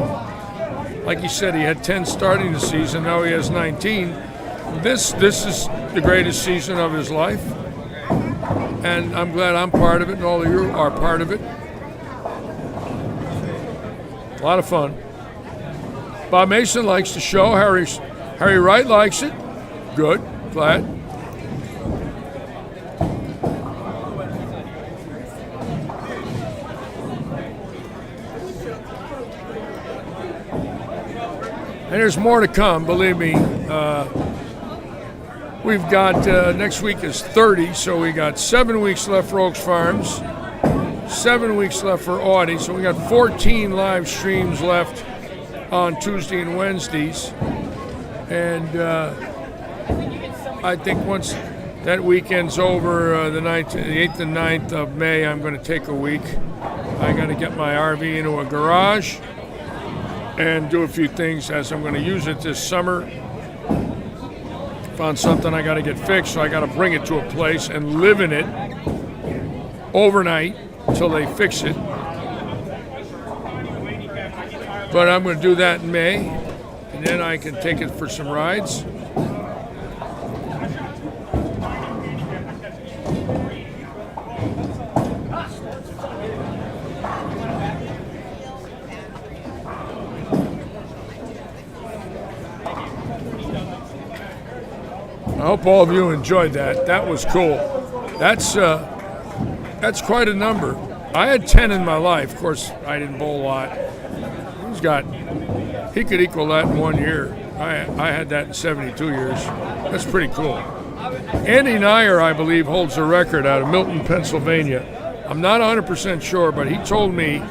Like he said, he had 10 starting the season, now he has 19. This is the greatest season of his life, and I'm glad I'm part of it and all of you are part of it. A lot of fun. Bob Mason likes the show. Harry Wright likes it. Good. Glad. And there's more to come, believe me. We've got, next week is 30, so we got 7 weeks left for Oaks Farms, 7 weeks left for Audi, so we got 14 live streams left on Tuesday and Wednesdays. And I think once that weekend's over, the 8th and 9th of May, I'm going to take a week. I got to get my RV into a garage and do a few things as I'm going to use it this summer. Found something I got to get fixed, so I got to bring it to a place and live in it overnight until they fix it. but I'm going to do that in May, and then I can take it for some rides. I hope all of you enjoyed that. That was cool. That's quite a number. I had 10 in my life. Of course, I didn't bowl a lot. He could equal that in 1 year. I had that in 72 years. That's pretty cool. Andy Nyer, I believe, holds the record out of Milton, Pennsylvania. I'm not 100% sure, but he told me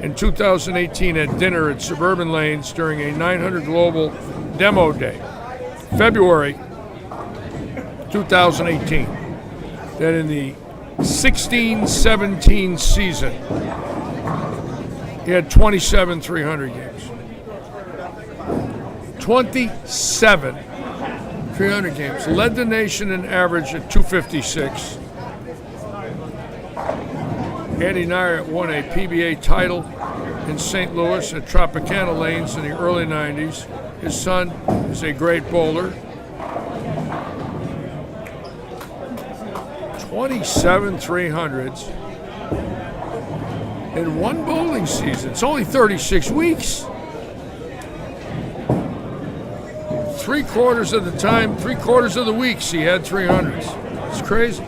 in 2018 at dinner at Suburban Lanes during a 900 Global demo day, February 2018, that in the 16-17 season, he had 27 300 games. 27 300 games. Led the nation in average at 256. Andy Nyer won a PBA title in St. Louis at Tropicana Lanes in the early 90s. His son is a great bowler. 27 300s in one bowling season. It's only 36 weeks. 3/4 of the time, 3/4 of the weeks, he had 300s. It's crazy.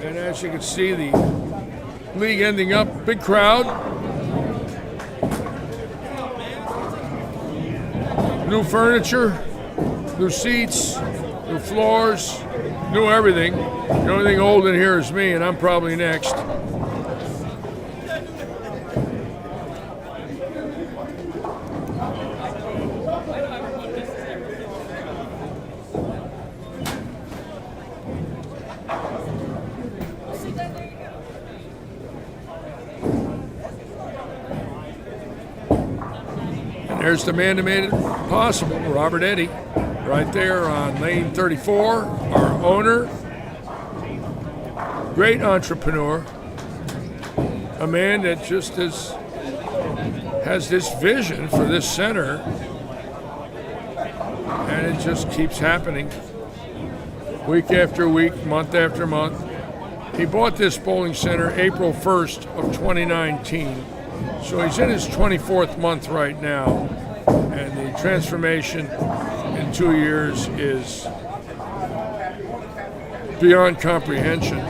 And as you can see, the league ending up, big crowd. New furniture, new seats, new floors, new everything. The only thing old in here is me, and I'm probably next. There's the man that made it possible, Robert Eddy, right there on lane 34, our owner, great entrepreneur, a man that just has this vision for this center, and it just keeps happening week after week, month after month. He bought this bowling center April 1st of 2019. So he's in his 24th month right now, and the transformation in 2 years is beyond comprehension.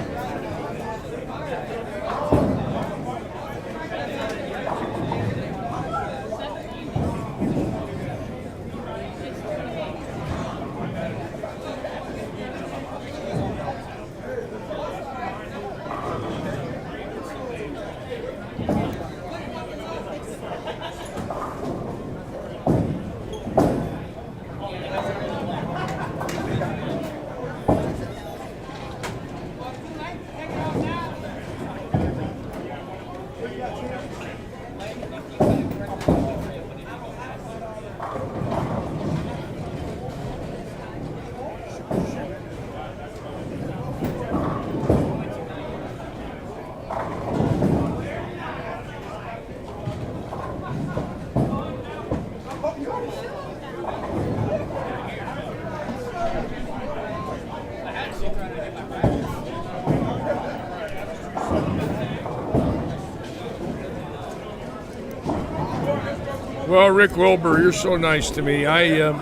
Well, Rick Wilbur, you're so nice to me. I'm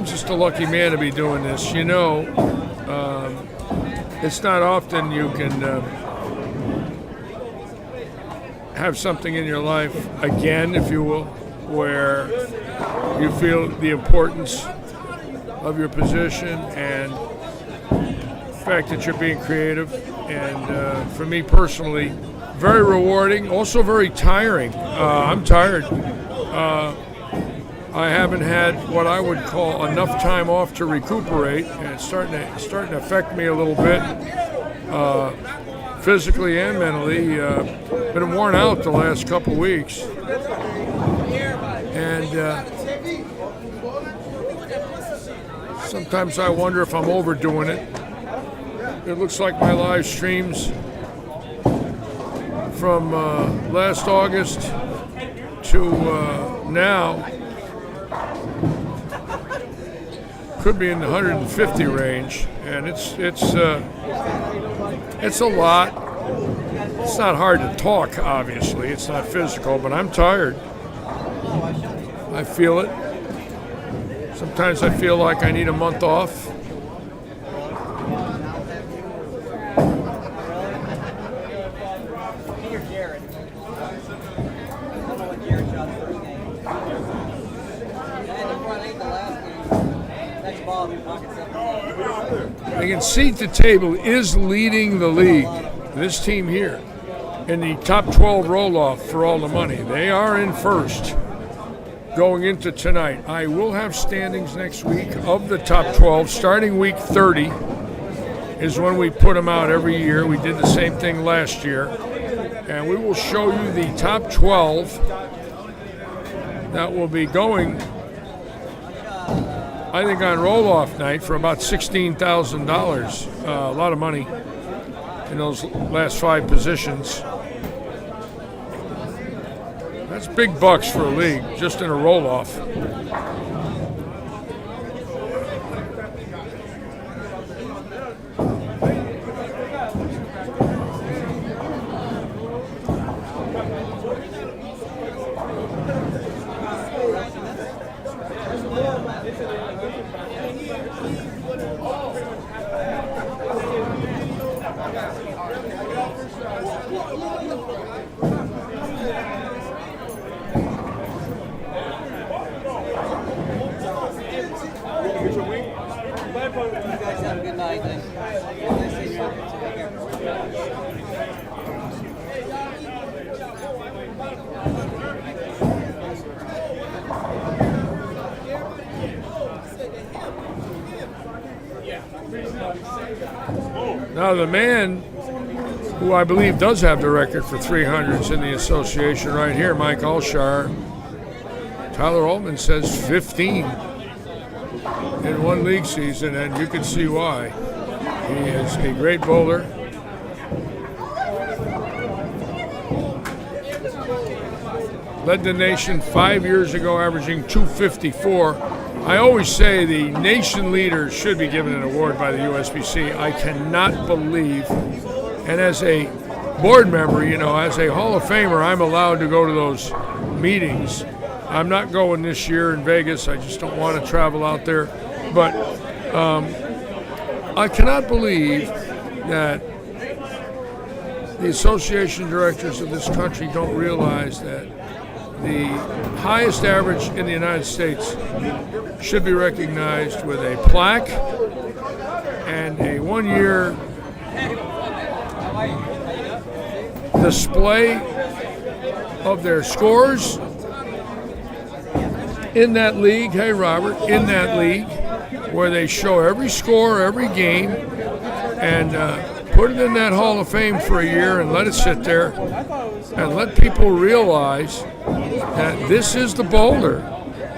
just a lucky man to be doing this. You know, it's not often you can have something in your life again, if you will, where you feel the importance of your position and the fact that you're being creative. And for me personally, very rewarding, also very tiring. I'm tired. I haven't had what I would call enough time off to recuperate, and it's starting to affect me a little bit, physically and mentally. Been worn out the last couple weeks. sometimes I wonder if I'm overdoing it. It looks like my live streams from last August to now could be in the 150 range, and it's a lot. It's not hard to talk, obviously. It's not physical, but I'm tired. I feel it. Sometimes I feel like I need a month off. The conceit table is leading the league. This team here in the top 12 roll-off for all the money. They are in first going into tonight. I will have standings next week of the top 12. Starting week 30 is when we put them out every year. We did the same thing last year. And we will show you the top 12 that will be going, I think, on roll-off night for about $16,000. A lot of money in those last 5 positions. That's big bucks for a league, just in a roll-off. Now the man who I believe does have the record for 300s in the association right here, Mike Alshar, Tyler Altman says 15 in one league season, and you can see why. He is a great bowler. Led the nation 5 years ago, averaging 254. I always say the nation leader should be given an award by the USBC. I cannot believe, and as a board member, you know, as a Hall of Famer, I'm allowed to go to those meetings. I'm not going this year in Vegas. I just don't want to travel out there. But I cannot believe that the association directors of this country don't realize that the highest average in the United States should be recognized with a plaque and a one-year display of their scores in that league. Hey, Robert, in that league, where they show every score, every game, and put it in that Hall of Fame for a year and let it sit there and let people realize that this is the bowler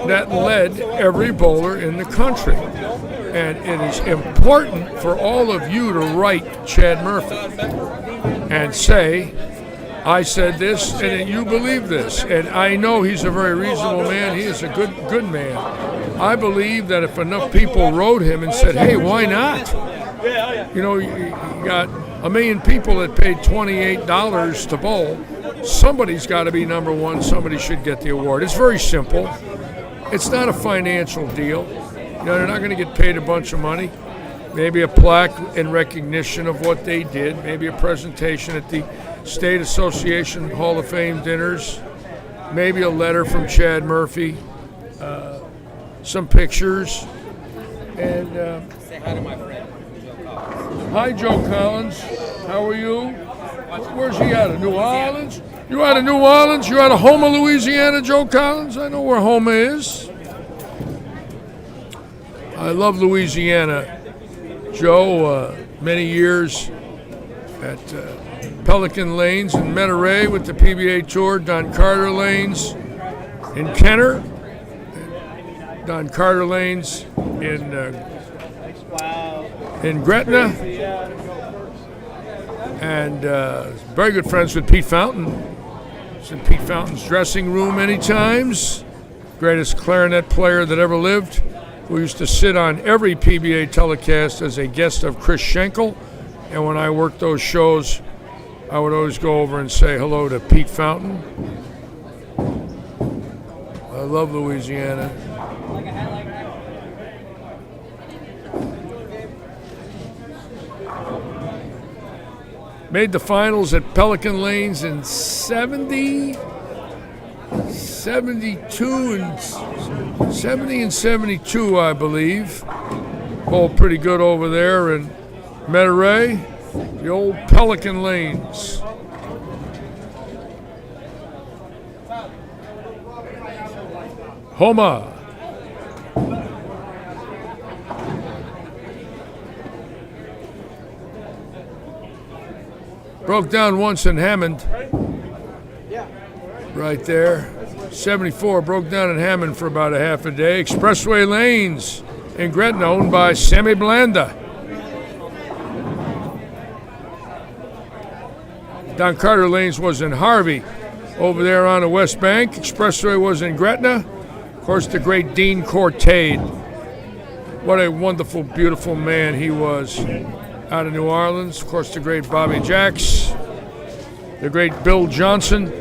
that led every bowler in the country. And it is important for all of you to write Chad Murphy and say, I said this and you believe this. And I know he's a very reasonable man. He is a good man. I believe that if enough people wrote him and said, hey, why not? You know, you got 1 million people that paid $28 to bowl. Somebody's got to be number one. Somebody should get the award. It's very simple. It's not a financial deal. You know, they're not going to get paid a bunch of money. Maybe a plaque in recognition of what they did. Maybe a presentation at the State Association Hall of Fame dinners. Maybe a letter from Chad Murphy. Some pictures. And Say hi to my friend, Joe Collins. hi, Joe Collins. How are you? Where's he out of? New Orleans? You out of New Orleans? You out of Houma, Louisiana, Joe Collins? I know where Houma is. I love Louisiana. Joe, many years at Pelican Lanes in Monterey with the PBA Tour, Don Carter Lanes in Kenner, Don Carter Lanes in Gretna, and very good friends with Pete Fountain. It's in Pete Fountain's dressing room many times. Greatest clarinet player that ever lived, who used to sit on every PBA telecast as a guest of Chris Schenkel. And when I worked those shows, I would always go over and say hello to Pete Fountain. I love Louisiana. Made the finals at Pelican Lanes in 70, 72, and 70 and 72, I believe. Bowled pretty good over there in Monterey, the old Pelican Lanes. Homa. Broke down once in Hammond. Right there. 74 broke down in Hammond for about a half a day. Expressway Lanes in Gretna, owned by Sammy Blanda. Don Carter Lanes was in Harvey, over there on the West Bank. Expressway was in Gretna. Of course, the great Dean Cortade. What a wonderful, beautiful man he was out of New Orleans. Of course, the great Bobby Jacks, the great Bill Johnson.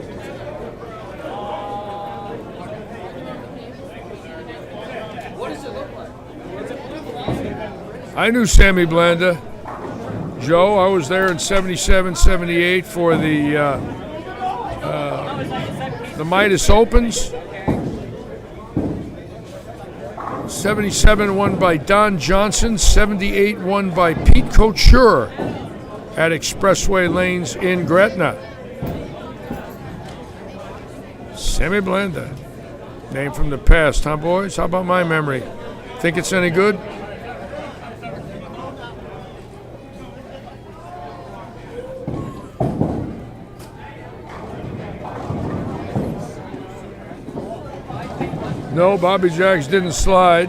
I knew Sammy Blanda. Joe, I was there in 77, 78 for the Midas Opens. 77 won by Don Johnson, 78 won by Pete Couture at Expressway Lanes in Gretna. Sammy Blanda, name from the past, huh, boys? How about my memory? Think it's any good? No, Bobby Jacks didn't slide.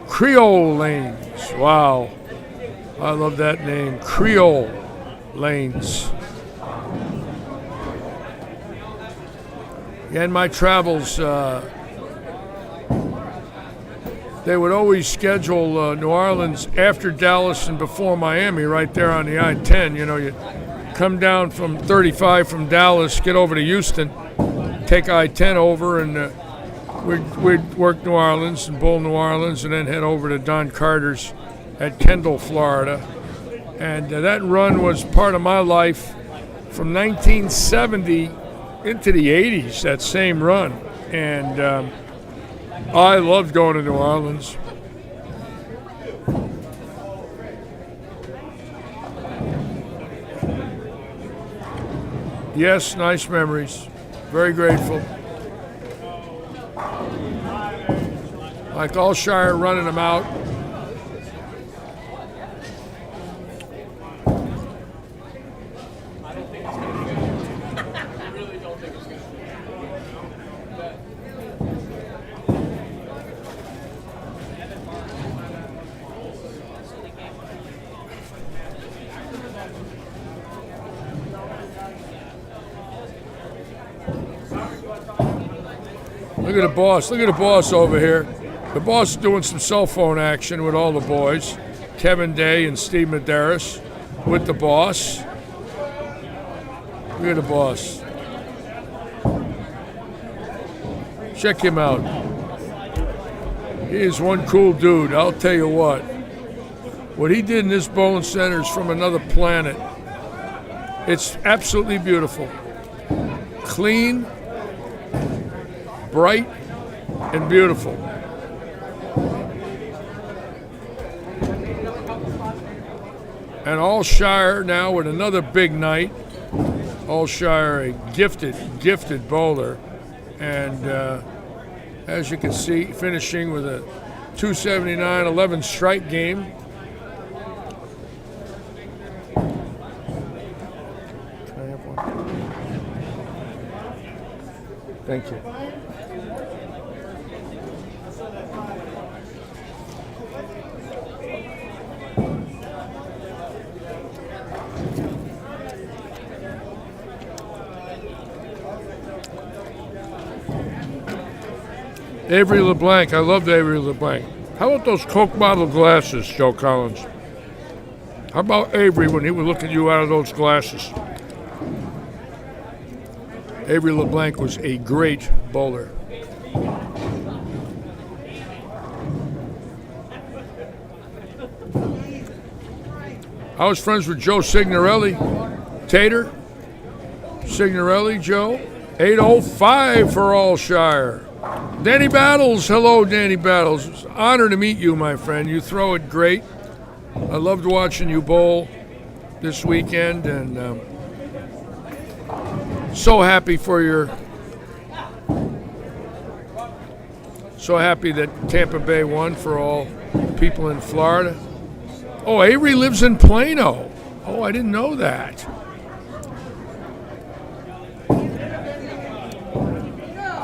Creole Lanes. Wow. I love that name. Creole Lanes. In my travels, they would always schedule New Orleans after Dallas and before Miami, right there on the I-10. You know, you come down from 35 from Dallas, get over to Houston, take I-10 over, and we'd work New Orleans and bowl New Orleans, and then head over to Don Carter's at Kendall, Florida. And that run was part of my life from 1970 into the 80s, that same run. And I loved going to New Orleans. Yes, nice memories. Very grateful. Like Alshire running them out. Look at the boss. Look at the boss over here. The boss is doing some cell phone action with all the boys. Kevin Day and Steve Medeiros with the boss. Look at the boss. Check him out. He is one cool dude, I'll tell you what. What he did in this bowling center is from another planet. It's absolutely beautiful. Clean, bright, and beautiful. And Alshire now with another big night. Alshire, a gifted bowler. And as you can see, finishing with a 279 11 strike game. Thank you. Avery LeBlanc. I loved Avery LeBlanc. How about those Coke bottle glasses, Joe Collins? How about Avery when he would look at you out of those glasses? Avery LeBlanc was a great bowler. I was friends with Joe Signorelli. Tater. Signorelli, Joe. 805 for Allshire. Danny Battles. Hello, Danny Battles. It's an honor to meet you, my friend. You throw it great. I loved watching you bowl this weekend, and so happy that Tampa Bay won for all people in Florida. Oh, Avery lives in Plano. Oh, I didn't know that.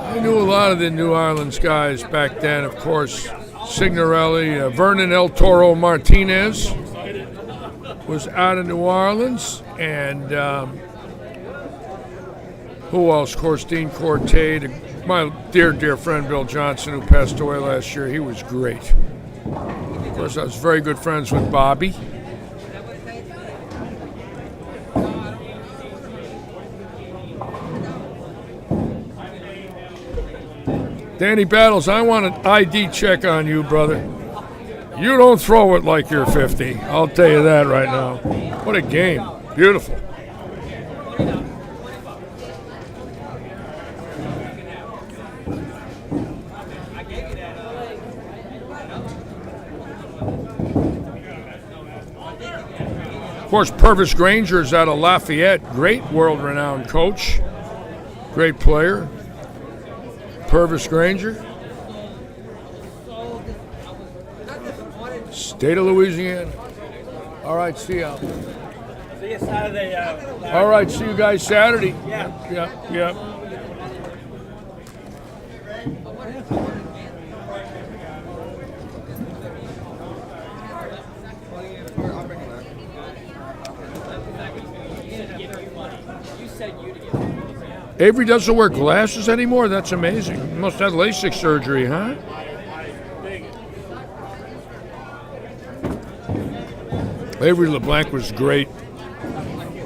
I knew a lot of the New Orleans guys back then, of course. Signorelli, Vernon El Toro Martinez was out of New Orleans, and who else? Of course, Dean Cortade, my dear friend Bill Johnson, who passed away last year. He was great. Of course, I was very good friends with Bobby. Danny Battles, I want an ID check on you, brother. You don't throw it like you're 50. I'll tell you that right now. What a game. Beautiful. Of course, Purvis Granger's out of Lafayette. Great world-renowned coach. Great player. Purvis Granger. State of Louisiana. All right, see you. See you Saturday. All right, see you guys Saturday. Yeah. Yeah. Avery doesn't wear glasses anymore? That's amazing. He must have LASIK surgery, huh? Avery LeBlanc was great.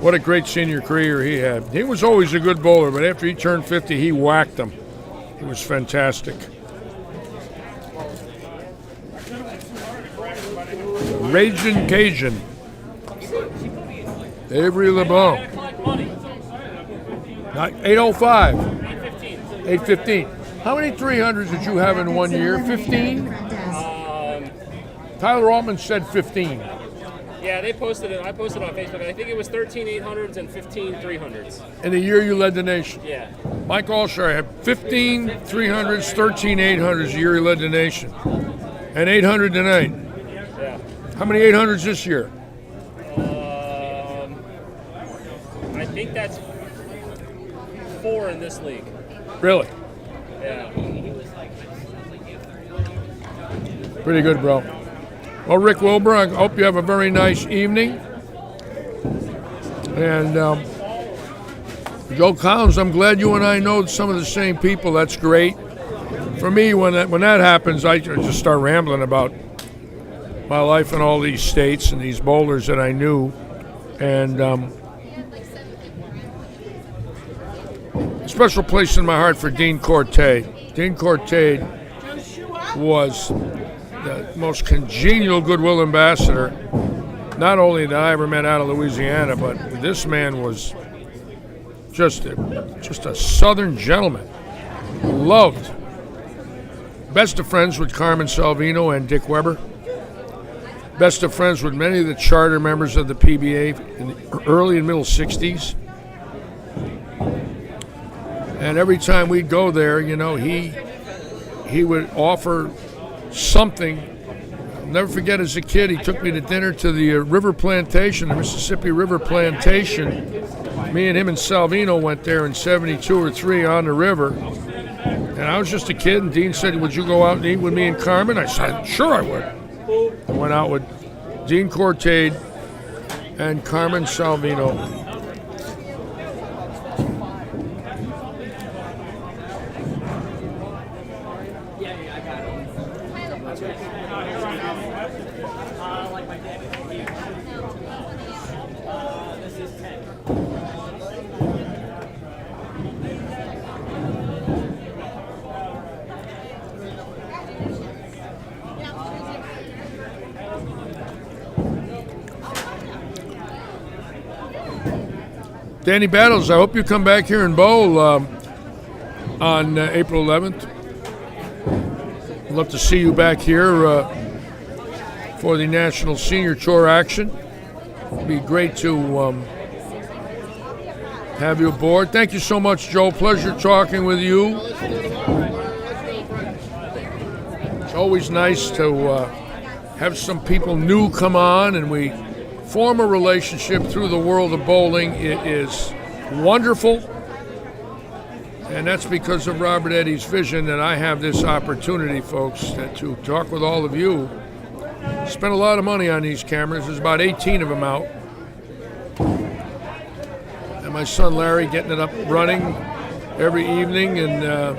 What a great senior career he had. He was always a good bowler, but after he turned 50, he whacked them. He was fantastic. Raging Cajun. Avery LeBlanc. 805. 815. How many 300s did you have in 1 year? 15? Tyler Altman said 15. Yeah, they posted it. I posted it on Facebook. I think it was 13 800s and 15 300s. In the year you led the nation. Yeah. Mike Allshire had 15 300s, 13 800s the year he led the nation. And 800 tonight. Yeah. How many 800s this year? I think that's 4 in this league. Really? Yeah. Pretty good, bro. Well, Rick Wilbur, I hope you have a very nice evening. And Joe Collins, I'm glad you and I know some of the same people. That's great. For me, when that happens, I just start rambling about my life in all these states and these bowlers that I knew. And special place in my heart for Dean Cortade. Dean Cortade was the most congenial goodwill ambassador, not only that I ever met out of Louisiana, but this man was just a southern gentleman. Loved. Best of friends with Carmen Salvino and Dick Weber. Best of friends with many of the charter members of the PBA in the early and middle 60s. And every time we'd go there, you know, he would offer something. I'll never forget as a kid, he took me to dinner to the river plantation, the Mississippi River Plantation Me and him and Salvino went there in 72 or 3 on the river. And I was just a kid, and Dean said, would you go out and eat with me and Carmen? I said, sure I would. I went out with Dean Cortade and Carmen Salvino. Danny Battles, I hope you come back here and bowl on April 11th. I'd love to see you back here for the National Senior Tour action. It'd be great to have you aboard. Thank you so much, Joe. Pleasure talking with you. It's always nice to have some people new come on and we form a relationship through the world of bowling. It is wonderful, and that's because of Robert Eddy's vision that I have this opportunity, folks, to talk with all of you. Spent a lot of money on these cameras. There's about 18 of them out. And my son Larry getting it up running every evening, and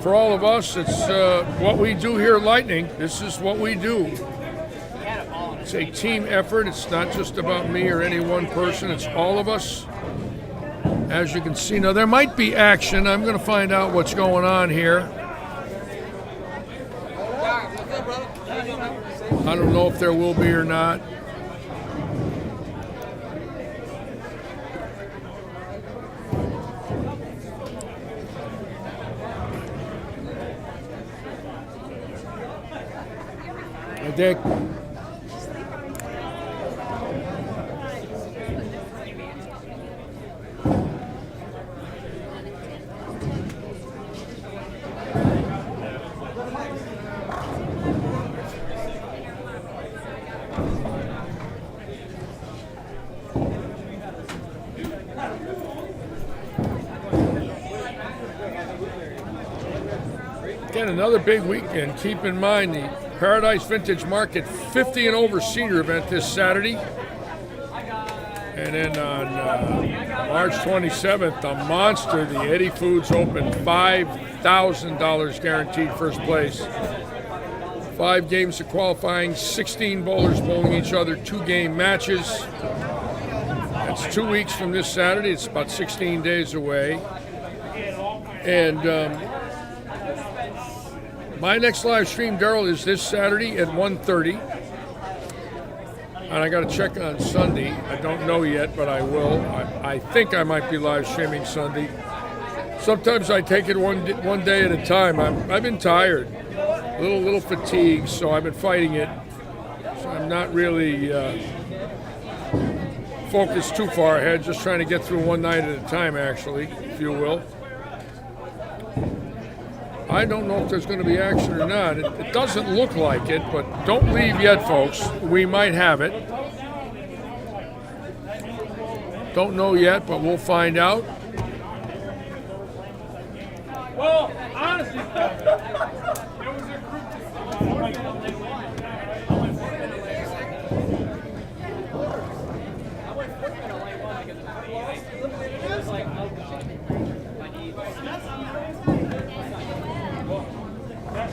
for all of us, it's what we do here at Lightning. This is what we do. It's a team effort. It's not just about me or any one person. It's all of us. As you can see, now there might be action. I'm going to find out what's going on here. I don't know if there will be or not. Dick. Again, another big weekend. Keep in mind the Paradise Vintage Market 50 and over senior event this Saturday. And then on March 27th, the monster, the Eddie Foods Open, $5,000 guaranteed first place. 5 games of qualifying, 16 bowlers bowling each other, 2-game matches. That's 2 weeks from this Saturday. It's about 16 days away. And my next live stream, Daryl, is this Saturday at 1:30. And I got to check on Sunday. I don't know yet, but I will. I think I might be live streaming Sunday. Sometimes I take it one day at a time. I've been tired, a little fatigued, so I've been fighting it. So I'm not really focused too far ahead, just trying to get through one night at a time, actually, if you will. I don't know if there's going to be action or not. It doesn't look like it, but don't leave yet, folks. We might have it. Don't know yet, but we'll find out. Well, honestly, there was a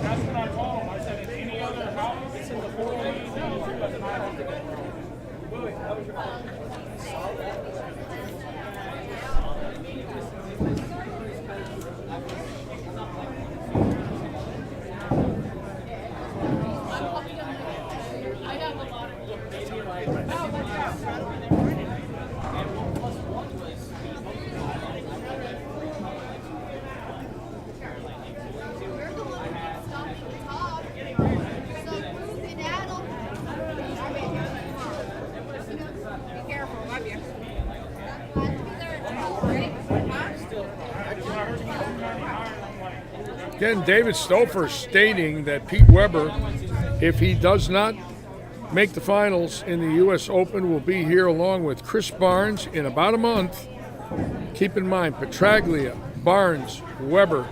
That's what I told him. I said, in any other house, it's in the 4 Again, David Stouffer stating that Pete Weber, if he does not make the finals in the U.S. Open will be here along with Chris Barnes in about a month. Keep in mind, Petraglia, Barnes, Weber,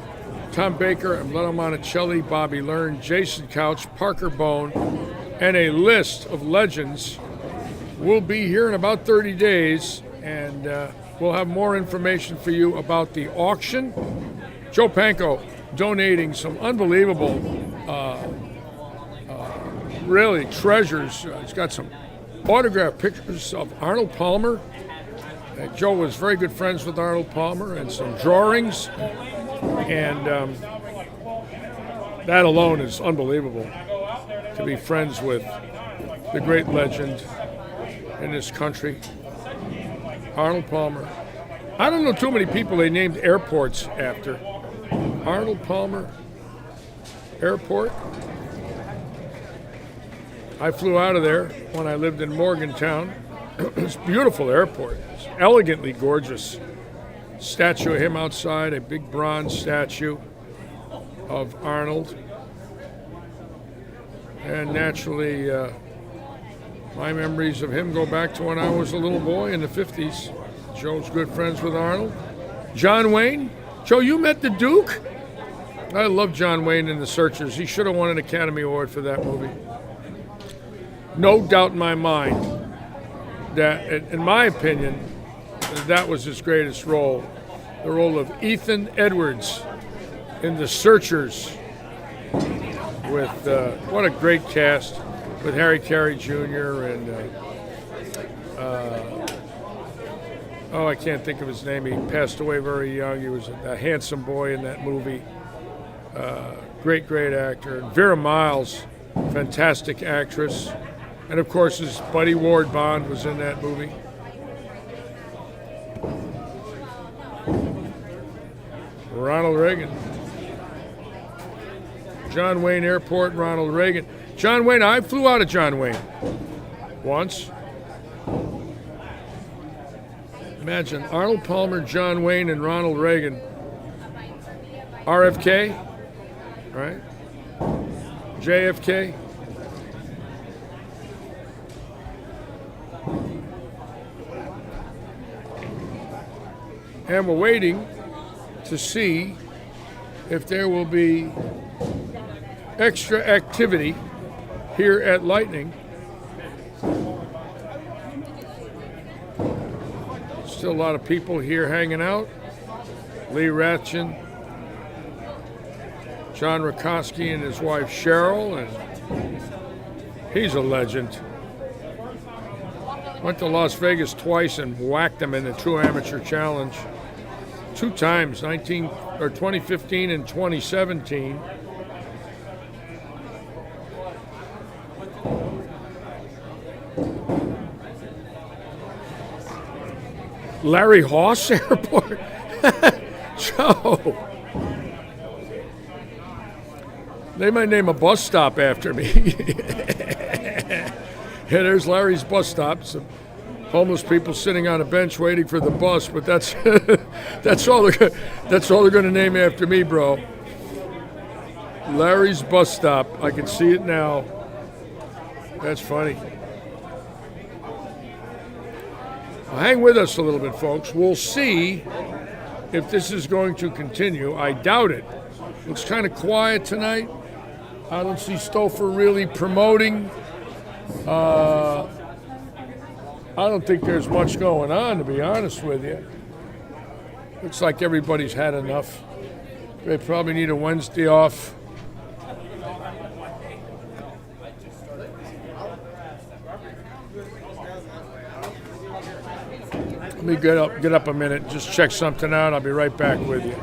Tom Baker, Emiliano Monticelli, Bobby Learn, Jason Couch, Parker Bone, and a list of legends will be here in about 30 days, and we'll have more information for you about the auction. Joe Panko donating some unbelievable, really treasures. He's got some autographed pictures of Arnold Palmer. Joe was very good friends with Arnold Palmer, and some drawings, and that alone is unbelievable, to be friends with the great legend in this country, Arnold Palmer. I don't know too many people they named airports after. Arnold Palmer Airport. I flew out of there when I lived in Morgantown. It's a beautiful airport. It's elegantly gorgeous. Statue of him outside, a big bronze statue of Arnold. And naturally, my memories of him go back to when I was a little boy in the 50s. Joe's good friends with Arnold. John Wayne. Joe, you met the Duke? I love John Wayne in The Searchers. He should have won an Academy Award for that movie. No doubt in my mind that, in my opinion, that was his greatest role. The role of Ethan Edwards in The Searchers with, what a great cast, with Harry Carey Jr. and, I can't think of his name. He passed away very young. He was a handsome boy in that movie. Great, great actor. Vera Miles, fantastic actress. And, of course, his buddy Ward Bond was in that movie. Ronald Reagan. John Wayne Airport, Ronald Reagan. John Wayne, I flew out of John Wayne once. Imagine Arnold Palmer, John Wayne, and Ronald Reagan. RFK, right? JFK. And we're waiting to see if there will be extra activity here at Lightning. Still a lot of people here hanging out. Lee Ratchin, John Rakoski and his wife Cheryl, and he's a legend. Went to Las Vegas twice and whacked him in the True Amateur Challenge. 2 times, 2015 and 2017. Larry Hoss Airport? Joe. They might name a bus stop after me. Yeah, there's Larry's bus stop. Some homeless people sitting on a bench waiting for the bus, but that's that's all they're going to name after me, bro. Larry's bus stop. I can see it now. That's funny. Well, hang with us a little bit, folks. We'll see if this is going to continue. I doubt it. Looks kind of quiet tonight. I don't see Stouffer really promoting. I don't think there's much going on, to be honest with you. Looks like everybody's had enough. They probably need a Wednesday off. Let me get up a minute and just check something out. I'll be right back with you.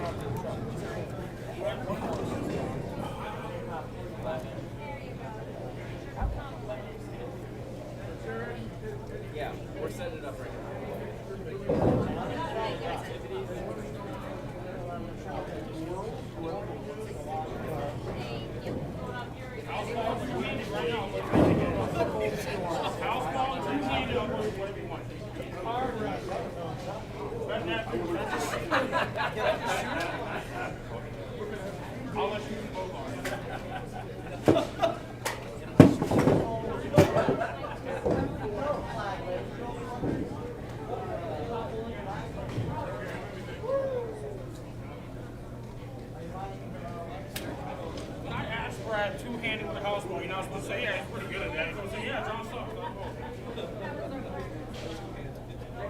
handing the house ball. You're not supposed to say, yeah, he's pretty good at that. You're supposed to say, yeah, John sucks.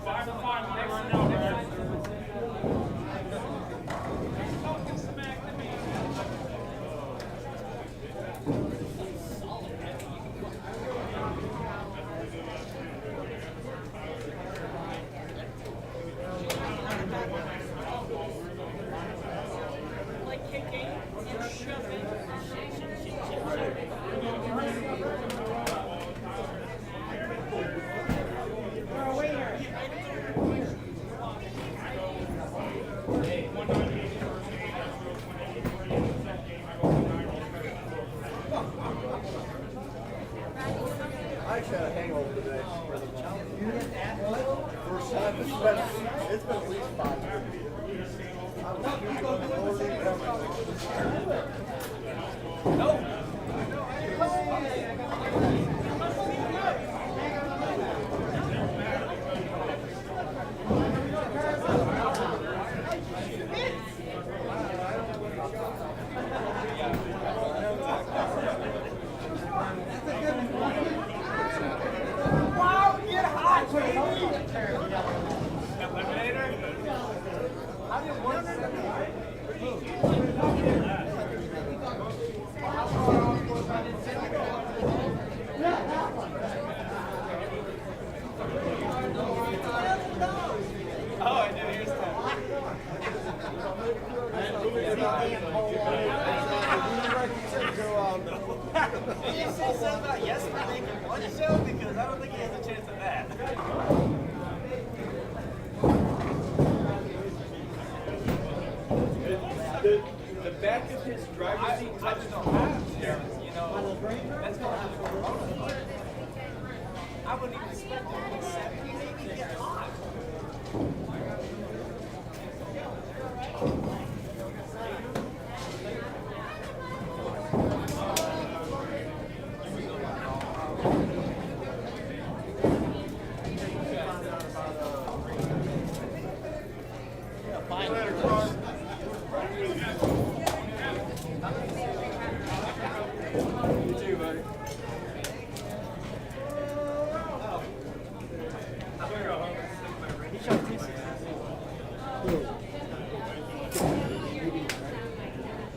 5 for 5 right now, Brad. I actually had a hangover today. First time it's been at least 5 years. I was puking on the floor and everything. The back of his driver's seat touches the half. You know, that's going to happen. I wouldn't even expect it to set. Get hot.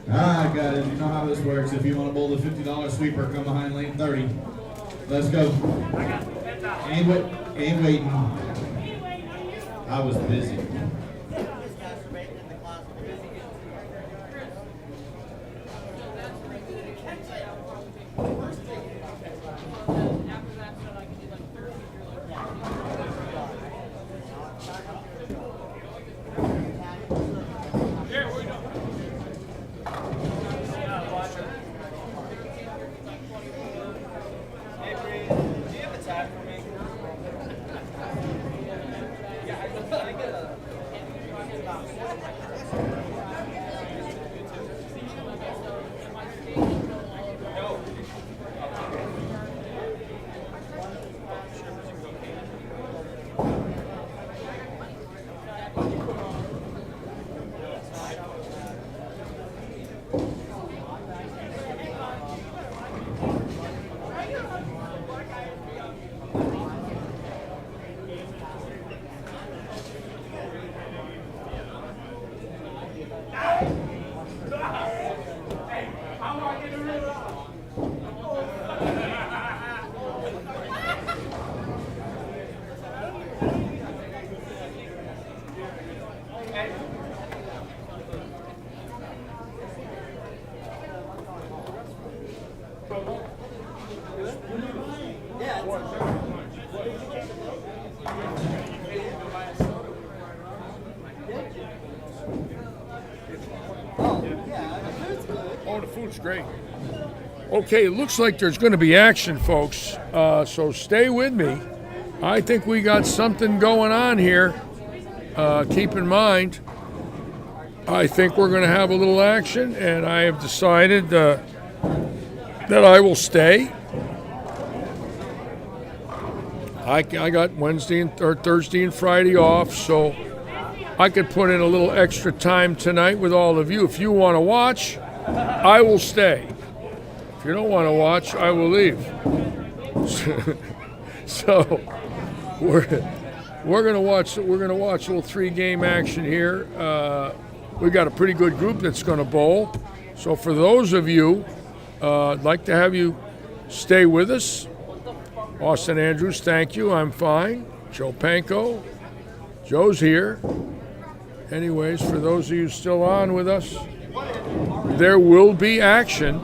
I got it. You know how this works. If you want to bowl the $50 sweeper, come behind lane 30. Let's go. Ain't waiting. I was busy. Oh, the food's great. Okay, it looks like there's going to be action, folks. So stay with me. I think we got something going on here. Keep in mind, I think we're going to have a little action, and I have decided that I will stay. I got Wednesday or Thursday and Friday off, so I could put in a little extra time tonight with all of you. If you want to watch, I will stay. If you don't want to watch, I will leave. So we're gonna watch a little 3-game action here. We got a pretty good group that's gonna bowl. So for those of you, I'd like to have you stay with us. Austin Andrews, thank you. I'm fine. Joe Panko, Joe's here. Anyways, for those of you still on with us, there will be action.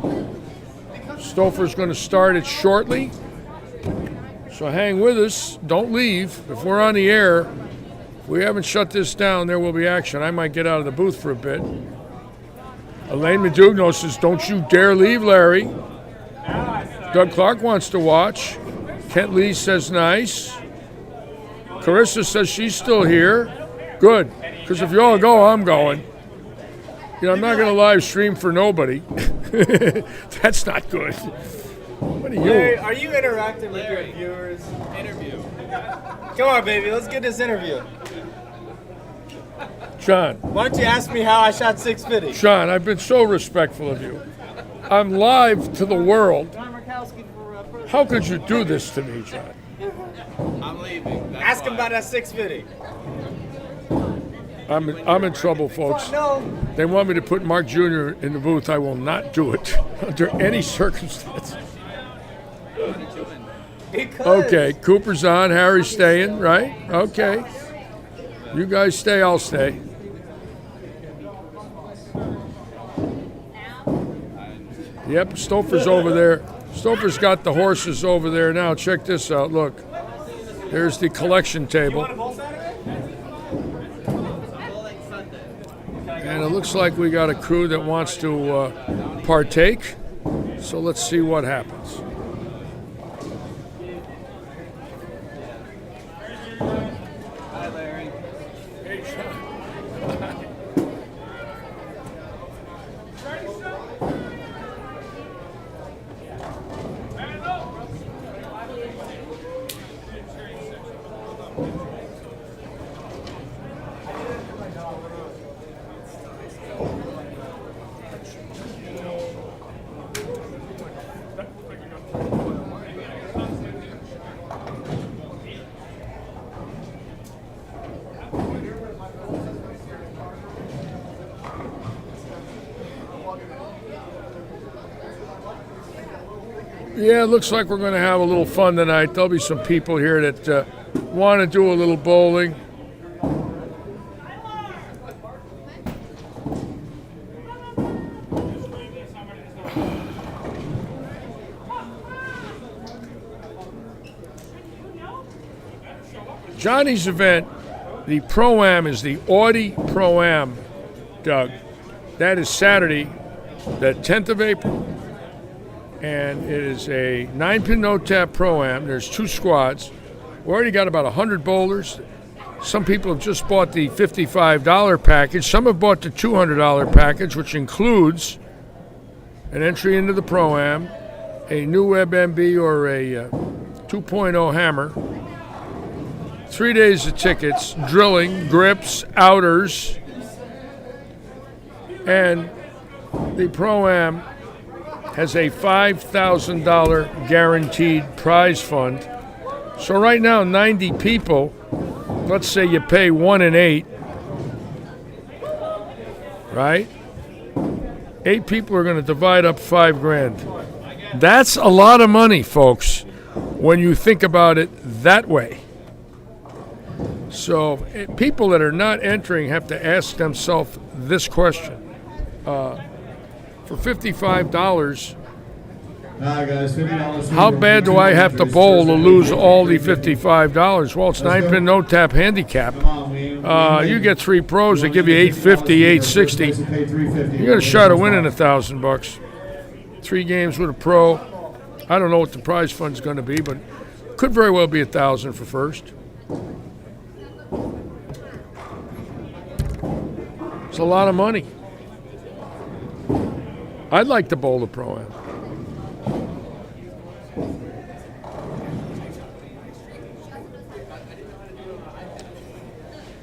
Stouffer's going to start it shortly. So hang with us. Don't leave. If we're on the air, if we haven't shut this down, there will be action. I might get out of the booth for a bit. Elaine Medugno says, don't you dare leave, Larry. Doug Clark wants to watch. Kent Lee says, nice. Carissa says she's still here. Good, because if you all go, I'm going. You know, I'm not going to live stream for nobody. That's not good. What are you? Larry, are you interacting with your viewers? Interview. Come on, baby, let's get this interview. Sean. Why don't you ask me how I shot 650? Sean, I've been so respectful of you. I'm live to the world. How could you do this to me, John? I'm leaving. Ask him about that 650. I'm in trouble, folks. No. They want me to put Mark Jr. in the booth. I will not do it under any circumstance. Okay, Cooper's on. Harry's staying, right? Okay. You guys stay, I'll stay. Yep, Stouffer's over there. Stouffer's got the horses over there now. Check this out. Look. There's the collection table. And it looks like we got a crew that wants to partake. So let's see what happens. Hi, Larry. Hey, Sean. Yeah, it looks like we're going to have a little fun tonight. There'll be some people here that want to do a little bowling. Johnny's event, the Pro-Am, is the Audi Pro-Am, Doug. That is Saturday, the 10th of April. And it is a 9-pin no-tap Pro-Am. There's 2 squads. We already got about 100 bowlers. Some people have just bought the $55 package. Some have bought the $200 package, which includes an entry into the Pro-Am, a new WebMB or a 2.0 hammer, 3 days of tickets, drilling, grips, outers, and the Pro-Am has a $5,000 guaranteed prize fund. So right now, 90 people, let's say you pay 1 and 8, right? 8 people are going to divide up $5,000. That's a lot of money, folks, when you think about it that way. So people that are not entering have to ask themselves this question. For $55, guys, $50 how bad do I have to bowl to lose all the $55? Well, it's 9-pin no-tap handicap. You get 3 pros, they give you $850, $860. You got a shot at winning $1,000. 3 games with a pro. I don't know what the prize fund's going to be, but could very well be $1,000 for first. It's a lot of money. I'd like to bowl the Pro-Am.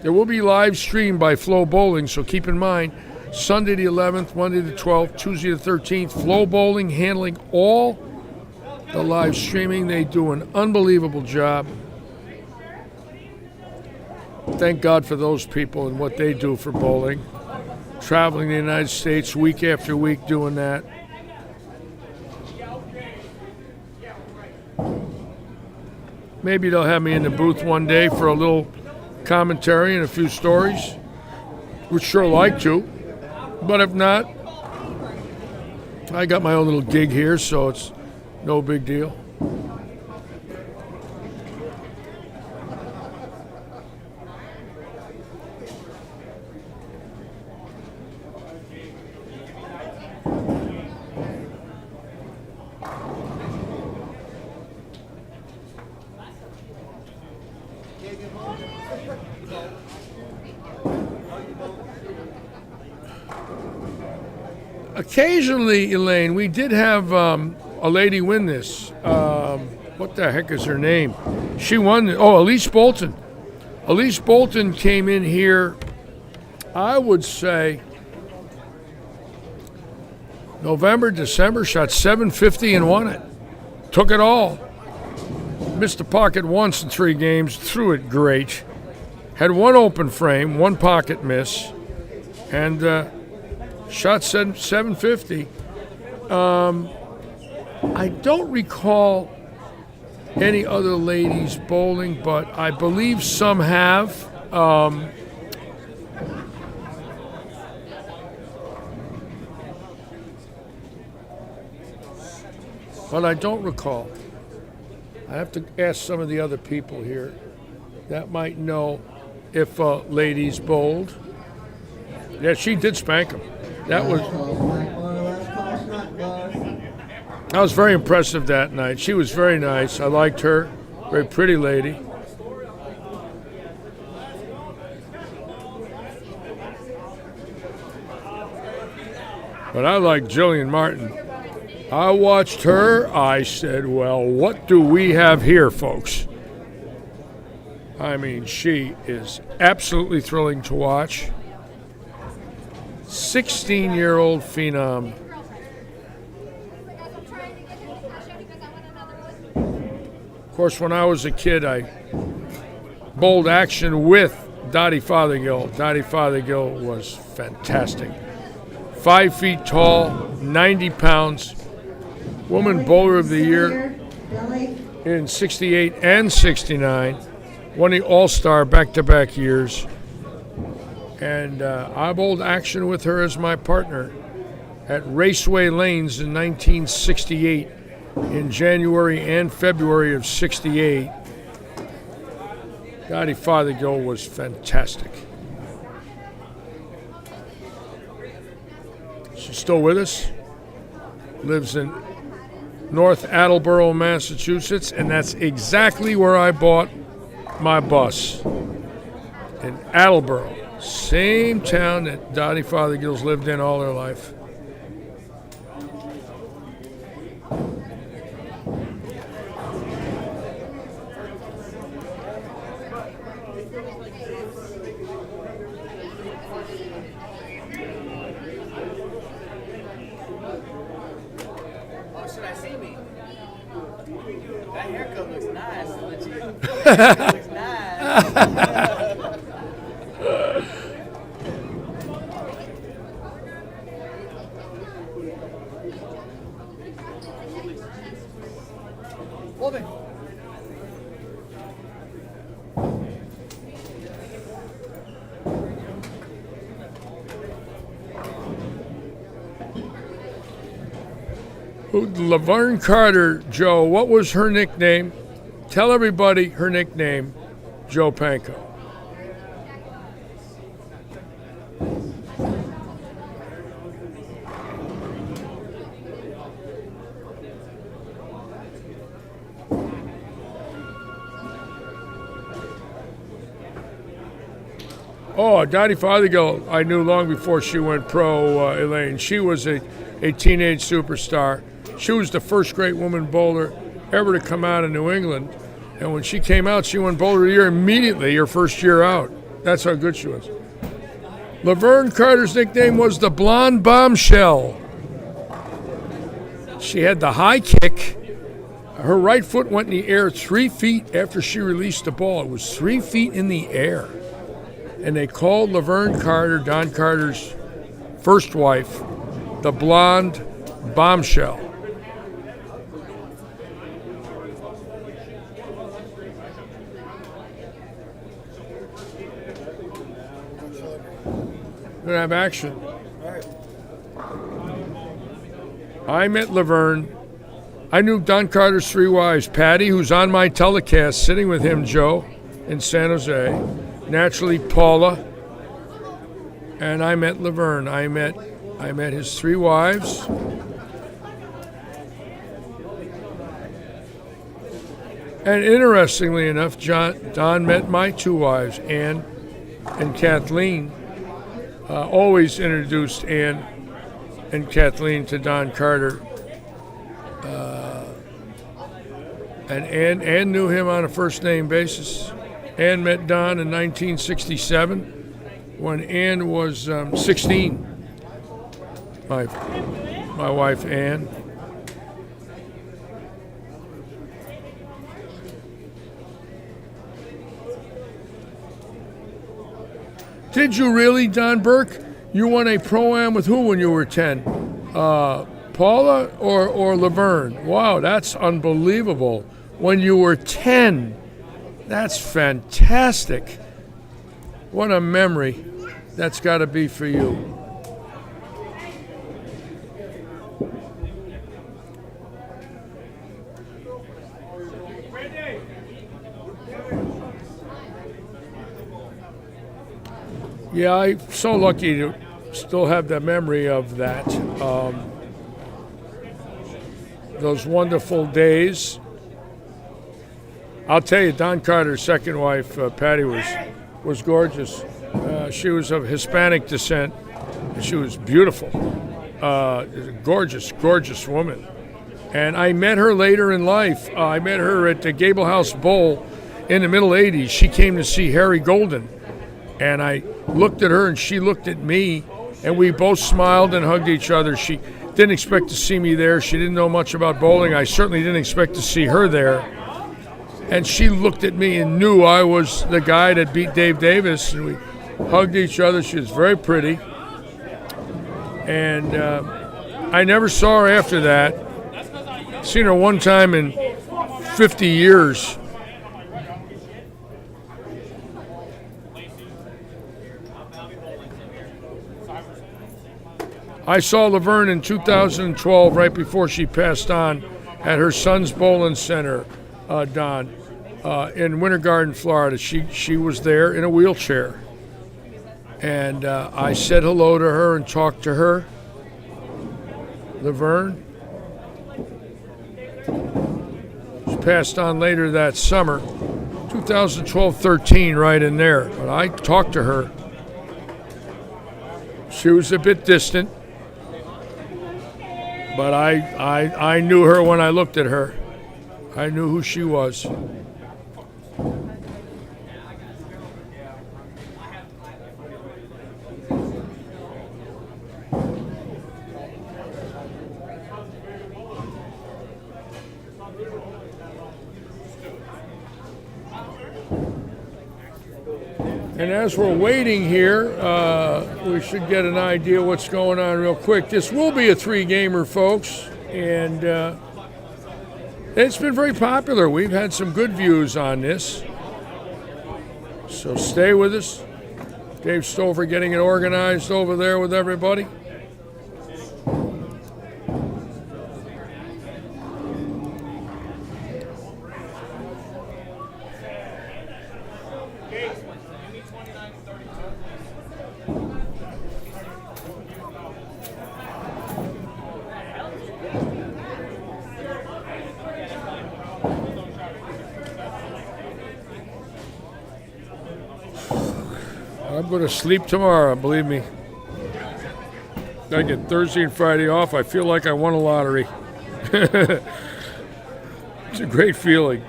There will be live stream by Flow Bowling, so keep in mind, Sunday the 11th, Monday the 12th, Tuesday the 13th. Flow Bowling handling all the live streaming. They do an unbelievable job. Thank God for those people and what they do for bowling. Traveling the United States week after week doing that. Maybe they'll have me in the booth one day for a little commentary and a few stories. Would sure like to. But if not, I got my own little gig here, so it's no big deal. Occasionally, Elaine, we did have a lady win this. What the heck is her name? She won. Elise Bolton. Elise Bolton came in here, I would say, November, December, shot 750 and won it. Took it all. Missed the pocket once in 3 games, threw it great. Had 1 open frame, 1 pocket miss, and shot 750. I don't recall any other ladies bowling, but I believe some have. But I don't recall. I have to ask some of the other people here that might know if ladies bowled. Yeah, she did spank him. That was very impressive that night. She was very nice. I liked her. Very pretty lady. But I like Jillian Martin. I watched her. I said, well, what do we have here, folks? I mean, she is absolutely thrilling to watch. 16-year-old phenom. Of course, when I was a kid, I bowled action with Dottie Fothergill. Dottie Fothergill was fantastic. 5 feet tall, 90 pounds. Woman Bowler of the Year in 68 and 69. Won the All-Star back-to-back years. And I bowled action with her as my partner at Raceway Lanes in 1968, in January and February of 68. Dottie Fothergill was fantastic. She's still with us. Lives in North Attleboro, Massachusetts, and that's exactly where I bought my bus, in Attleboro. Same town that Dottie Fothergill's lived in all her life. Oh, should I see me? That haircut looks nice. It looks nice. Laverne Carter, Joe, what was her nickname? Tell everybody her nickname, Joe Panko. Oh, Dottie Fothergill, I knew long before she went pro, Elaine. She was a teenage superstar. She was the first great woman bowler ever to come out of New England. And when she came out, she won Bowler of the Year immediately her first year out. That's how good she was. Laverne Carter's nickname was the Blonde Bombshell. She had the high kick. Her right foot went in the air 3 feet after she released the ball. It was 3 feet in the air. And they called Laverne Carter, Don Carter's first wife, the Blonde Bombshell. We're gonna have action. I met Laverne. I knew Don Carter's 3 wives, Patty, who's on my telecast, sitting with him, Joe, in San Jose. Naturally, Paula. And I met Laverne. I met his 3 wives. And interestingly enough, Don met my 2 wives, Ann and Kathleen. Always introduced Ann and Kathleen to Don Carter. And Ann knew him on a first-name basis. Ann met Don in 1967 when Ann was 16. My wife, Ann. Did you really, Don Burke? You won a Pro-Am with who when you were 10? Paula or Laverne? Wow, that's unbelievable. When you were 10. That's fantastic. What a memory that's got to be for you. Yeah, I'm so lucky to still have the memory of that. Those wonderful days. I'll tell you, Don Carter's second wife, Patty, was gorgeous. She was of Hispanic descent. And she was beautiful. Gorgeous, gorgeous woman. And I met her later in life. I met her at the Gable House Bowl in the middle 80s. She came to see Harry Golden. And I looked at her and she looked at me. And we both smiled and hugged each other. She didn't expect to see me there. She didn't know much about bowling. I certainly didn't expect to see her there. And she looked at me and knew I was the guy that beat Dave Davis. And we hugged each other. She was very pretty. And I never saw her after that. Seen her one time in 50 years. I saw Laverne in 2012, right before she passed on, at her son's bowling center, Don, in Winter Garden, Florida. She was there in a wheelchair. And I said hello to her and talked to her. Laverne. She passed on later that summer, 2012-13, right in there. But I talked to her. She was a bit distant. But I knew her when I looked at her. I knew who she was. And as we're waiting here, we should get an idea what's going on real quick. This will be a 3-gamer, folks, and it's been very popular. We've had some good views on this, so stay with us. Dave Stover getting it organized over there with everybody. I'm going to sleep tomorrow, believe me. I get Thursday and Friday off. I feel like I won a lottery. It's a great feeling.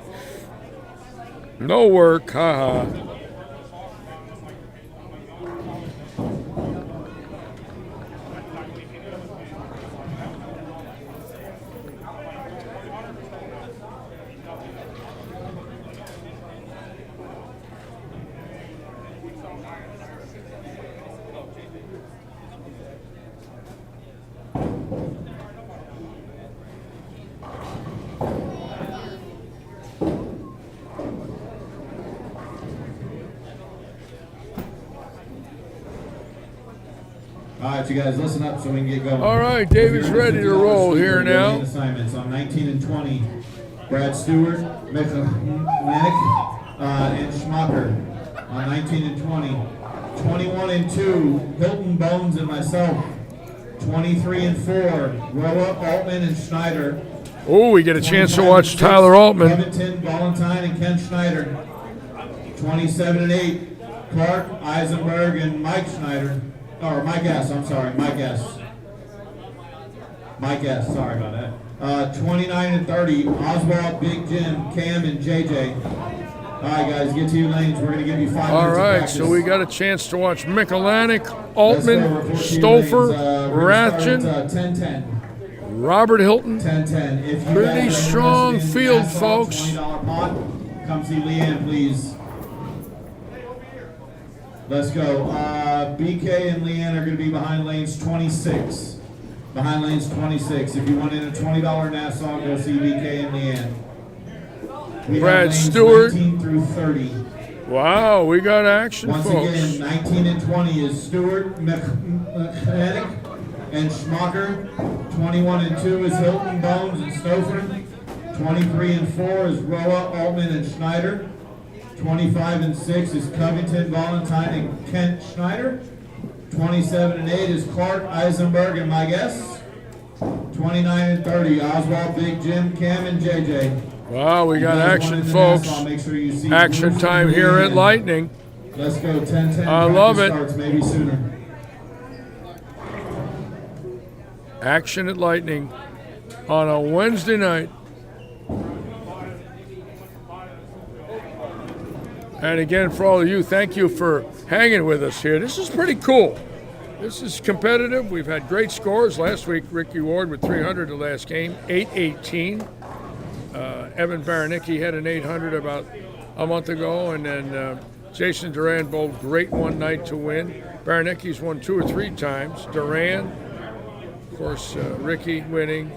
No work, haha. you guys listen up so we can get going. All right, David's ready to roll here now. Assignments on 19 and 20. Brad Stewart, Mechanic, and Schmucker on 19 and 20. 21 and 2, Hilton Bones and myself. 23 and 4, Roa, Altman, and Schneider. Oh, we get a chance to watch Tyler Altman. Covington, Valentine, and Ken Schneider. 27 and 8, Clark, Eisenberg, and Mike Schneider. Or Mike S., I'm sorry, Mike S. Mike S., sorry about that. 29 and 30, Oswald, Big Jim, Cam, and JJ. All right, guys, get to your lanes. We're going to give you 5 minutes All of right, practice. so we got a chance to watch Michalanic, Altman, Stouffer, Rathjen, 10-10. Robert Hilton. 10-10. If you Pretty guys are strong interested in field, Nassau, folks. $20 pot, come see Leanne, please. Let's go. BK and Leanne are going to be behind lanes 26. Behind lanes 26. If you want in a $20 Nassau, go see BK and Leanne. We have Brad lanes Stewart. 19 through 30. Wow, we got action, Once folks. again, 19 and 20 is Stewart, Mechanic, and Schmucker. 21 and 2 is Hilton, Bones, and Stouffer. 23 and 4 is Roa, Altman, and Schneider. 25 and 6 is Covington, Valentine, and Kent Schneider. 27 and 8 is Clark, Eisenberg, and my guess. 29 and 30, Oswald, Big Jim, Cam, and JJ. Wow, we got You guys action, want in the folks. Nassau, make sure you see Action Bruce time and here at Leanne. Lightning. Let's go, 10-10. I love it. Starts maybe sooner. Action at Lightning on a Wednesday night. And again, for all of you, thank you for hanging with us here. This is pretty cool. This is competitive. We've had great scores. Last week, Ricky Ward with 300 the last game, 818. Evan Baranicki had an 800 about a month ago, and then Jason Duran bowled great one night to win. Baranicki's won 2 or 3 times. Duran, of course, Ricky winning,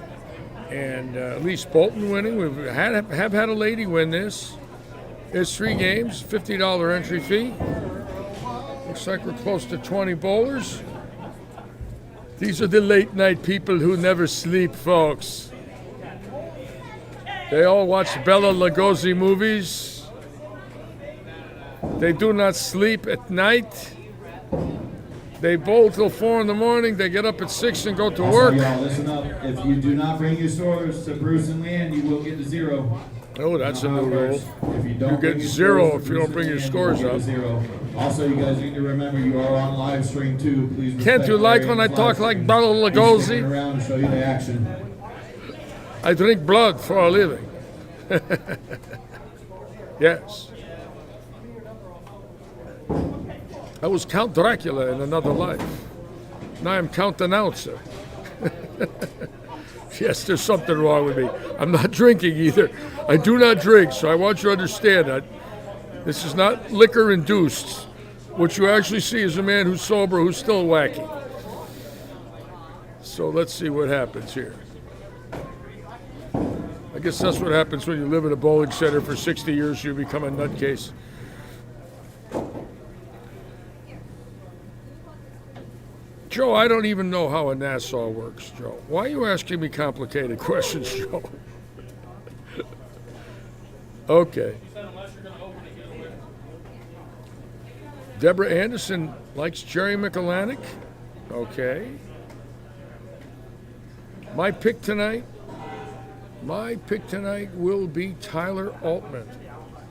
and Elise Bolton winning. We have had a lady win this. It's 3 games, $50 entry fee. Looks like we're close to 20 bowlers. These are the late night people who never sleep, folks. They all watch Bela Lugosi movies. They do not sleep at night. They bowl till 4 in the morning. They get up at 6 and go to Also, work. y'all, listen up. If you do not bring your scores to Bruce and Leanne, you will get to 0. Oh, that's a How new it rule. works. If you don't You bring get your 0 scores if to you don't Bruce bring and your Leanne, scores you will up. get to 0. Also, you guys need to remember you are on live stream too. Please Kent, respect you like Larry when I and talk live like stream. Bela He's Lugosi? sticking around to show you the action. I drink blood for a living. Yes. I was Count Dracula in another life. Now I'm Count Announcer. Yes, there's something wrong with me. I'm not drinking either. I do not drink, so I want you to understand that this is not liquor induced. What you actually see is a man who's sober, who's still wacky. So let's see what happens here. I guess that's what happens when you live in a bowling center for 60 years, you become a nutcase. Joe, I don't even know how a Nassau works, Joe. Why are you asking me complicated questions, Joe? Okay. Deborah Anderson likes Jerry Michalanic. Okay. My pick tonight will be Tyler Altman.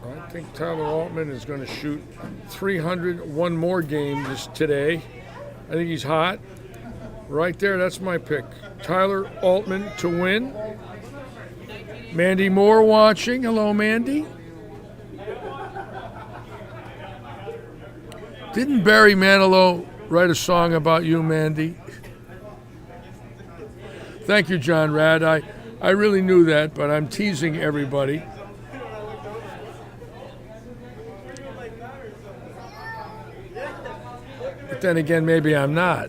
I think Tyler Altman is going to shoot 300 one more game today. I think he's hot. Right there, that's my pick. Tyler Altman to win. Mandy Moore watching. Hello, Mandy. Didn't Barry Manilow write a song about you, Mandy? Thank you, John Rad. I really knew that, but I'm teasing everybody. But then again, maybe I'm not.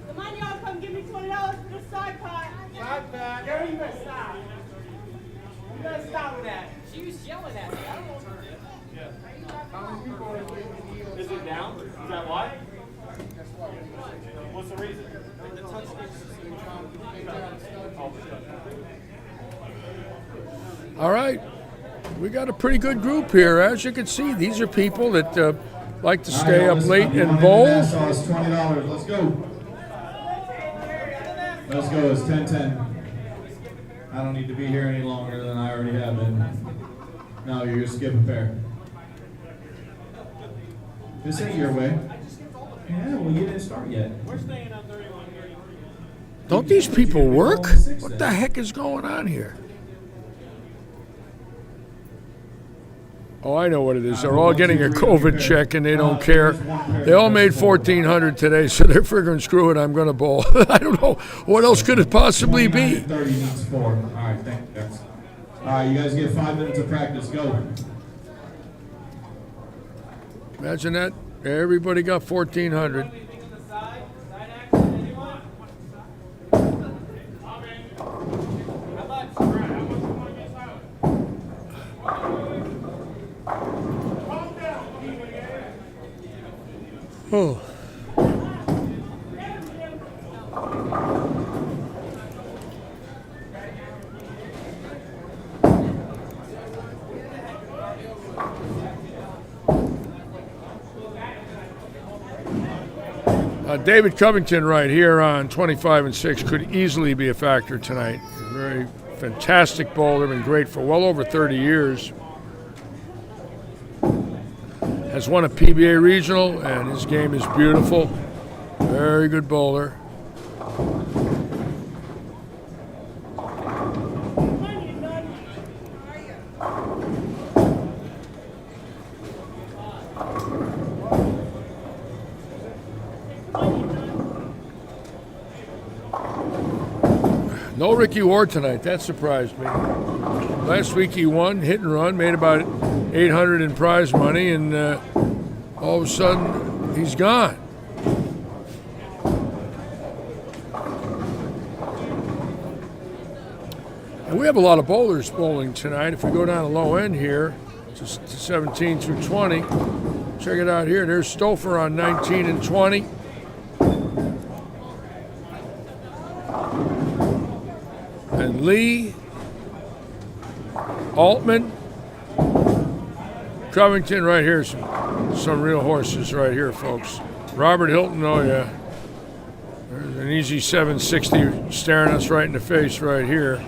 Come on, y'all, come give me $20 for the side pot. Side pot. Gary, you better stop. stop that. She was yelling at me. I don't know what her did. Is it down? Is that why? What's the reason? All right. We got a pretty good group here. As you can see, these are people that like to stay up late and bowl. Nassau is $20. Let's go. Let's go. It's 10:10. I don't need to be here any longer than I already have been. No, you're gonna skip a pair. This ain't your way. Yeah, well, you didn't start yet. We're staying on 31. Don't these people work? What the heck is going on here? Oh, I know what it is. They're all getting a COVID check and they don't care. They all made 1,400 today, so they're figuring, screw it, I'm going to bowl. I don't know. What else could it possibly be? 30 needs 4. All right, thank you, guys. All right, you guys get 5 minutes of practice. Go. Imagine that. Everybody got 1,400. Oh. David Covington right here on 25 and 6 could easily be a factor tonight. Very fantastic bowler, been great for well over 30 years. Has won a PBA regional, and his game is beautiful. Very good bowler. No Ricky Ward tonight. That surprised me. Last week he won, hit and run, made about 800 in prize money, and all of a sudden he's gone. And we have a lot of bowlers bowling tonight. If we go down the low end here, just to 17 through 20, check it out here. There's Stouffer on 19 and 20. And Lee, Altman, Covington right here. Some real horses right here, folks. Robert Hilton, oh yeah. There's an easy 760 staring us right in the face right here.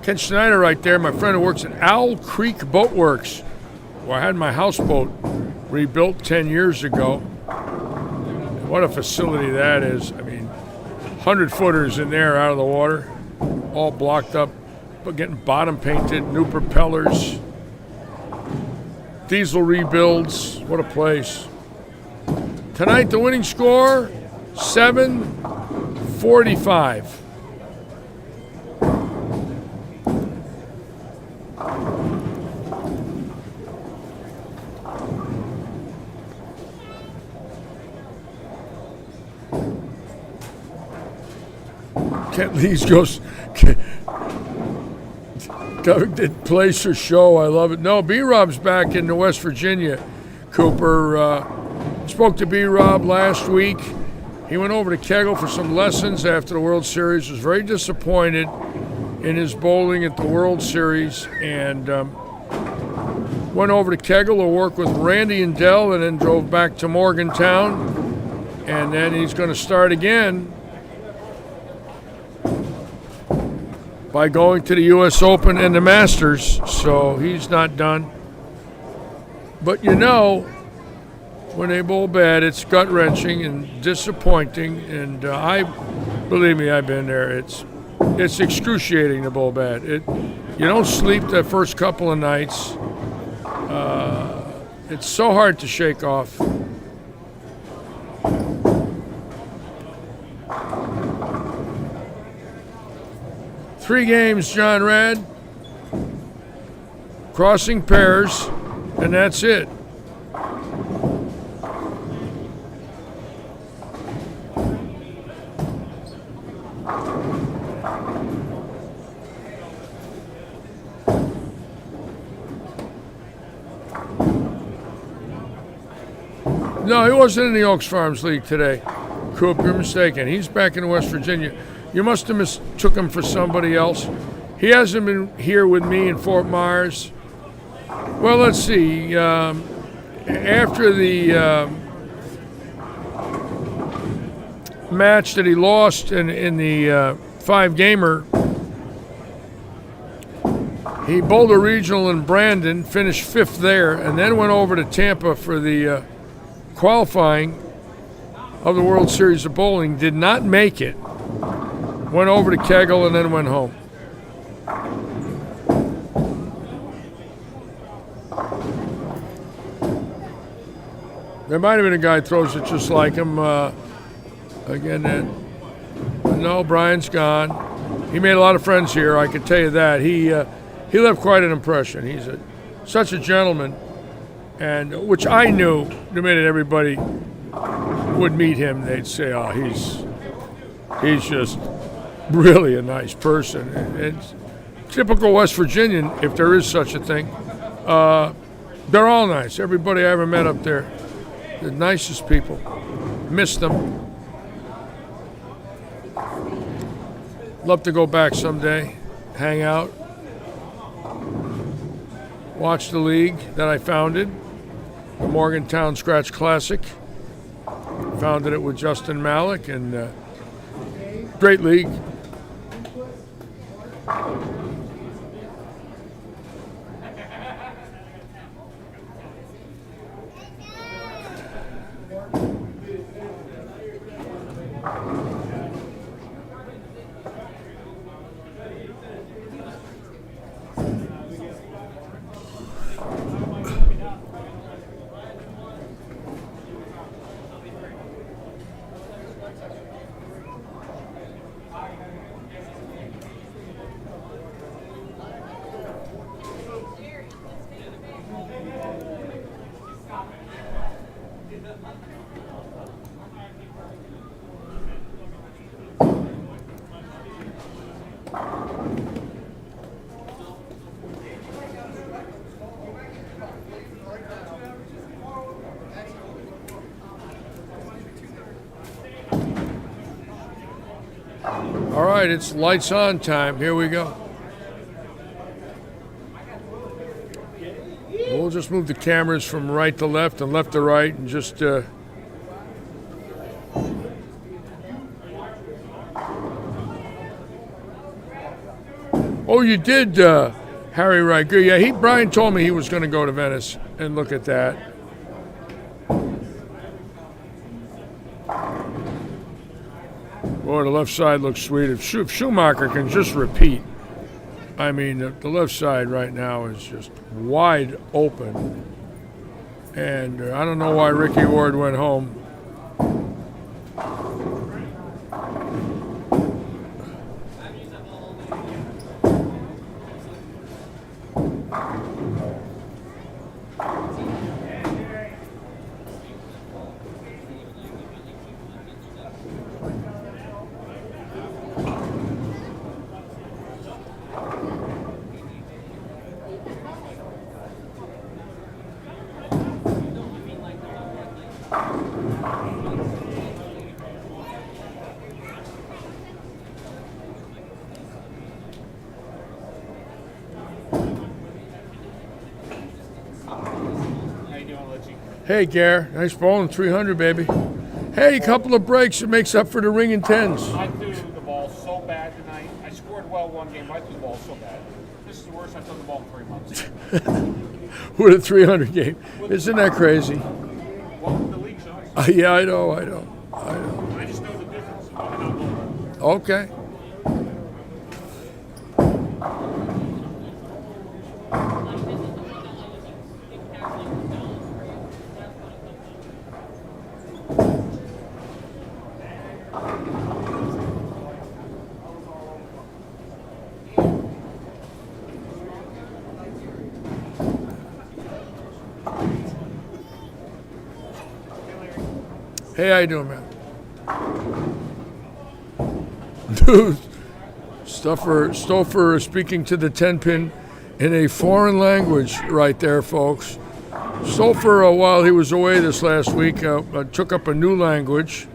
Ken Schneider right there, my friend who works at Owl Creek Boat Works, where I had my houseboat rebuilt 10 years ago. What a facility that is. I mean, 100-footers in there out of the water, all blocked up, but getting bottom painted, new propellers, diesel rebuilds. What a place. Tonight, the winning score, 745. Kent Lees goes, Covington place or show. I love it. No, B-Rob's back in West Virginia. Cooper spoke to B-Rob last week. He went over to Kegel for some lessons after the World Series. Was very disappointed in his bowling at the World Series, and went over to Kegel to work with Randy and Dell, and then drove back to Morgantown. And then he's going to start again by going to the U.S. Open and the Masters, so he's not done. But you know, when they bowl bad, it's gut-wrenching and disappointing, and believe me, I've been there. It's excruciating to bowl bad. You don't sleep the first couple of nights. It's so hard to shake off. 3 games, John Rad. Crossing pairs, and that's it. No, he wasn't in the Oaks Farms League today. Coop, you're mistaken. He's back in West Virginia. You must have mistook him for somebody else. He hasn't been here with me in Fort Myers. Well, let's see. After the match that he lost in the 5-gamer, he bowled a regional in Brandon, finished 5th there, and then went over to Tampa for the qualifying of the World Series of Bowling. Did not make it. Went over to Kegel and then went home. There might have been a guy who throws it just like him. Again, no, Brian's gone. He made a lot of friends here, I can tell you that. He left quite an impression. He's such a gentleman, and which I knew the minute everybody would meet him, they'd say, "Oh, he's just really a nice person." And typical West Virginian, if there is such a thing. They're all nice. Everybody I ever met up there, the nicest people. Miss them. Love to go back someday, hang out, watch the league that I founded, the Morgantown Scratch Classic. Founded it with Justin Malik, and great league. All right, it's lights on time. Here we go. We'll just move the cameras from right to left and left to right and just Oh, you did, Harry Wright. Yeah, Brian told me he was going to go to Venice and look at that. Boy, the left side looks sweet. If Schumacher can just repeat, I mean, the left side right now is just wide open. And I don't know why Ricky Ward went home. Hey, Gare, nice bowling, 300, baby. Hey, a couple of breaks, it makes up for the ring and tens. I threw the ball so bad tonight. I scored well one game, I threw the ball so bad. This is the worst I've thrown the ball in 3 months. With a 300 game. Isn't that crazy? Well, the league's awesome. Yeah, I know. I just know the difference. Okay. Hey, how you doing, man? Dude, Stouffer is speaking to the 10-pin in a foreign language right there, folks. Stouffer, while he was away this last week, took up a new language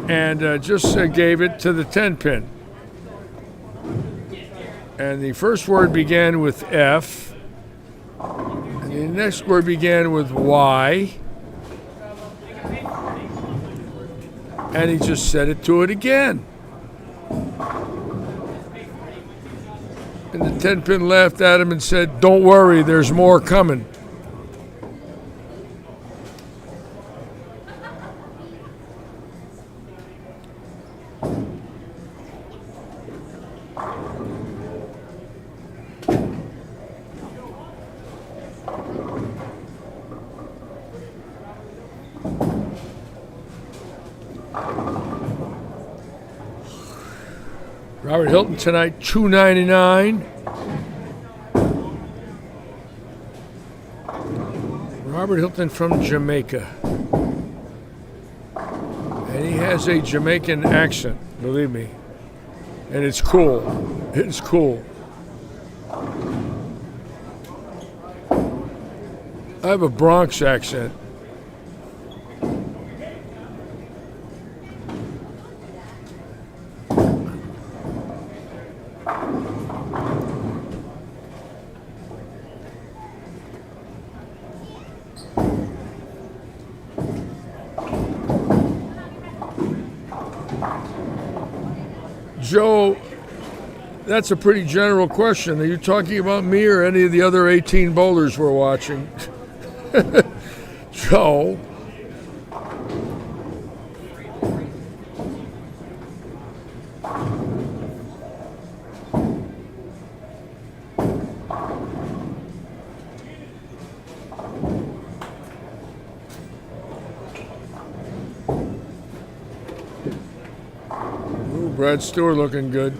and just gave it to the 10-pin. And the first word began with F, and the next word began with Y, and he just said it to it again. And the 10-pin laughed at him and said, "Don't worry, there's more coming." Robert Hilton tonight, $2.99. Robert Hilton from Jamaica. And he has a Jamaican accent, believe me. And it's cool. It's cool. I have a Bronx accent. Joe, that's a pretty general question. Are you talking about me or any of the other 18 bowlers we're watching? Joe. Brad Stewart looking good.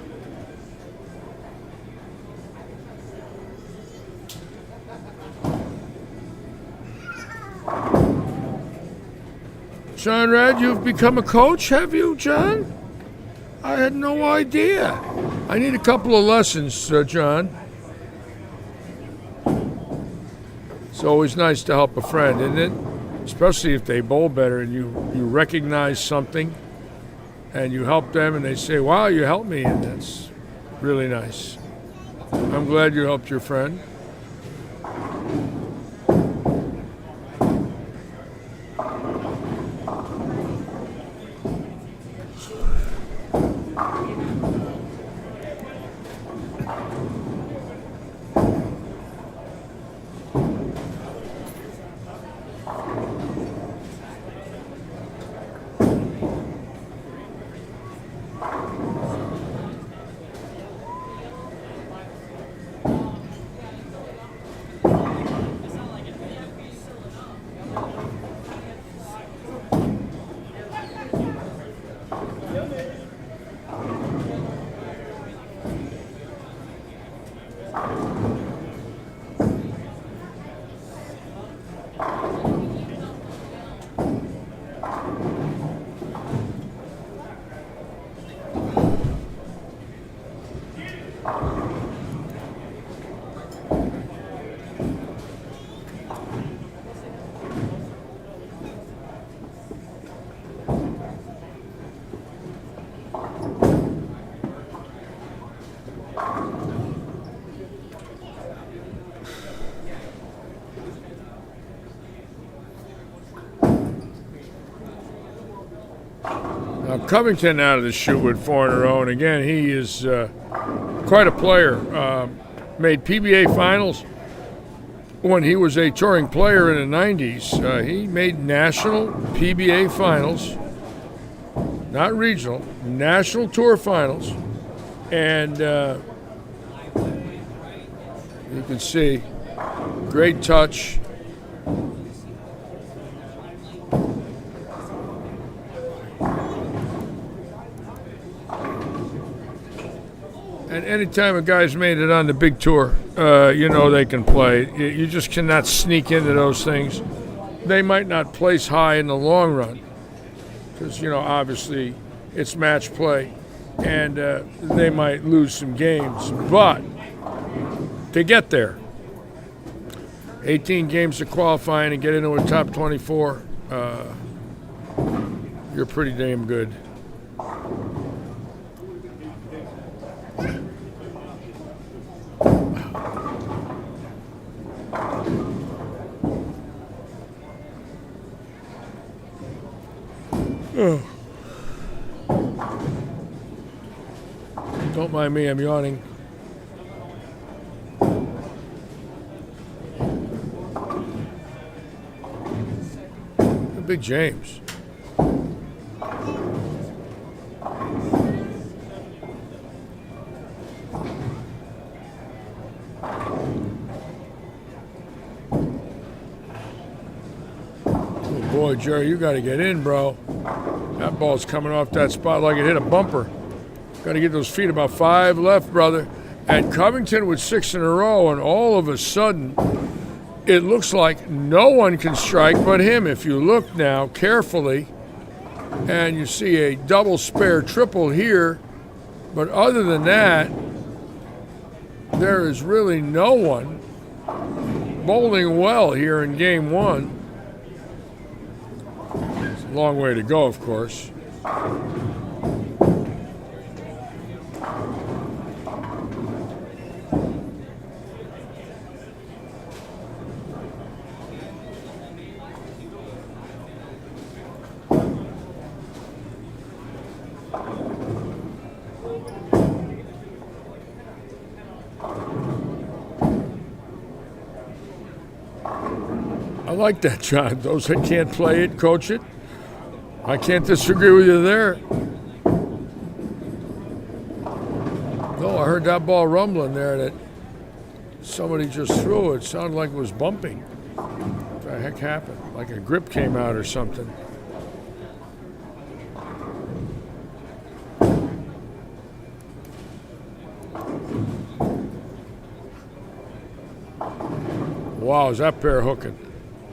John Rad, you've become a coach, have you, John? I had no idea. I need a couple of lessons, John. It's always nice to help a friend, isn't it? Especially if they bowl better and you recognize something and you help them and they say, "Wow, you helped me," and that's really nice. I'm glad you helped your friend. Now Covington out of the chute with 4 in a row, and again, he is quite a player. Made PBA finals when he was a touring player in the 90s. He made national PBA finals, not regional, national tour finals, and you can see, great touch. And anytime a guy's made it on the big tour, you know they can play. You just cannot sneak into those things. They might not place high in the long run, because, obviously it's match play, and they might lose some games. But to get there, 18 games to qualifying and get into a top 24, you're pretty damn good. Oh. Don't mind me, I'm yawning. Big James. Oh boy, Jerry, you got to get in, bro. That ball's coming off that spot like it hit a bumper. Got to get those feet. About 5 left, brother. And Covington with 6 in a row, and all of a sudden, it looks like no one can strike but him. If you look now carefully, and you see a double, spare, triple here, but other than that, there is really no one bowling well here in game 1. It's a long way to go, of course. I like that, John. Those that can't play it, coach it. I can't disagree with you there. No, I heard that ball rumbling there that somebody just threw. It sounded like it was bumping. What the heck happened? Like a grip came out or something. Wow, is that pair hooking?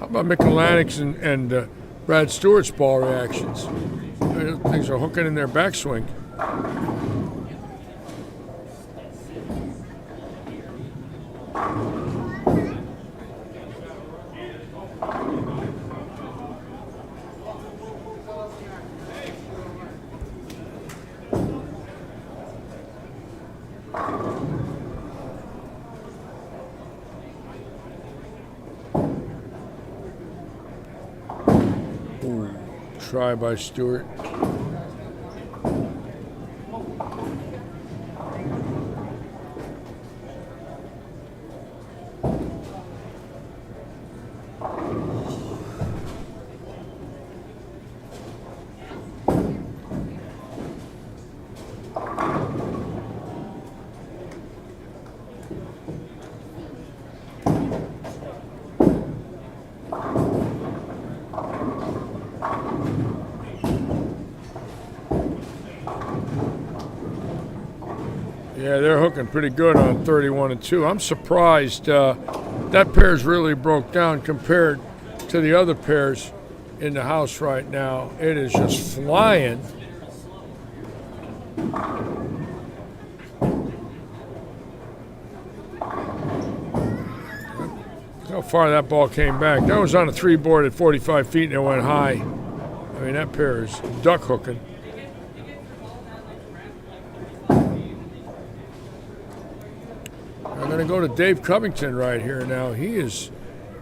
How about Michelanic's and Brad Stewart's ball reactions? Things are hooking in their backswing. Try by Stewart. Yeah, they're hooking pretty good on 31 and 2. I'm surprised that pair's really broke down compared to the other pairs in the house right now. It is just flying. Look how far that ball came back. That was on a 3-board at 45 feet and it went high. I mean, that pair is duck hooking. I'm going to go to Dave Covington right here now. He is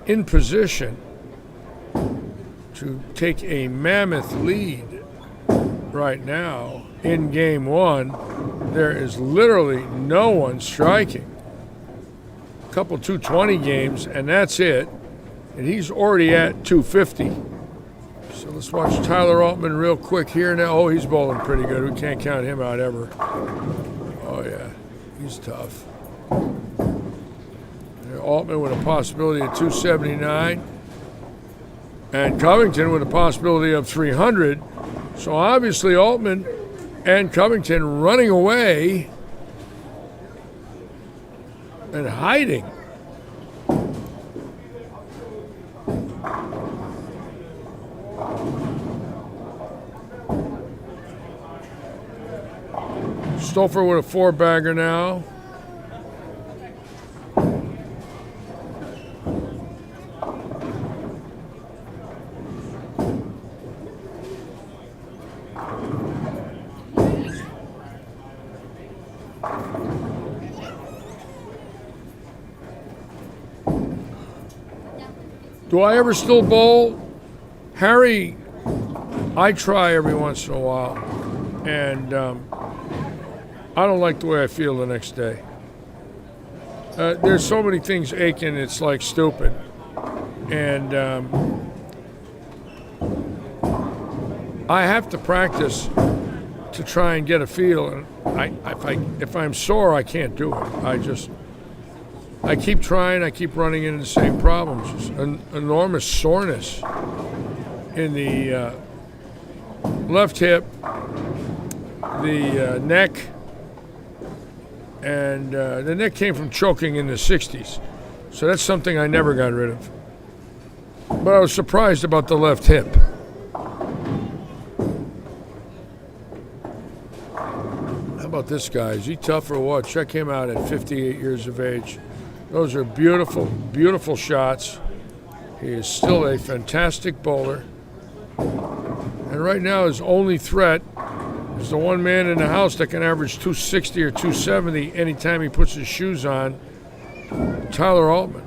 in position to take a mammoth lead right now in game 1. There is literally no one striking. A couple 220 games, and that's it. And he's already at 250. So let's watch Tyler Altman real quick here now. Oh, he's bowling pretty good. We can't count him out ever. Oh, yeah. He's tough. Altman with a possibility of 279, and Covington with a possibility of 300. So obviously Altman and Covington running away and hiding. Stouffer with a 4-bagger now. Do I ever still bowl? Harry, I try every once in a while, and I don't like the way I feel the next day. There's so many things aching, it's like stupid. And I have to practice to try and get a feel. And if I'm sore, I can't do it. I keep trying, I keep running into the same problems. Just an enormous soreness in the left hip, the neck, and the neck came from choking in the 60s. So that's something I never got rid of. But I was surprised about the left hip. How about this guy? Is he tough or what? Check him out at 58 years of age. Those are beautiful, beautiful shots. He is still a fantastic bowler. And right now his only threat is the one man in the house that can average 260 or 270 anytime he puts his shoes on, Tyler Altman.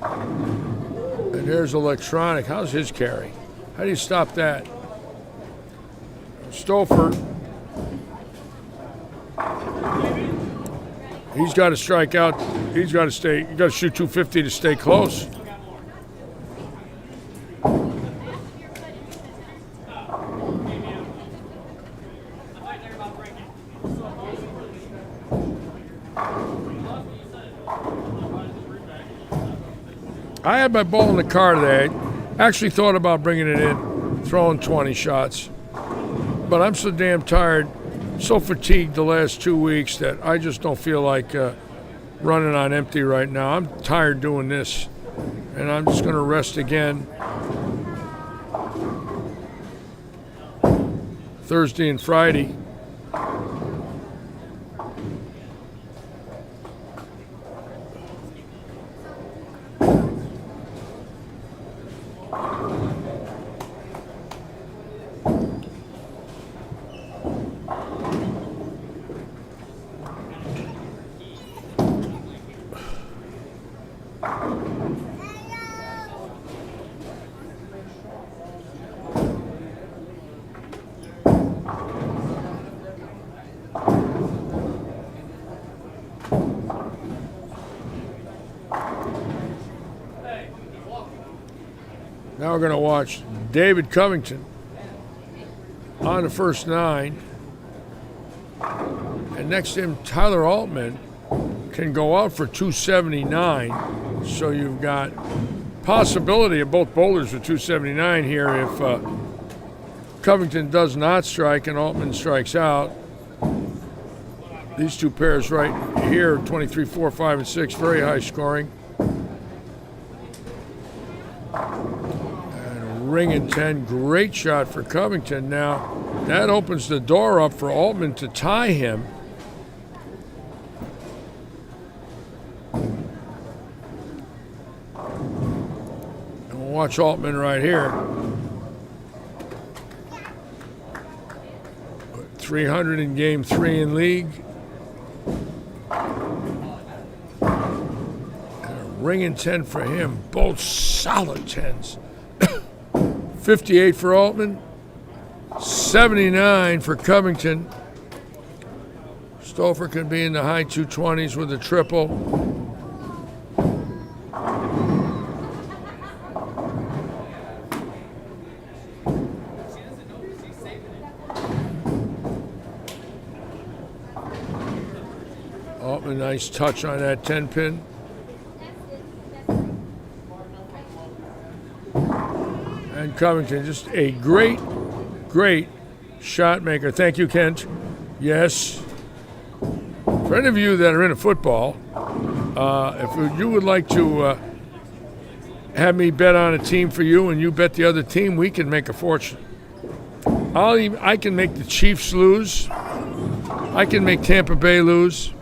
And there's electronic. How's his carry? How do you stop that? Stouffer. He's got to strike out. He's got to stay. You got to shoot 250 to stay close. I had my ball in the car today. Actually thought about bringing it in, throwing 20 shots. But I'm so damn tired, so fatigued the last 2 weeks that I just don't feel like running on empty right now. I'm tired doing this, and I'm just going to rest again Thursday and Friday. Now we're going to watch David Covington on the first 9. And next to him, Tyler Altman can go out for 279. So you've got possibility of both bowlers for 279 here if Covington does not strike and Altman strikes out. These two pairs right here, 23, 4, 5, and 6, very high scoring. Ring and 10, great shot for Covington. Now, that opens the door up for Altman to tie him. And we'll watch Altman right here. 300 in game 3 in league. And a ring and 10 for him, both solid 10s. 58 for Altman, 79 for Covington. Stouffer can be in the high 220s with a triple. Altman, nice touch on that 10-pin. And Covington, just a great, great shot maker. Thank you, Kent. Yes. For any of you that are into football, if you would like to have me bet on a team for you and you bet the other team, we can make a fortune. I can make the Chiefs lose. I can make Tampa Bay lose.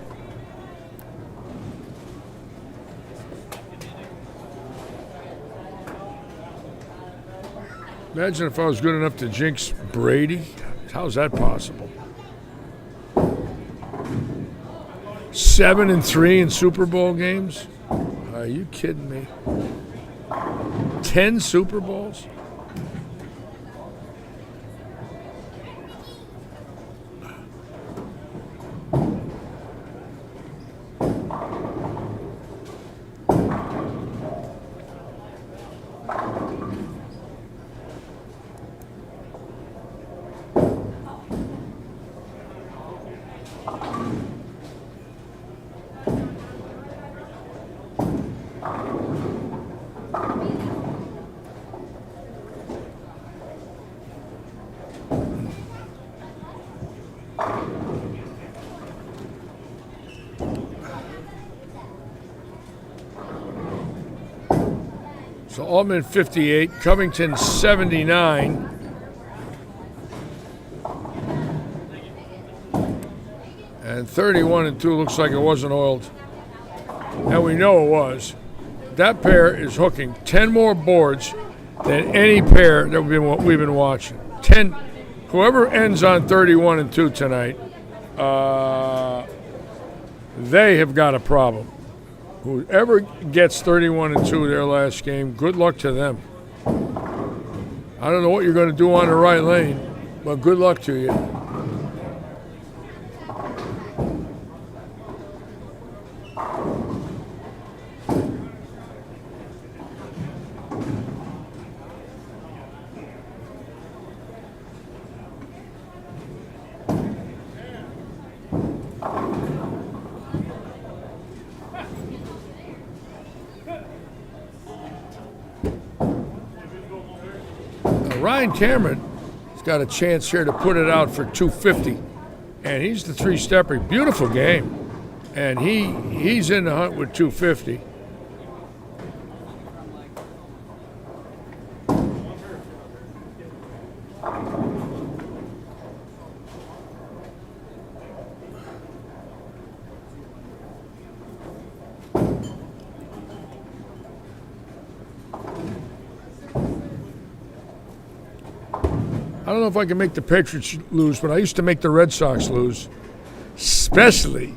Imagine if I was good enough to jinx Brady. How's that possible? 7-3 in Super Bowl games? Are you kidding me? 10 Super Bowls? So Altman 58, Covington 79. And 31-2 looks like it wasn't oiled. And we know it was. That pair is hooking 10 more boards than any pair that we've been watching. 10. Whoever ends on 31-2 tonight, they have got a problem. Whoever gets 31-2 their last game, good luck to them. I don't know what you're going to do on the right lane, but good luck to you. Ryan Cameron has got a chance here to put it out for 250, and he's the three-stepper. Beautiful game, and he's in the hunt with 250. I don't know if I can make the Patriots lose, but I used to make the Red Sox lose, especially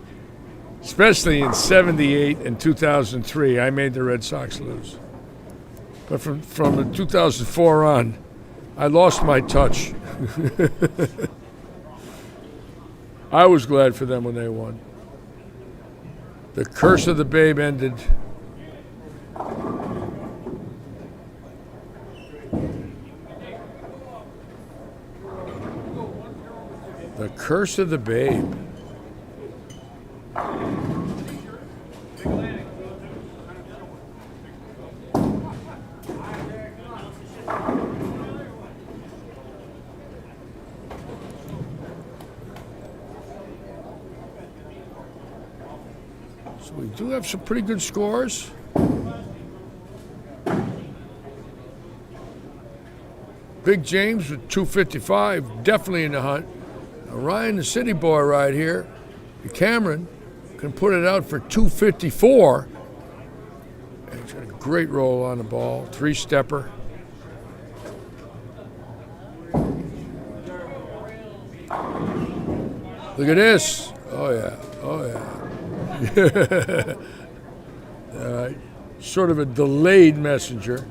in 78 and 2003. I made the Red Sox lose. But from 2004 on, I lost my touch. I was glad for them when they won. The curse of the Babe ended. The curse of the Babe. So we do have some pretty good scores. Big James with 255, definitely in the hunt. Ryan, the city boy right here, Cameron, can put it out for 254. And he's got a great roll on the ball, three-stepper. Look at this. Oh, yeah. Oh, yeah. Sort of a delayed messenger.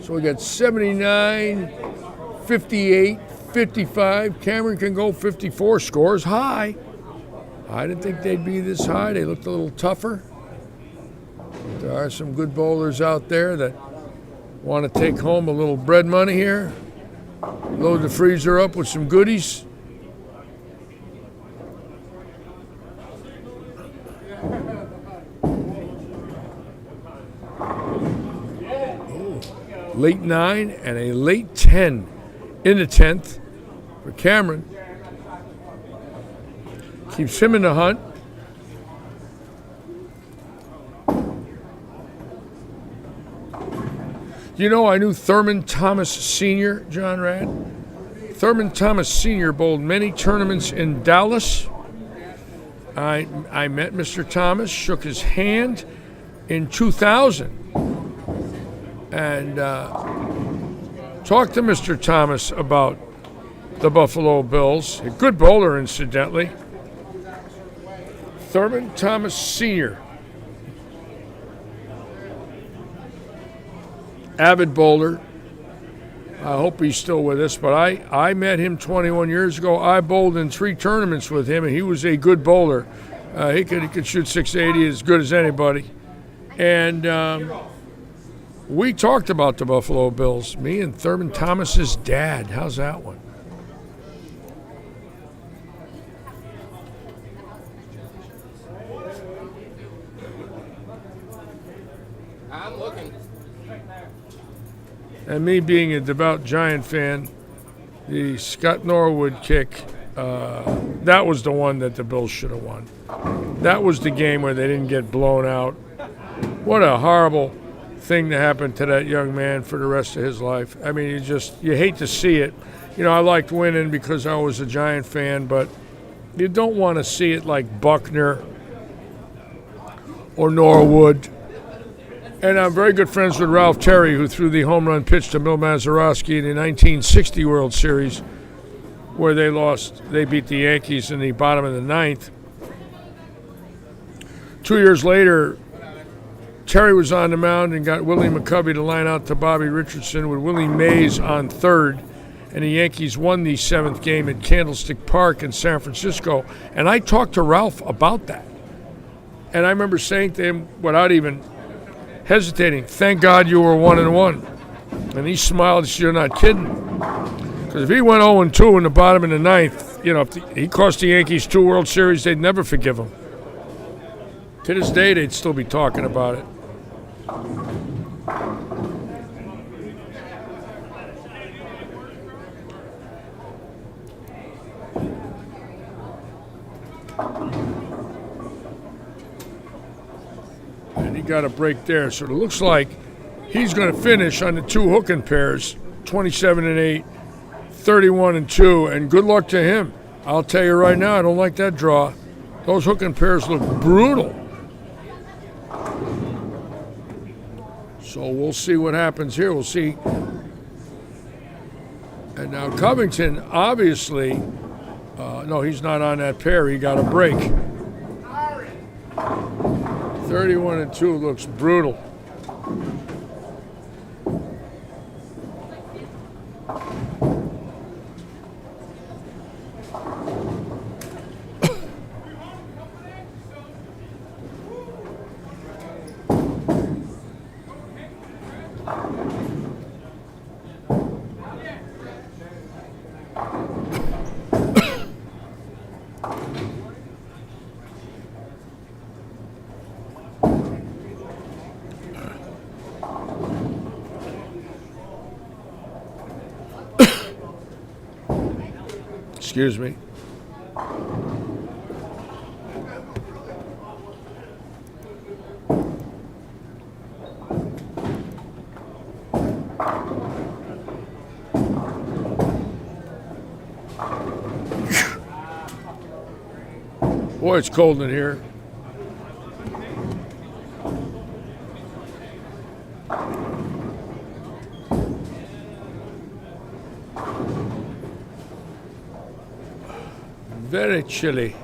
So we got 79, 58, 55. Cameron can go 54. Scores high. I didn't think they'd be this high. They looked a little tougher. But there are some good bowlers out there that want to take home a little bread money here. Load the freezer up with some goodies. Late 9 and a late 10 in the 10th for Cameron. Keeps him in the hunt. You know, I knew Thurman Thomas Sr., John Rad. Thurman Thomas Sr. bowled many tournaments in Dallas. I met Mr. Thomas, shook his hand in 2000, and talked to Mr. Thomas about the Buffalo Bills. A good bowler, incidentally. Thurman Thomas Sr. Avid bowler. I hope he's still with us, but I met him 21 years ago. I bowled in 3 tournaments with him, and he was a good bowler. He could shoot 680 as good as anybody. And we talked about the Buffalo Bills, me and Thurman Thomas's dad. How's that one? I'm looking. And me being a devout Giant fan, the Scott Norwood kick, that was the one that the Bills should have won. That was the game where they didn't get blown out. What a horrible thing to happen to that young man for the rest of his life. I mean, you hate to see it. You know, I liked winning because I was a Giant fan, but you don't want to see it like Buckner or Norwood. And I'm very good friends with Ralph Terry, who threw the home run pitch to Bill Mazeroski in the 1960 World Series, where they beat the Yankees in the bottom of the 9th. 2 years later, Terry was on the mound and got Willie McCovey to line out to Bobby Richardson with Willie Mays on third, and the Yankees won the 7th game at Candlestick Park in San Francisco. And I talked to Ralph about that. And I remember saying to him, without even hesitating, "Thank God you were 1-1." And he smiled and said, "You're not kidding." Because if he went 0-2 in the bottom of the 9th, you know, if he cost the Yankees 2 World Series, they'd never forgive him. To this day, they'd still be talking about it. And he got a break there, so it looks like he's going to finish on the 2 hooking pairs, 27-8, 31-2, and good luck to him. I'll tell you right now, I don't like that draw. Those hooking pairs look brutal. So we'll see what happens here. We'll see. And now Covington, obviously, no, he's not on that pair. He got a break. 31-2 looks brutal. Excuse me. Boy, it's cold in here. Very chilly.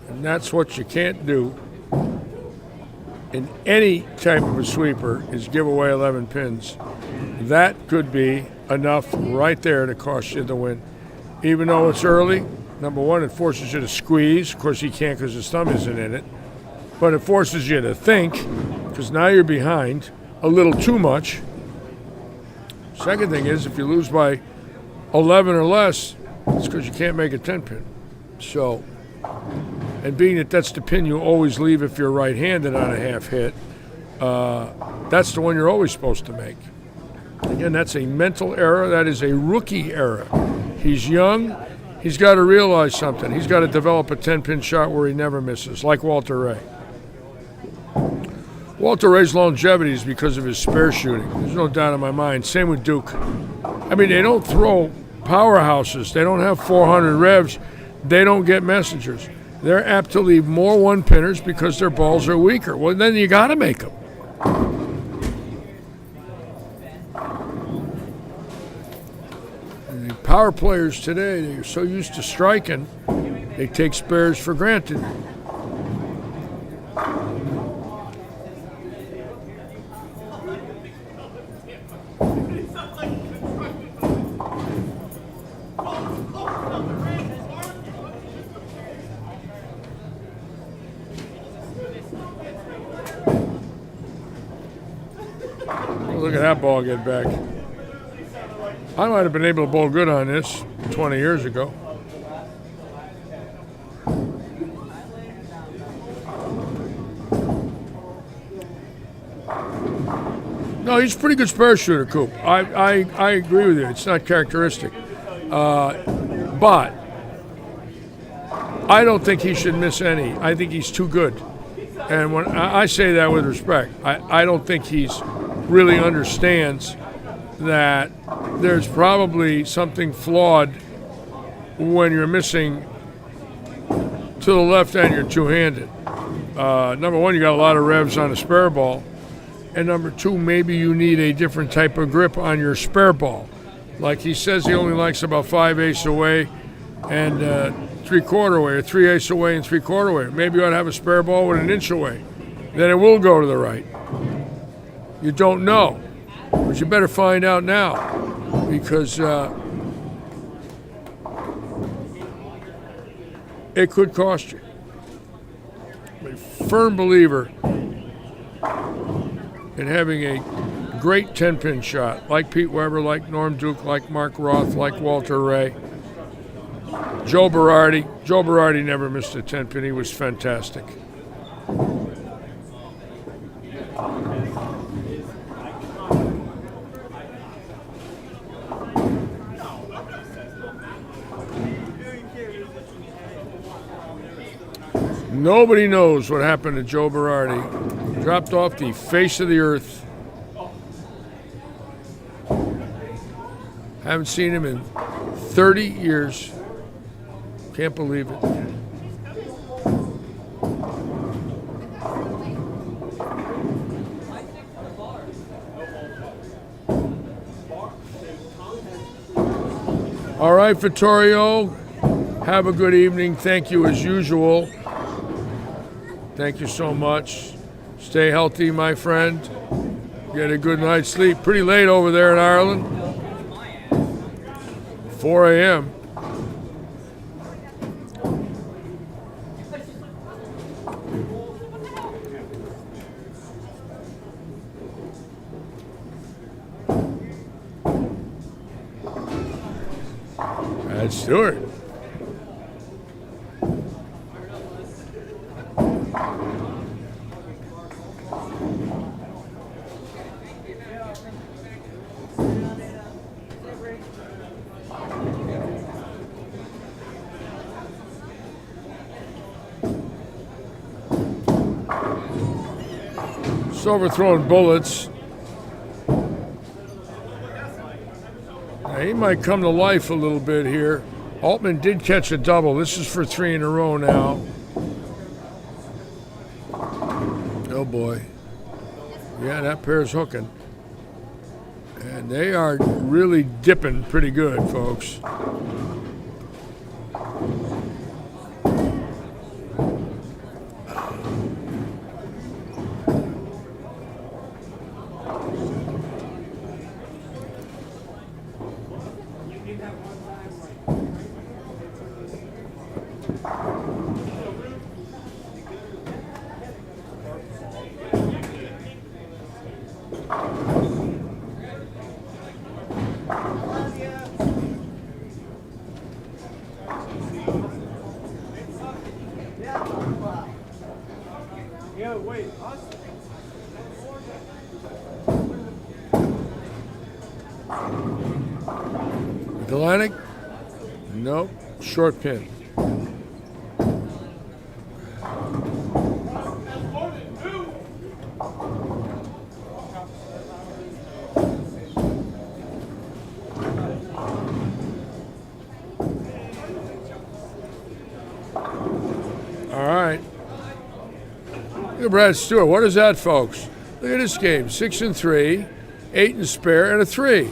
And that's what you can't do in any type of a sweeper, is give away 11 pins. That could be enough right there to cost you the win. Even though it's early, number one, it forces you to squeeze. Of course, he can't because his thumb isn't in it. But it forces you to think, because now you're behind a little too much. Second thing is, if you lose by 11 or less, it's because you can't make a 10-pin. So, and being that that's the pin you always leave if you're right-handed on a half hit, that's the one you're always supposed to make. Again, that's a mental error. That is a rookie error. He's young. He's got to realize something. He's got to develop a 10-pin shot where he never misses, like Walter Ray. Walter Ray's longevity is because of his spare shooting. There's no doubt in my mind. Same with Duke. I mean, they don't throw powerhouses. They don't have 400 revs. They don't get messengers. They're apt to leave more one-pinners because their balls are weaker. Well, then you got to make them. And the power players today, they're so used to striking, they take spares for granted. Look at that ball get back. I might have been able to bowl good on this 20 years ago. No, he's a pretty good spare shooter, Coop. I agree with you. It's not characteristic. But I don't think he should miss any. I think he's too good. And when I say that with respect, I don't think he's really understands that there's probably something flawed when you're missing to the left and you're two-handed. Number one, you got a lot of revs on a spare ball. And number two, maybe you need a different type of grip on your spare ball. Like he says he only likes about 5/8 away and 3/4 away, or 3/8 away and 3/4 away. Maybe you ought to have a spare ball with an inch away. Then it will go to the right. You don't know, but you better find out now, because it could cost you. I'm a firm believer in having a great 10-pin shot, like Pete Weber, like Norm Duke, like Mark Roth, like Walter Ray. Joe Berardi. Joe Berardi never missed a 10-pin. He was fantastic. Nobody knows what happened to Joe Berardi. Dropped off the face of the earth. Haven't seen him in 30 years. Can't believe it. All right, Vittorio, have a good evening. Thank you as usual. Thank you so much. Stay healthy, my friend. Get a good night's sleep. Pretty late over there in Ireland. 4 a.m. Brad Stewart. Overthrowing bullets. Now, he might come to life a little bit here. Altman did catch a double. This is for 3 in a row now. Oh boy. Yeah, that pair's hooking. And they are really dipping pretty good, folks. Galenic? Nope. Short pin. All right. Look at Brad Stewart. What is that, folks? Look at this game. 6 and 3, 8 and spare, and a 3.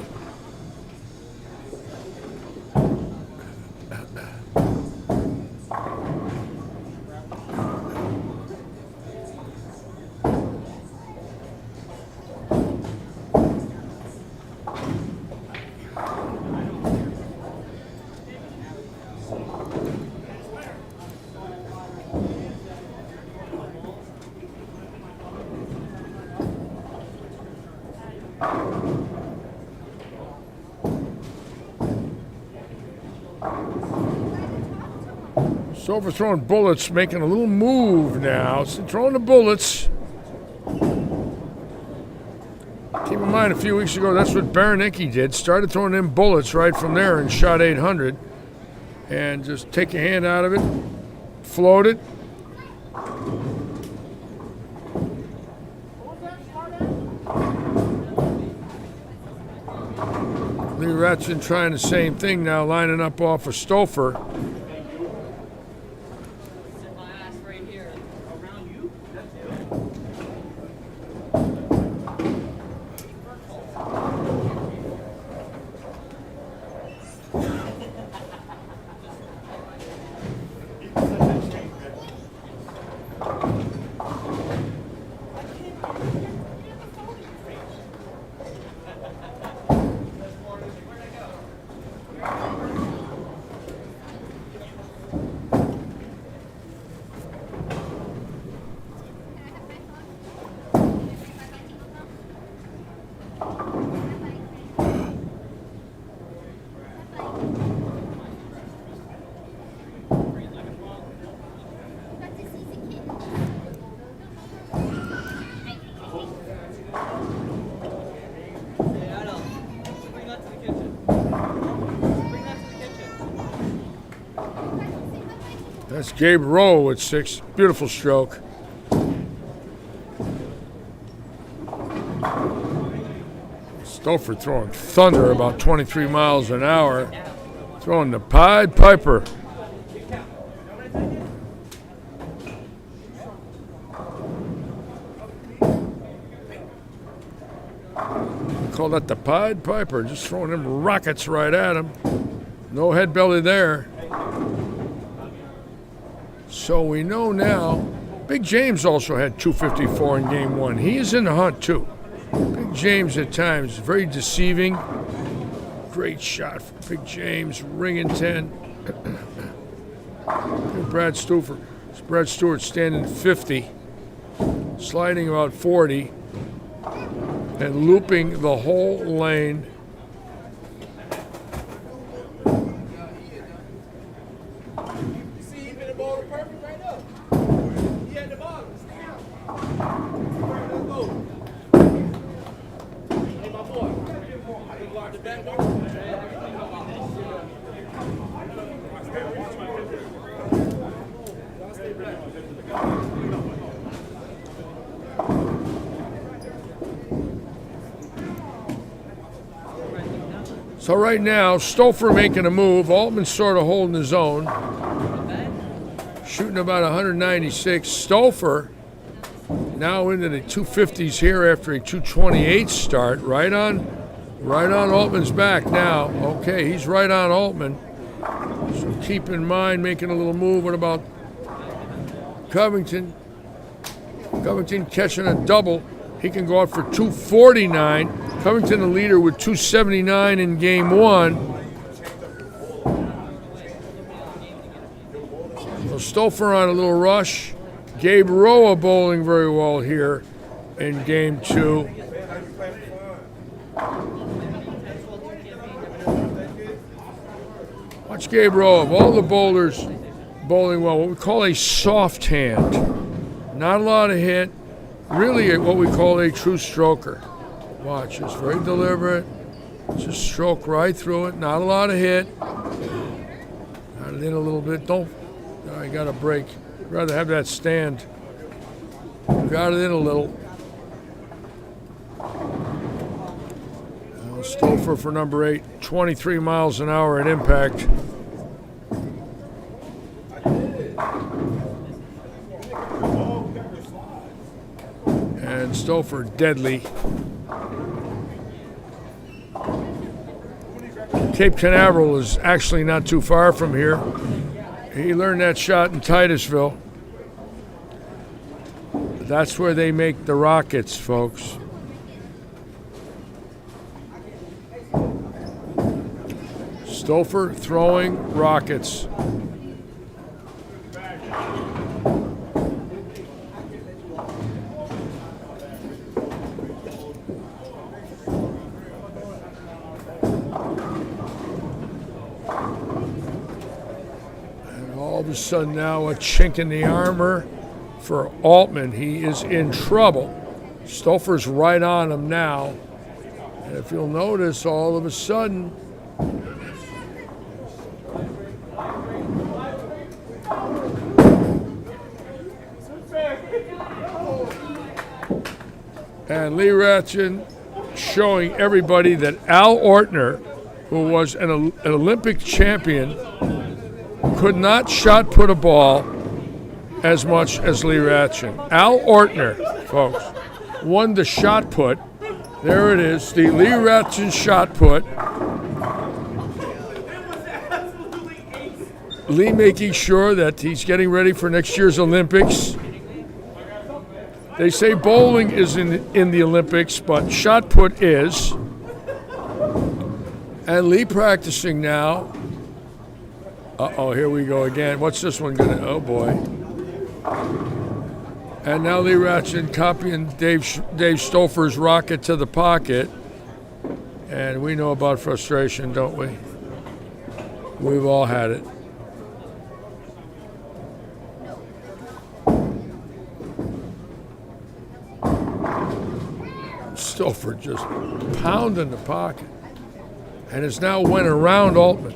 So for throwing bullets, making a little move now. So throwing the bullets. Keep in mind, a few weeks ago, that's what Baranicki did. Started throwing in bullets right from there and shot 800. And just take your hand out of it, float it. Lee Ratchin trying the same thing now, lining up off of Stouffer. That's Gabe Rowe with 6. Beautiful stroke. Stouffer throwing thunder about 23 miles an hour. Throwing the Pied Piper. Call that the Pied Piper. Just throwing them rockets right at him. No head belly there. So we know now, Big James also had 254 in game 1. He is in the hunt too. Big James at times, very deceiving. Great shot from Big James, ringing 10. Brad Stewart standing 50, sliding about 40, and looping the whole lane. So right now, Stouffer making a move. Altman's sort of holding his own. Shooting about 196. Stouffer now into the 250s here after a 228 start. Right on Altman's back now. Okay, he's right on Altman. So keep in mind making a little move. What about Covington? Covington catching a double. He can go out for 249. Covington the leader with 279 in game 1. So Stouffer on a little rush. Gabe Rowe bowling very well here in game 2. Watch Gabe Rowe. Of all the bowlers bowling well, what we call a soft hand. Not a lot of hit. Really what we call a true stroker. Watch, it's very deliberate. Just stroke right through it. Not a lot of hit. Got it in a little bit. Don't. I got a break. I'd rather have that stand. Got it in a little. Stouffer for number 8. 23 miles an hour at impact. And Stouffer deadly. Cape Canaveral is actually not too far from here. He learned that shot in Titusville. That's where they make the rockets, folks. Stouffer throwing rockets. All of a sudden now a chink in the armor for Altman. He is in trouble. Stouffer's right on him now. And if you'll notice, all of a sudden, and Lee Ratchin showing everybody that Al Ortner, who was an Olympic champion, could not shot put a ball as much as Lee Ratchin. Al Ortner, folks, won the shot put. There it is, the Lee Ratchin shot put. Lee making sure that he's getting ready for next year's Olympics. They say bowling is in the Olympics, but shot put is. And Lee practicing now. Uh-oh, here we go again. What's this one gonna, oh boy. And now Lee Ratchin copying Dave Stouffer's rocket to the pocket. And we know about frustration, don't we? We've all had it. Stouffer just pounding the pocket. And it's now went around Altman.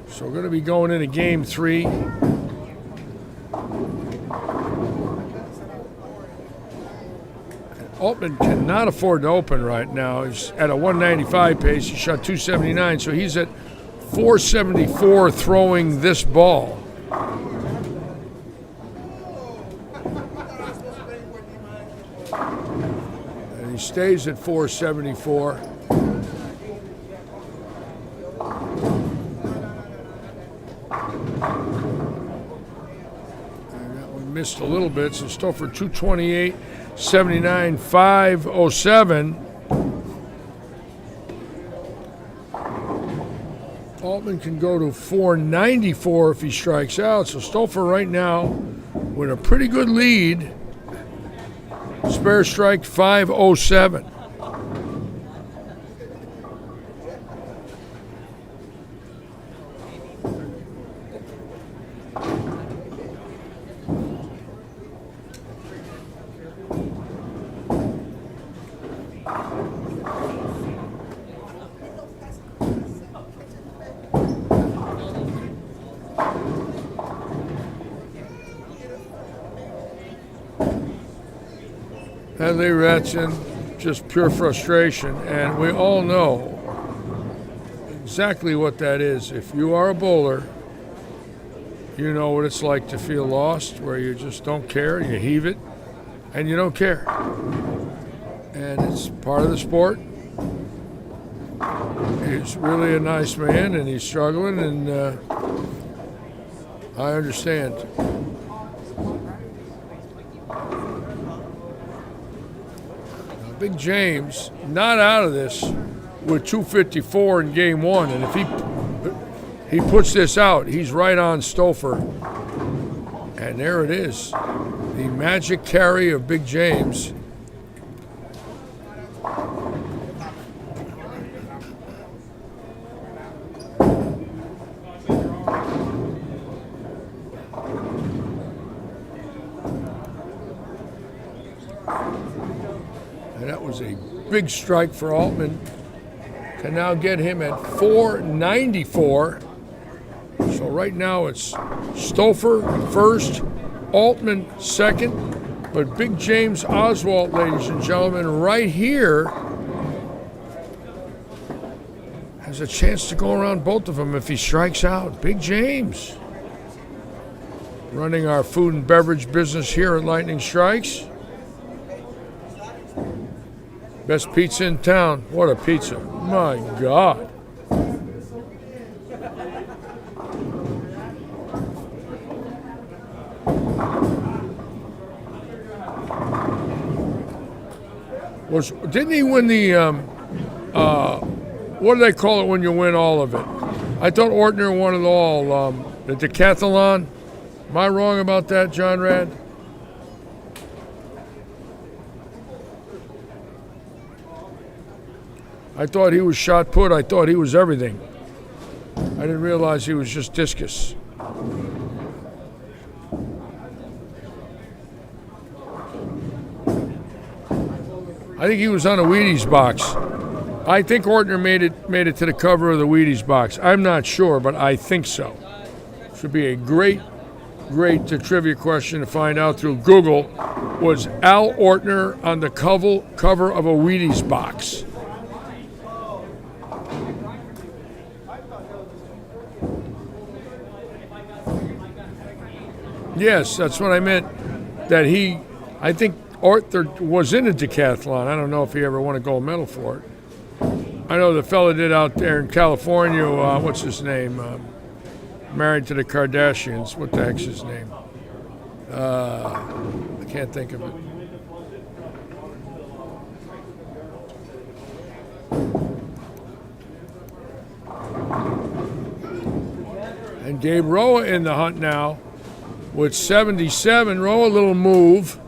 So we're going to be going into game 3. Altman cannot afford to open right now. He's at a 195 pace. He shot 279, so he's at 474 throwing this ball. And he stays at 474. Missed a little bit, so Stouffer 228, 79, 507. Altman can go to 494 if he strikes out, so Stouffer right now with a pretty good lead. Spare strike 507. And Lee Ratchin, just pure frustration. And we all know exactly what that is. If you are a bowler, you know what it's like to feel lost, where you just don't care, you heave it, and you don't care. And it's part of the sport. He's really a nice man, and he's struggling, and I understand. Big James not out of this with 254 in game 1, and if he puts this out, he's right on Stouffer. And there it is, the magic carry of Big James. And that was a big strike for Altman to now get him at 494. So right now it's Stouffer first, Altman second, but Big James Oswalt, ladies and gentlemen, right here has a chance to go around both of them if he strikes out. Big James running our food and beverage business here at Lightning Strikes. Best pizza in town. What a pizza. My God. Didn't he win the, what do they call it when you win all of it? I thought Ortner won it all, the decathlon. Am I wrong about that, John Rad? I thought he was shot put. I thought he was everything. I didn't realize he was just discus. I think he was on a Wheaties box. I think Ortner made it to the cover of the Wheaties box. I'm not sure, but I think so. Should be a great trivia question to find out through Google. Was Al Ortner on the cover of a Wheaties box? Yes, that's what I meant. That I think Ortner was in a decathlon. I don't know if he ever won a gold medal for it. I know the fella did out there in California. What's his name? Married to the Kardashians. What the heck's his name? I can't think of it. And Gabe Roa in the hunt now with 77. Roa, a little move.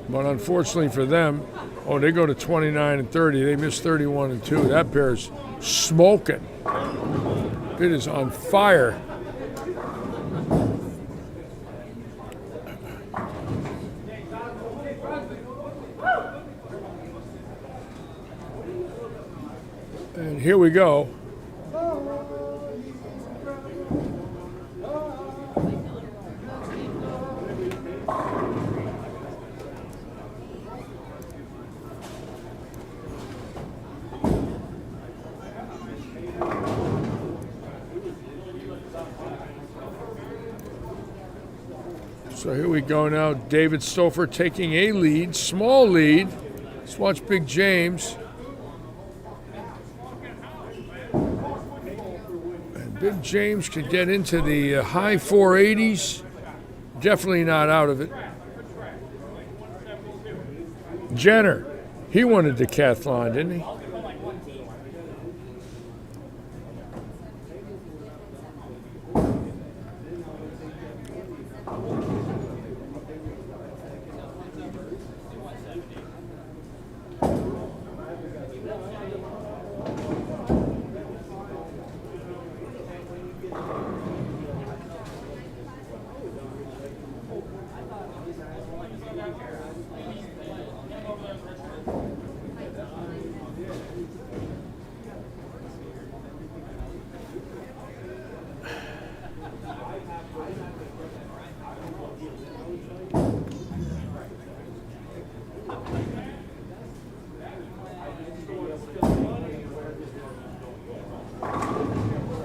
But unfortunately for them, they go to 29 and 30. They miss 31 and 2. That pair's smoking. It is on fire. And here we go. So here we go now. David Stouffer taking a lead, small lead. Let's watch Big James. And Big James could get into the high 480s. Definitely not out of it. Jenner, he won a decathlon, didn't he?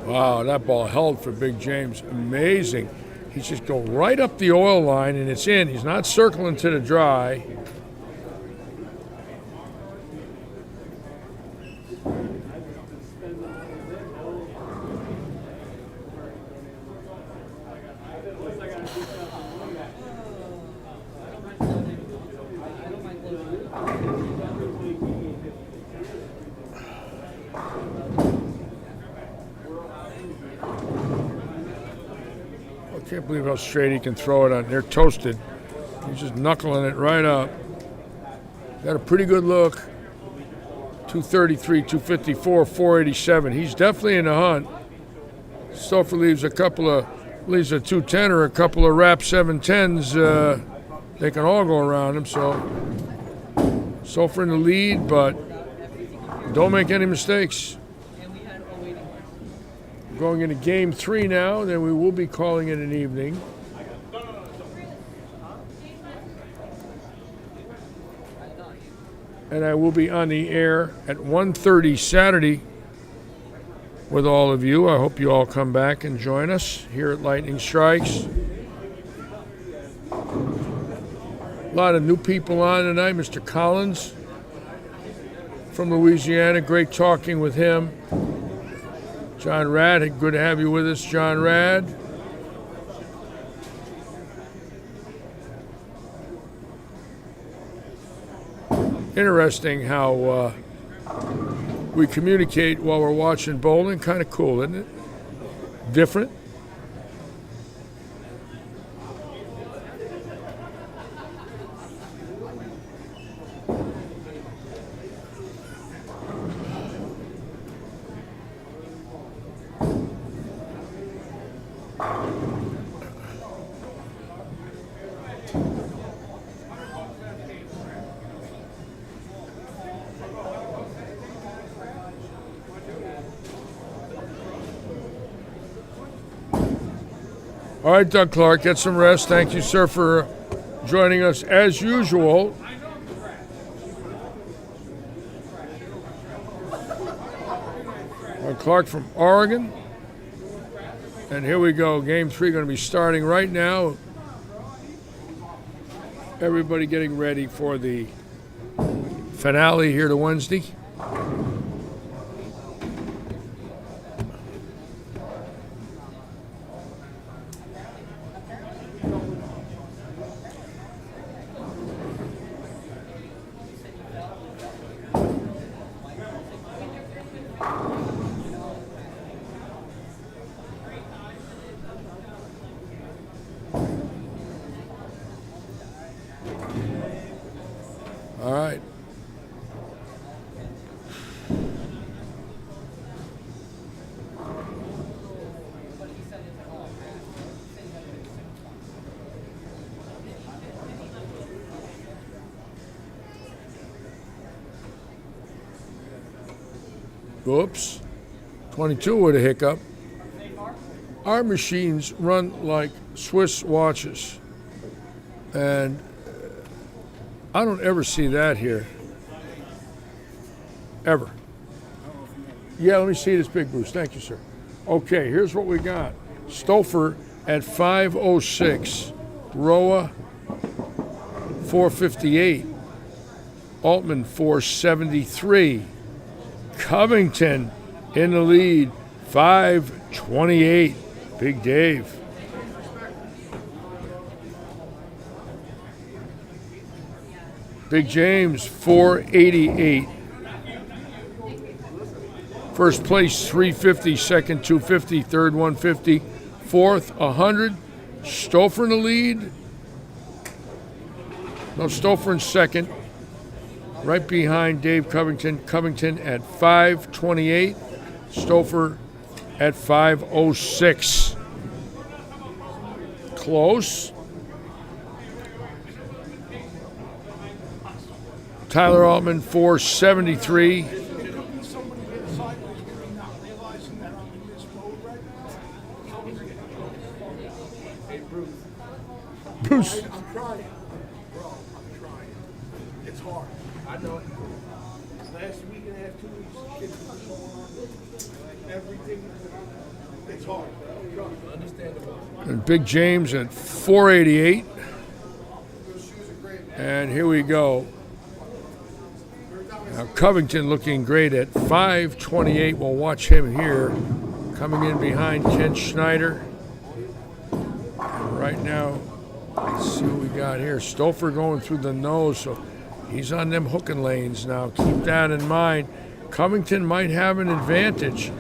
Wow, that ball held for Big James. Amazing. He just go right up the oil line and it's in. He's not circling to the dry. I can't believe how straight he can throw it on. They're toasted. He's just knuckling it right up. Got a pretty good look. 233, 254, 487. He's definitely in the hunt. Stouffer leaves a 210 or a couple of wrap 710s. They can all go around him, so Stouffer in the lead, but don't make any mistakes. Going into game 3 now, then we will be calling it an evening. And I will be on the air at 1:30 Saturday with all of you. I hope you all come back and join us here at Lightning Strikes. A lot of new people on tonight. Mr. Collins from Louisiana, great talking with him. John Rad, good to have you with us, John Rad. Interesting how we communicate while we're watching bowling. Kind of cool, isn't it? Different. All right, Doug Clark, get some rest. Thank you, sir, for joining us as usual. Doug Clark from Oregon. And here we go. Game 3 going to be starting right now. Everybody getting ready for the finale here to Wednesday. All right. Whoops. 22 with a hiccup. Our machines run like Swiss watches. And I don't ever see that here. Ever. Yeah, let me see this big boost. Thank you, sir. Okay, here's what we got. Stouffer at 506. Roa 458. Altman 473. Covington in the lead 528. Big Dave. Big James, 488. First place, 350. Second, 250. Third, 150. Fourth, 100. Stouffer in the lead. No, Stouffer in second. Right behind Dave Covington. Covington at 528. Stouffer at 506. Close. Tyler Altman, 473. Bruce. I'm trying. Bro, I'm trying. It's hard. I know it. Last week and a half, 2 weeks, shit was going on. Everything. It's hard. Understandable. And Big James at 488. And here we go. Now Covington looking great at 528. We'll watch him here. Coming in behind Ken Schneider. And right now, let's see what we got here. Stouffer going through the nose, so he's on them hooking lanes now. Keep that in mind. Covington might have an advantage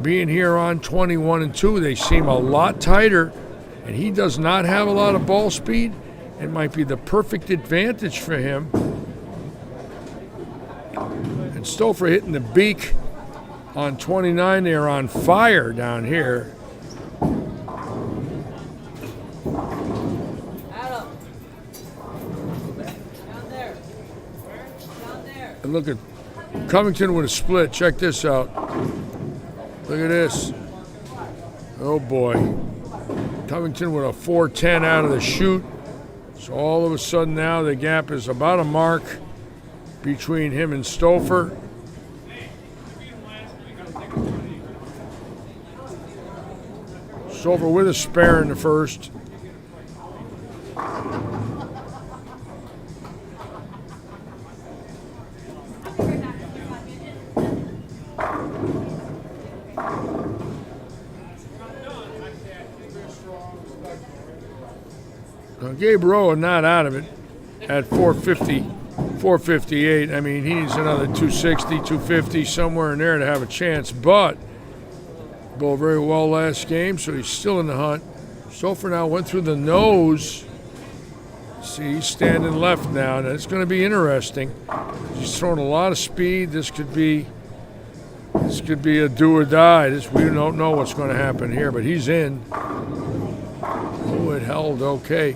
being here on 21 and 2. They seem a lot tighter, and he does not have a lot of ball speed. It might be the perfect advantage for him. And Stouffer hitting the beak on 29. They're on fire down here. And look at Covington with a split. Check this out. Look at this. Oh boy. Covington with a 410 out of the chute. So all of a sudden now the gap is about a mark between him and Stouffer. Stouffer with a spare in the first. Now, Gabe Roa not out of it at 450, 458. I mean, he needs another 260, 250, somewhere in there to have a chance. But bowled very well last game, so he's still in the hunt. Stouffer now went through the nose. See, he's standing left now, and it's going to be interesting. He's throwing a lot of speed. This could be a do or die. We don't know what's going to happen here, but he's in. Oh, it held okay.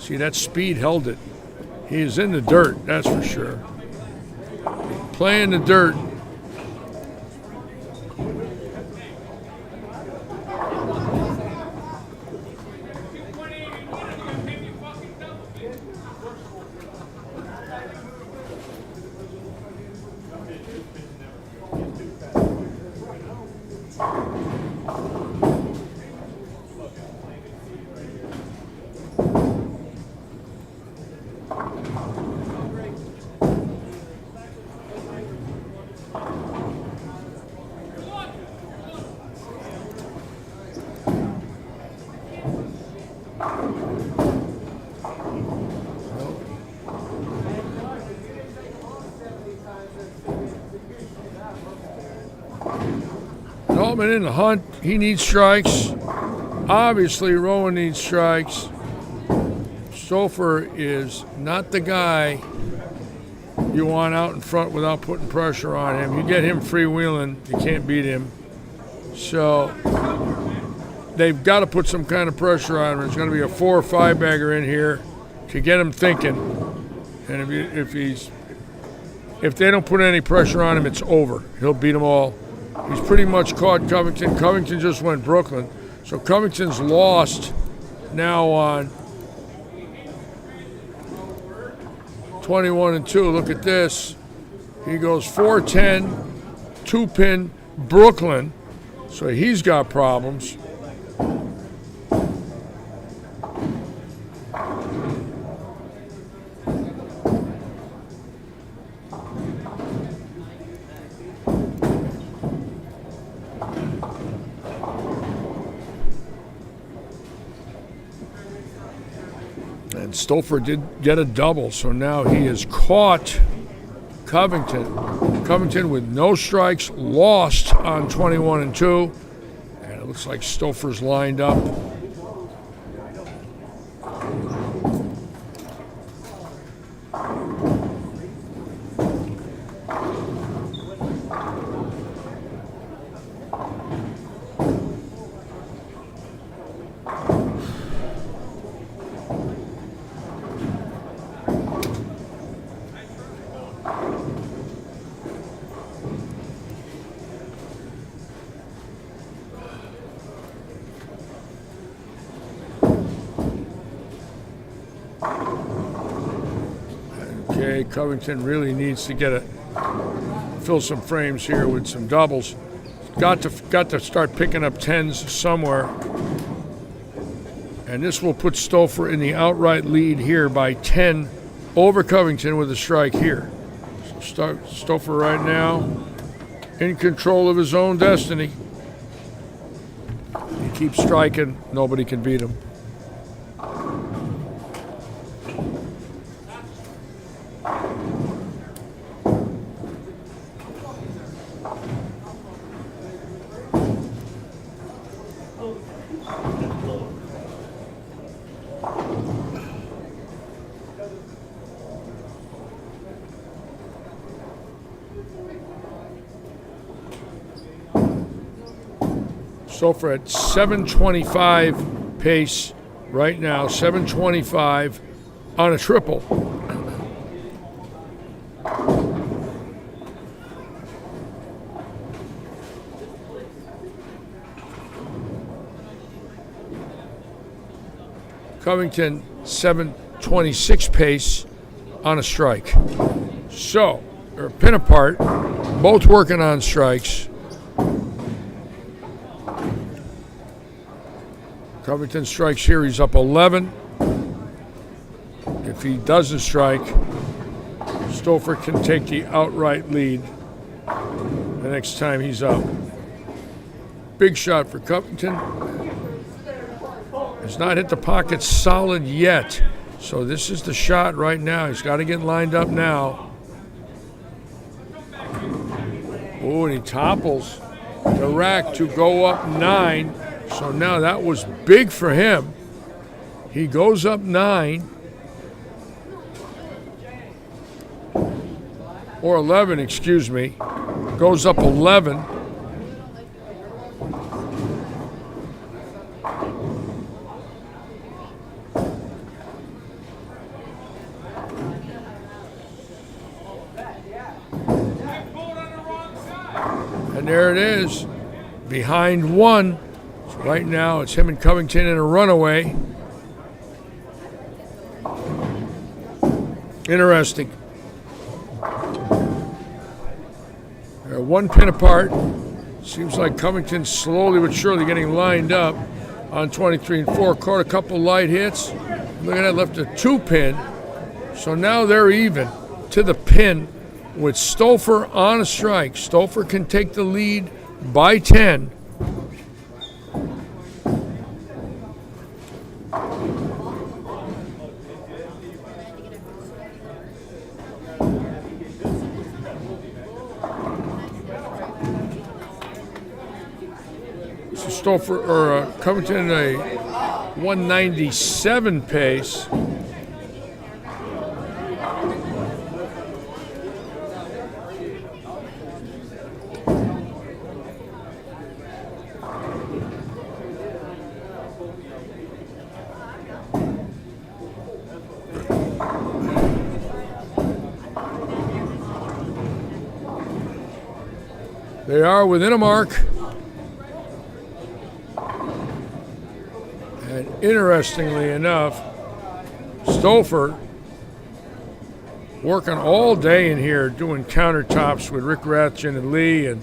See, that speed held it. He is in the dirt, that's for sure. Playing the dirt. Altman in the hunt. He needs strikes. Obviously, Rowan needs strikes. Stouffer is not the guy you want out in front without putting pressure on him. You get him freewheeling, you can't beat him. So they've got to put some kind of pressure on him. There's going to be a 4 or 5 bagger in here to get him thinking. And if they don't put any pressure on him, it's over. He'll beat them all. He's pretty much caught Covington. Covington just went Brooklyn. So Covington's lost now on 21-2. Look at this. He goes 4-10, 2-pin Brooklyn. So he's got problems. And Stouffer did get a double, so now he has caught Covington. Covington with no strikes, lost on 21-2. And it looks like Stouffer's lined up. Okay, Covington really needs to fill some frames here with some doubles. Got to start picking up 10s somewhere. And this will put Stouffer in the outright lead here by 10 over Covington with a strike here. So Stouffer right now in control of his own destiny. He keeps striking, nobody can beat him. Stouffer at 725 pace right now, 725 on a triple. Covington 7:26 pace on a strike. So they're a pin apart, both working on strikes. Covington strikes here, he's up 11. If he doesn't strike, Stouffer can take the outright lead the next time he's up. Big shot for Covington. Has not hit the pocket solid yet. So this is the shot right now. He's got to get lined up now. Oh, and he topples the rack to go up 9. So now that was big for him. He goes up 9. Or 11, excuse me. Goes up 11. And there it is, behind 1. So right now it's him and Covington in a runaway. Interesting. They're 1 pin apart. Seems like Covington's slowly but surely getting lined up on 23 and 4. Caught a couple light hits. Look at that, left a 2 pin. So now they're even to the pin with Stouffer on a strike. Stouffer can take the lead by 10. So Stouffer or Covington a 197 pace. They are within a mark. And interestingly enough, Stouffer working all day in here doing countertops with Rick Ratchin and Lee and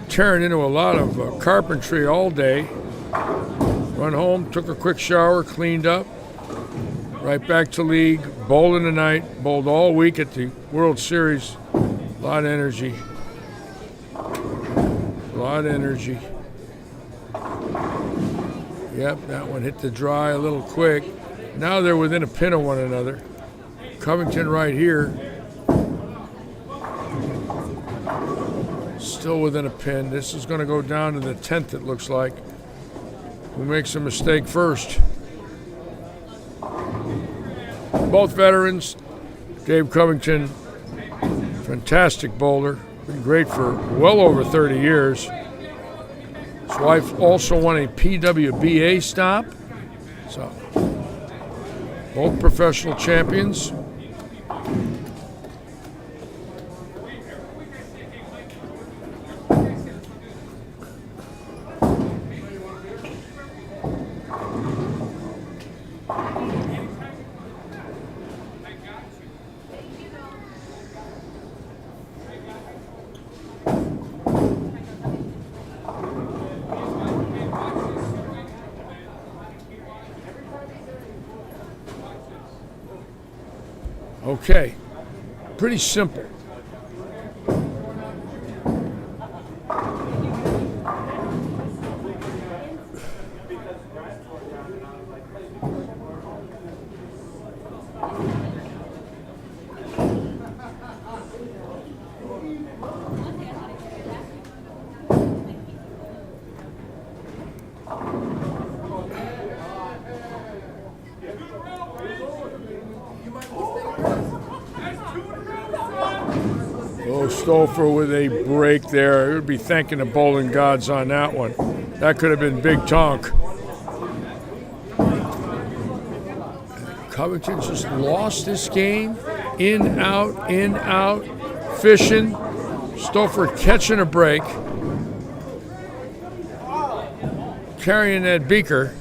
tearing into a lot of carpentry all day. Run home, took a quick shower, cleaned up, right back to league, bowling tonight, bowled all week at the World Series. A lot of energy. A lot of energy. Yep, that one hit the dry a little quick. Now they're within a pin of one another. Covington right here. Still within a pin. This is going to go down to the 10th, it looks like. Who makes a mistake first? Both veterans. Dave Covington, fantastic bowler. Been great for well over 30 years. His wife also won a PWBA stop. So, both professional champions. Okay, pretty simple. Stouffer with a break there. He would be thanking the bowling gods on that one. That could have been big tonk. Covington just lost this game. In, out, fishing. Stouffer catching a break. Carrying that beaker.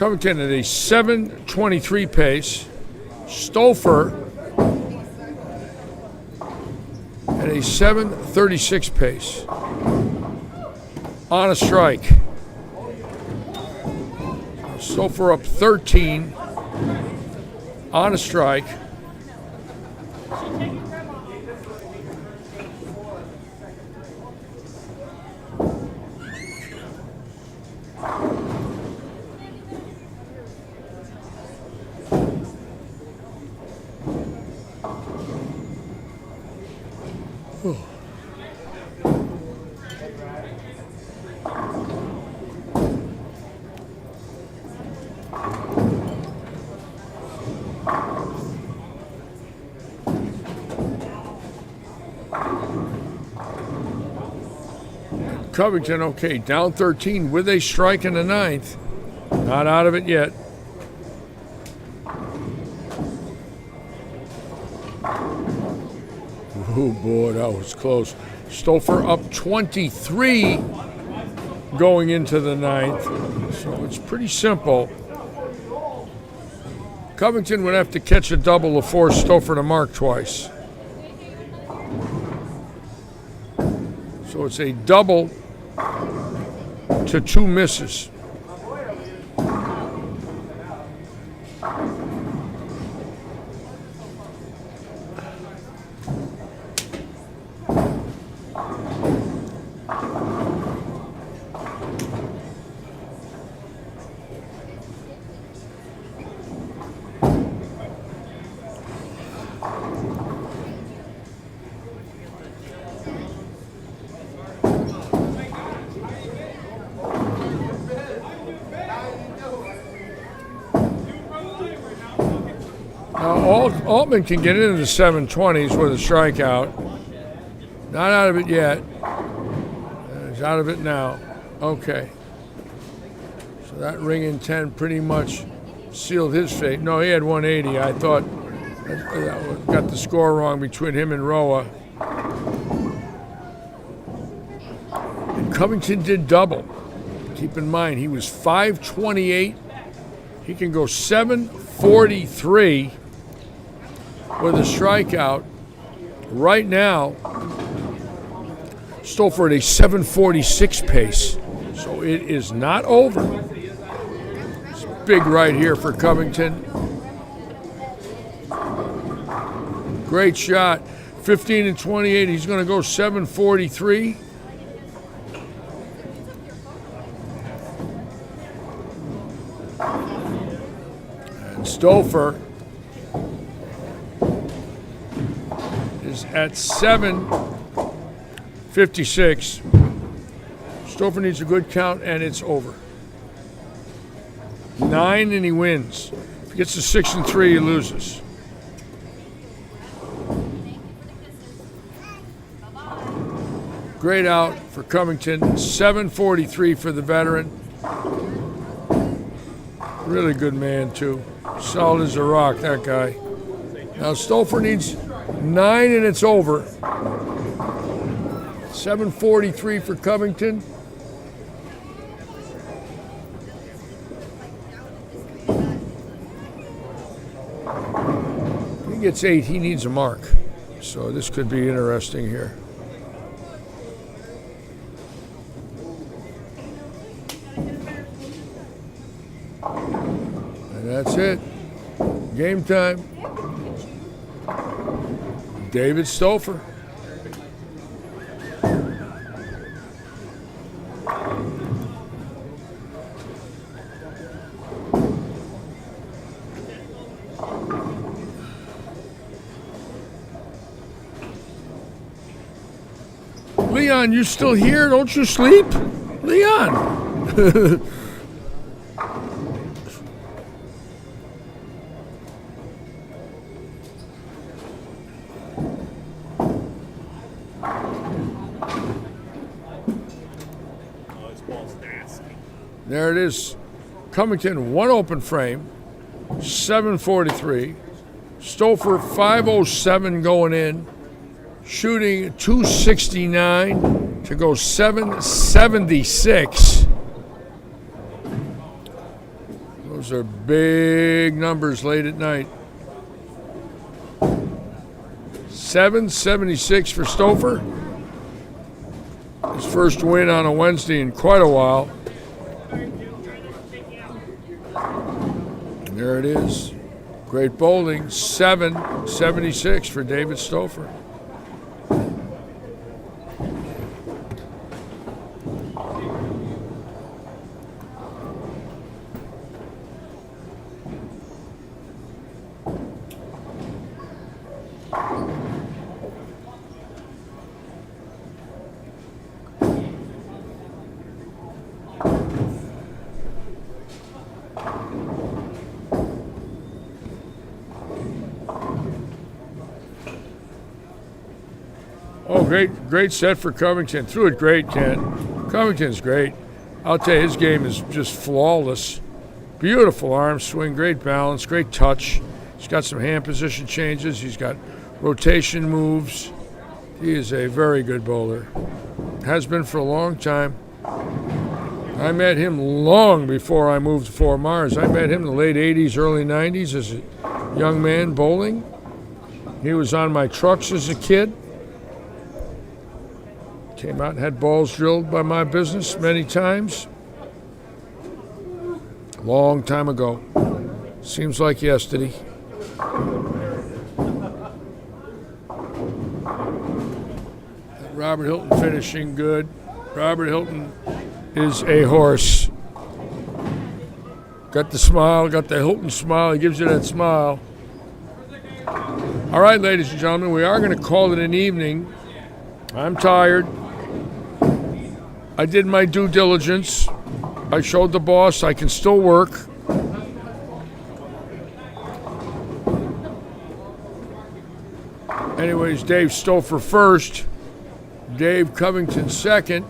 Covington at a 7:23 pace. Stouffer at a 7:36 pace. On a strike. Stouffer up 13 on a strike. Covington, okay, down 13 with a strike in the ninth. Not out of it yet. Oh boy, that was close. Stouffer up 23 going into the ninth. So it's pretty simple. Covington would have to catch a double to force Stouffer to mark twice. So it's a double to 2 misses. Altman can get into the 720s with a strikeout. Not out of it yet. He's out of it now. Okay. So that ring in 10 pretty much sealed his fate. No, he had 180. I thought got the score wrong between him and Roa. And Covington did double. Keep in mind, he was 528. He can go 743 with a strikeout. Right now, Stouffer at a 746 pace. So it is not over. It's big right here for Covington. Great shot. 15 and 28. He's going to go 743. And Stouffer is at 756. Stouffer needs a good count, and it's over. 9 and he wins. If he gets to 6 and 3, he loses. Great out for Covington. 743 for the veteran. Really good man, too. Solid as a rock, that guy. Now, Stouffer needs 9 and it's over. 743 for Covington. If he gets 8, he needs a mark. So this could be interesting here. And that's it. Game time. David Stouffer. Leon, you still here? Don't you sleep? Leon! There it is. Covington, 1 open frame, 743. Stouffer, 507 going in. Shooting 269 to go 776. Those are big numbers late at night. 776 for Stouffer. His first win on a Wednesday in quite a while. And there it is. Great bowling. 776 for David Stouffer. Oh, great set for Covington. Threw it great, Ken. Covington's great. I'll tell you, his game is just flawless. Beautiful arm swing, great balance, great touch. He's got some hand position changes. He's got rotation moves. He is a very good bowler. Has been for a long time. I met him long before I moved to Fort Myers. I met him in the late 80s, early 90s as a young man bowling. He was on my trucks as a kid. Came out and had balls drilled by my business many times. Long time ago. Seems like yesterday. Robert Hilton finishing good. Robert Hilton is a horse. Got the smile, got the Hilton smile. He gives you that smile. All right, ladies and gentlemen, we are going to call it an evening. I'm tired. I did my due diligence. I showed the boss I can still work. Anyways, Dave Stouffer first. Dave Covington second.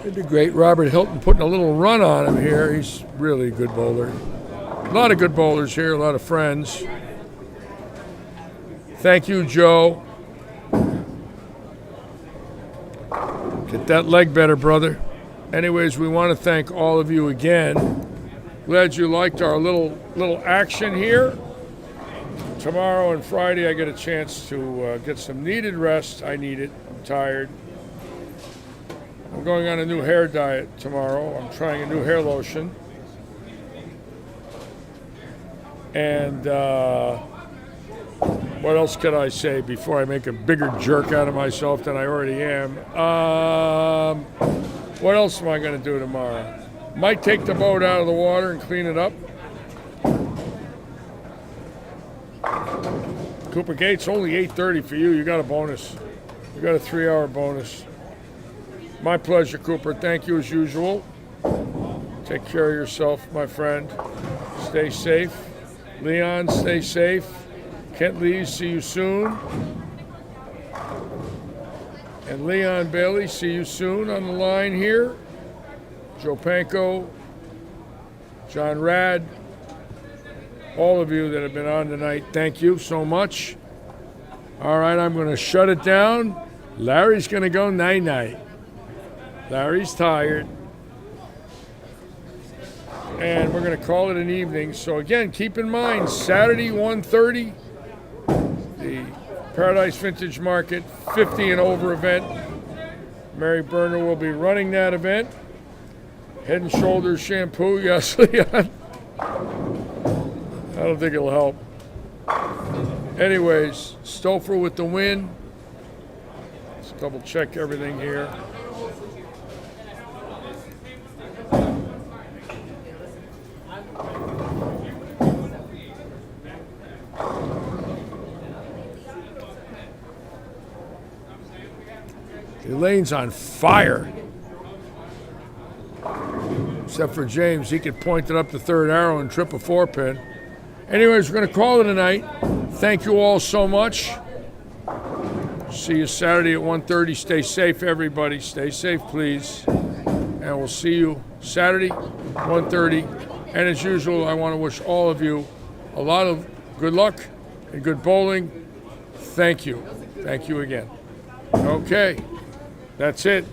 The great Robert Hilton putting a little run on him here. He's really a good bowler. A lot of good bowlers here, a lot of friends. Thank you, Joe. Get that leg better, brother. Anyways, we want to thank all of you again. Glad you liked our little action here. Tomorrow and Friday I get a chance to get some needed rest. I need it. I'm tired. I'm going on a new hair diet tomorrow. I'm trying a new hair lotion. And what else could I say before I make a bigger jerk out of myself than I already am? What else am I going to do tomorrow? Might take the boat out of the water and clean it up. Cooper Gates, only 8:30 for you. You got a bonus. You got a 3-hour bonus. My pleasure, Cooper. Thank you as usual. Take care of yourself, my friend. Stay safe. Leon, stay safe. Kent Lee, see you soon. And Leon Bailey, see you soon on the line here. Joe Panko, John Rad, all of you that have been on tonight, thank you so much. All right, I'm going to shut it down. Larry's going to go night-night. Larry's tired. And we're going to call it an evening. So again, keep in mind, Saturday, 1:30, the Paradise Vintage Market 50 and over event. Mary Berner will be running that event. Head and Shoulders shampoo, yes, Leon. I don't think it'll help. Anyways, Stouffer with the win. Let's double check everything here. Elaine's on fire. Except for James, he could point it up the third arrow and trip a 4-pin. Anyways, we're going to call it a night. Thank you all so much. See you Saturday at 1:30. Stay safe, everybody. Stay safe, please. And we'll see you Saturday, 1:30. And as usual, I want to wish all of you a lot of good luck and good bowling, thank you. Thank you again. Okay, that's it.